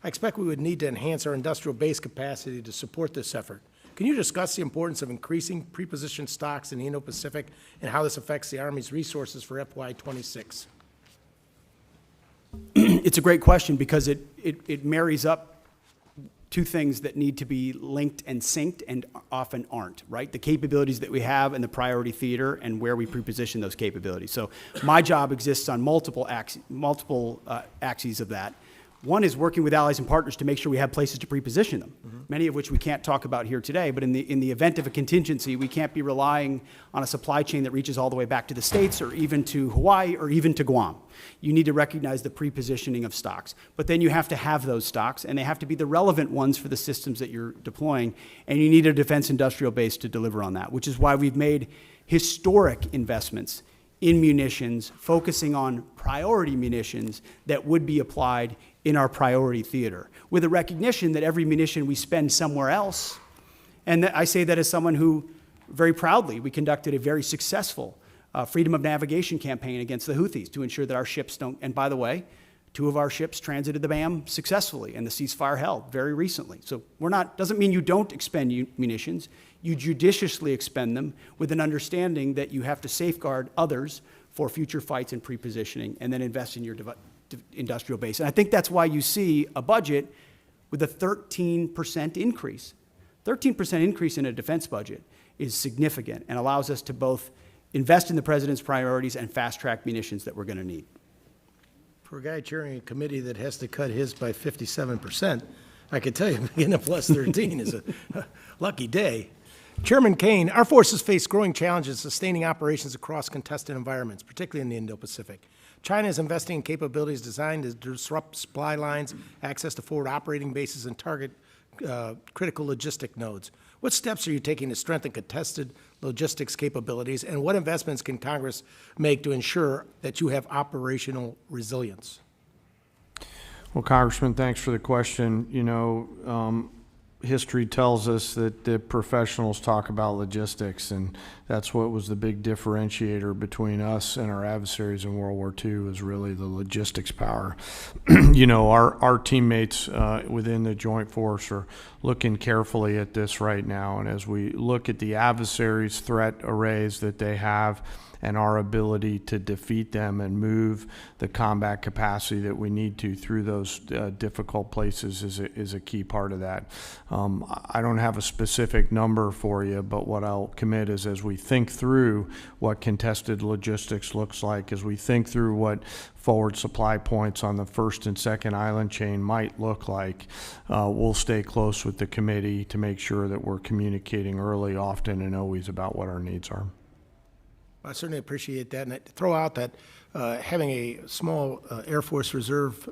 I expect we would need to enhance our industrial base capacity to support this effort. Can you discuss the importance of increasing prepositioned stocks in the Indo-Pacific and how this affects the Army's resources for FY26? It's a great question because it marries up two things that need to be linked and synced and often aren't, right? The capabilities that we have in the priority theater and where we preposition those capabilities. So my job exists on multiple axes of that. One is working with allies and partners to make sure we have places to preposition them, many of which we can't talk about here today, but in the event of a contingency, we can't be relying on a supply chain that reaches all the way back to the States or even to Hawaii or even to Guam. You need to recognize the prepositioning of stocks, but then you have to have those stocks, and they have to be the relevant ones for the systems that you're deploying, and you need a defense industrial base to deliver on that, which is why we've made historic investments in munitions, focusing on priority munitions that would be applied in our priority theater, with a recognition that every munition we spend somewhere else, and I say that as someone who, very proudly, we conducted a very successful freedom of navigation campaign against the Houthis to ensure that our ships don't, and by the way, 2 of our ships transited the BAM successfully, and the ceasefire held very recently. So doesn't mean you don't expend munitions, you judiciously expend them with an understanding that you have to safeguard others for future fights and prepositioning, and then invest in your industrial base. And I think that's why you see a budget with a 13% increase. 13% increase in a defense budget is significant and allows us to both invest in the president's priorities and fast-track munitions that we're going to need. For a guy chairing a committee that has to cut his by 57%, I can tell you getting a plus 13 is a lucky day. Chairman Kane, our forces face growing challenges sustaining operations across contested environments, particularly in the Indo-Pacific. China is investing in capabilities designed to disrupt supply lines, access to forward operating bases, and target critical logistic nodes. What steps are you taking to strengthen contested logistics capabilities, and what investments can Congress make to ensure that you have operational resilience? Well, Congressman, thanks for the question. You know, history tells us that the professionals talk about logistics, and that's what was the big differentiator between us and our adversaries in World War II, was really the logistics power. You know, our teammates within the Joint Force are looking carefully at this right now, and as we look at the adversaries' threat arrays that they have and our ability to defeat them and move the combat capacity that we need to through those difficult places is a key part of that. I don't have a specific number for you, but what I'll commit is, as we think through what contested logistics looks like, as we think through what forward supply points on the first and second island chain might look like, we'll stay close with the committee to make sure that we're communicating early, often, and always about what our needs are. I certainly appreciate that, and I throw out that having a small Air Force Reserve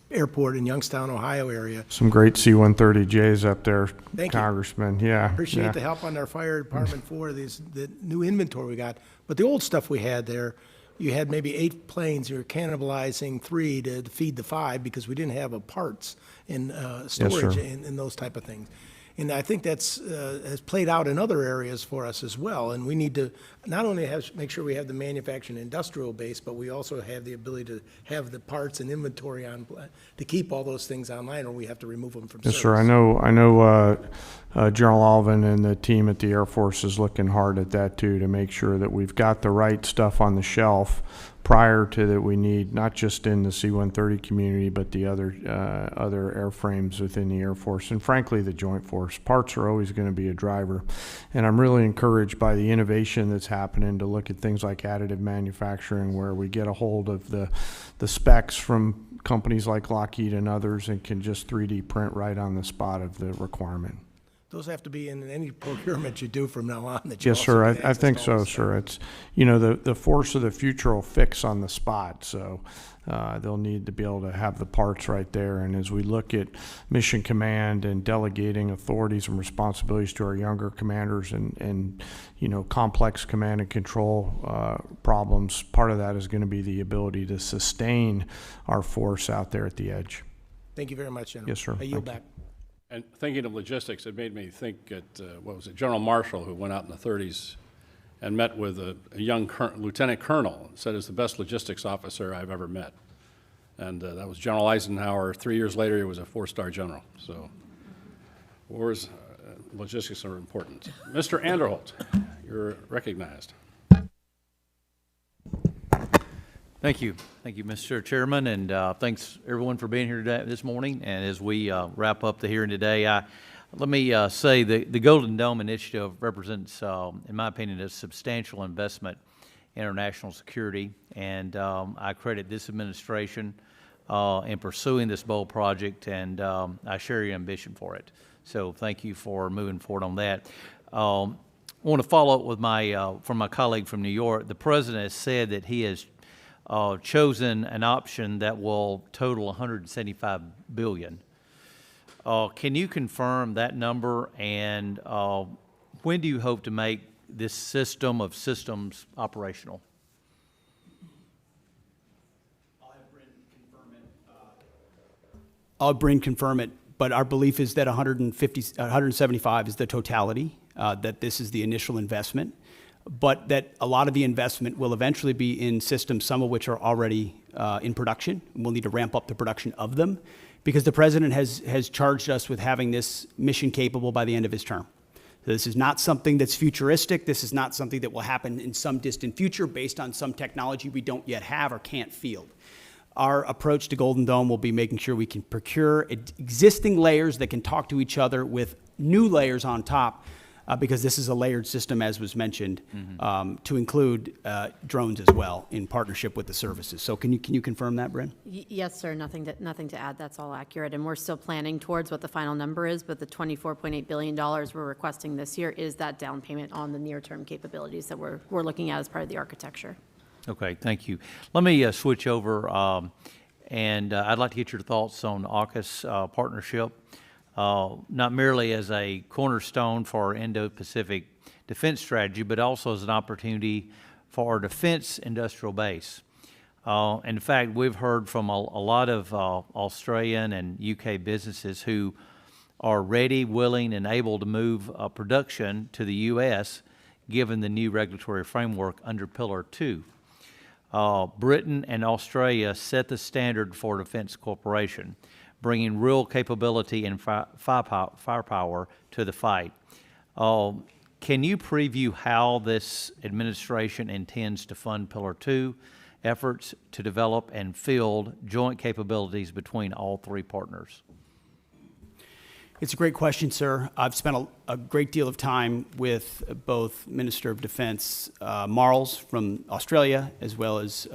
airport in Youngstown, Ohio area. Some great C-130Js up there, Thank you. Congressman. Yeah. Appreciate the help on our fire department for the new inventory we got. But the old stuff we had there, you had maybe 8 planes. You were cannibalizing 3 to feed the 5 because we didn't have parts in storage and those type of things. And I think that's has played out in other areas for us as well. And we need to not only make sure we have the manufacturing industrial base, but we also have the ability to have the parts and inventory on to keep all those things online, or we have to remove them from Yes, service. sir. I know General Alvin and the team at the Air Force is looking hard at that too, to make sure that we've got the right stuff on the shelf prior to that we need, not just in the C-130 community, but the other airframes within the Air Force, and frankly, the Joint Force. Parts are always going to be a driver. And I'm really encouraged by the innovation that's happening to look at things like additive manufacturing, where we get a hold of the specs from companies like Lockheed and others and can just 3D print right on the spot of the requirement. Those have to be in any procurement you do from now on. That you Yes, also sir. get I access think to all so, this stuff. sir. It's, you know, the force of the future will fix on the spot. So they'll need to be able to have the parts right there. And as we look at mission command and delegating authorities and responsibilities to our younger commanders and you know, complex command and control problems, part of that is going to be the ability to sustain our force out there at the edge. Thank you very much, General. Yes, sir. I yield Thank you. back. And thinking of logistics, it made me think at, what was it, General Marshall, who went out in the 30s and met with a young lieutenant colonel, and said it's the best logistics officer I've ever met. And that was General Eisenhower. 3 years later, he was a 4-star general. So wars, logistics are important. Mr. Anderholt, you're recognized. Thank you. Thank you, Mr. Chairman, and thanks everyone for being here today, this morning. And as we wrap up the hearing today, let me say the Golden Dome Initiative represents, in my opinion, a substantial investment in our national security, and I credit this administration in pursuing this bold project, and I share your ambition for it. So thank you for moving forward on that. I want to follow up with from my colleague from New York. The President has said that he has chosen an option that will total $175 billion. Can you confirm that number, and when do you hope to make this system of systems operational? I'll have Bryn confirm it, but our belief is that 175 is the totality, that this is the initial investment, but that a lot of the investment will eventually be in systems, some of which are already in production. We'll need to ramp up the production of them because the President has charged us with having this mission capable by the end of his term. So this is not something that's futuristic. This is not something that will happen in some distant future based on some technology we don't yet have or can't field. Our approach to Golden Dome will be making sure we can procure existing layers that can talk to each other with new layers on top, because this is a layered system, as was mentioned, to include drones as well in partnership with the services. So can you confirm that, Bryn? Yes, sir. Nothing to add. That's all accurate. And we're still planning towards what the final number is, but the $24.8 billion we're requesting this year is that down payment on the near-term capabilities that we're looking at as part of the architecture. Okay, thank you. Let me switch over, and I'd like to get your thoughts on AUKUS partnership, not merely as a cornerstone for our Indo-Pacific defense strategy, but also as an opportunity for our defense industrial base. In fact, we've heard from a lot of Australian and UK businesses who are ready, willing, and able to move production to the U.S. given the new regulatory framework under Pillar 2. Britain and Australia set the standard for defense cooperation, bringing real capability and firepower to the fight. Can you preview how this administration intends to fund Pillar 2 efforts to develop and field joint capabilities between all three partners? It's a great question, sir. I've spent a great deal of time with both Minister of Defense Marles from Australia, as well as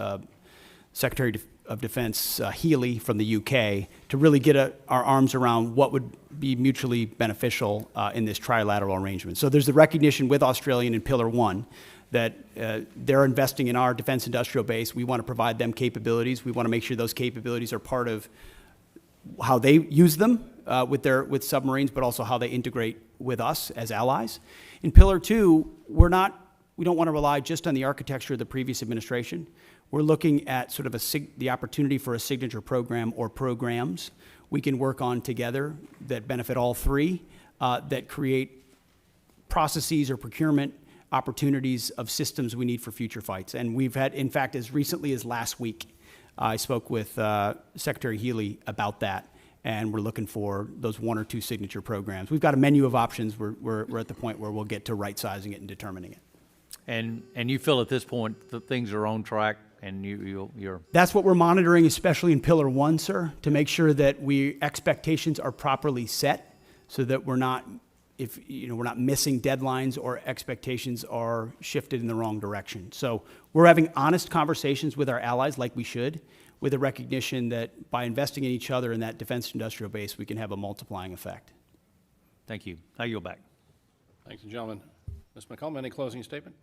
Secretary of Defense Healy from the UK, to really get our arms around what would be mutually beneficial in this trilateral arrangement. So there's the recognition with Australia in Pillar 1 that they're investing in our defense industrial base. We want to provide them capabilities. We want to make sure those capabilities are part of how they use them with submarines, but also how they integrate with us as allies. In Pillar 2, we don't want to rely just on the architecture of the previous administration. We're looking at sort of the opportunity for a signature program or programs we can work on together that benefit all three. that create processes or procurement opportunities of systems we need for future fights. And we've had, in fact, as recently as last week, I spoke with Secretary Healy about that, and we're looking for those 1 or 2 signature programs. We've got a menu of options. We're at the point where we'll get to right-sizing it and determining it. And you feel at this point that things are on track, and you're... That's what we're monitoring, especially in Pillar 1, sir, to make sure that expectations are properly set so that we're not missing deadlines or expectations are shifted in the wrong direction. So we're having honest conversations with our allies like we should, with a recognition that by investing in each other in that defense industrial base, we can have a multiplying effect. Thank you. I yield back. Thanks, gentlemen. Ms. McCollum, any closing statement?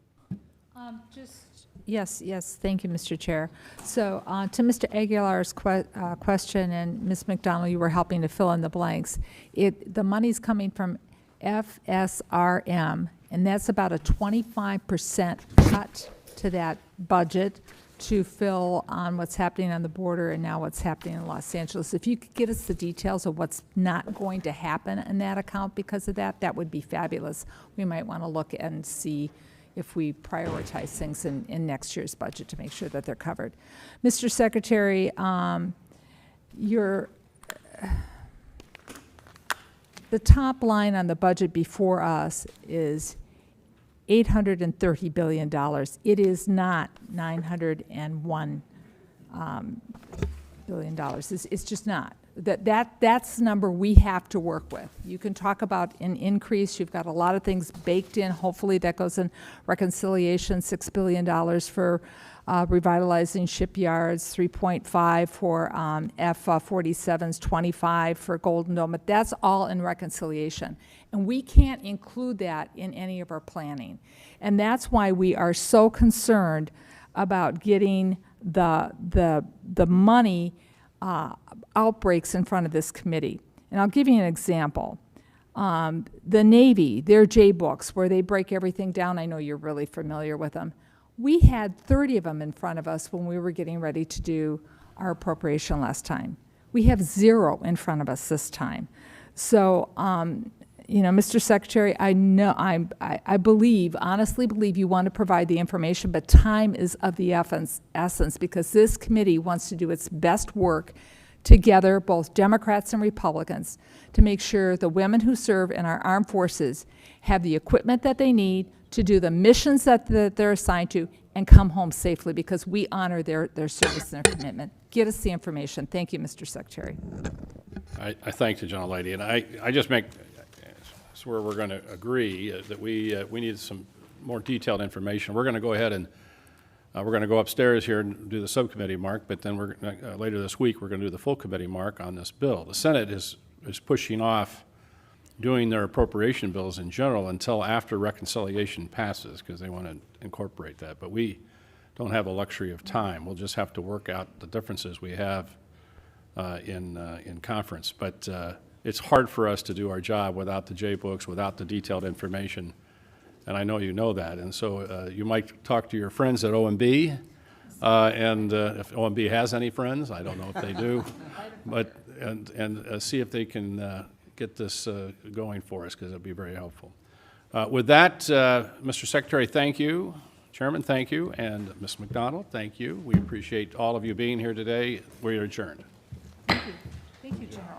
Yes, thank you, Mr. Chair. So to Mr. Aguilar's question, and Ms. McDonald, you were helping to fill in the blanks. The money's coming from FSRM, and that's about a 25% cut to that budget to fill on what's happening on the border and now what's happening in Los Angeles. If you could get us the details of what's not going to happen in that account because of that, that would be fabulous. We might want to look and see if we prioritize things in next year's budget to make sure that they're covered. Mr. Secretary, the top line on the budget before us is $830 billion. It is not $901 billion. It's just not. That's the number we have to work with. You can talk about an increase. You've got a lot of things baked in. Hopefully that goes in reconciliation, $6 billion for revitalizing shipyards, 3.5 for F-47s, 25 for Golden Dome. But that's all in reconciliation. And we can't include that in any of our planning. And that's why we are so concerned about getting the money outbreaks in front of this committee. And I'll give you an example. The Navy, their J-books, where they break everything down, I know you're really familiar with them. We had 30 of them in front of us when we were getting ready to do our appropriation last time. We have 0 in front of us this time. So, Mr. Secretary, I believe, honestly believe you want to provide the information, but time is of the essence because this committee wants to do its best work together, both Democrats and Republicans, to make sure the women who serve in our armed forces have the equipment that they need to do the missions that they're assigned to and come home safely because we honor their service and their commitment. Get us the information. Thank you, Mr. Secretary. I thank the gentlelady, and I just make where we're going to agree that we need some more detailed information. We're going to go ahead and we're going to go upstairs here and do the subcommittee mark, but then we're later this week we're going to do the full committee mark on this bill. The Senate is pushing off doing their appropriation bills in general until after reconciliation passes because they want to incorporate that. But we don't have a luxury of time. We'll just have to work out the differences we have in conference. But it's hard for us to do our job without the J-books, without the detailed information, and I know you know that. And so you might talk to your friends at OMB, and if OMB has any friends, I don't know if they do, but and see if they can get this going for us because it'll be very helpful. With that, Mr. Secretary, thank you. Chairman, thank you. And Ms. McDonald, thank you. We appreciate all of you being here today. We are adjourned. Thank you. Thank you, General.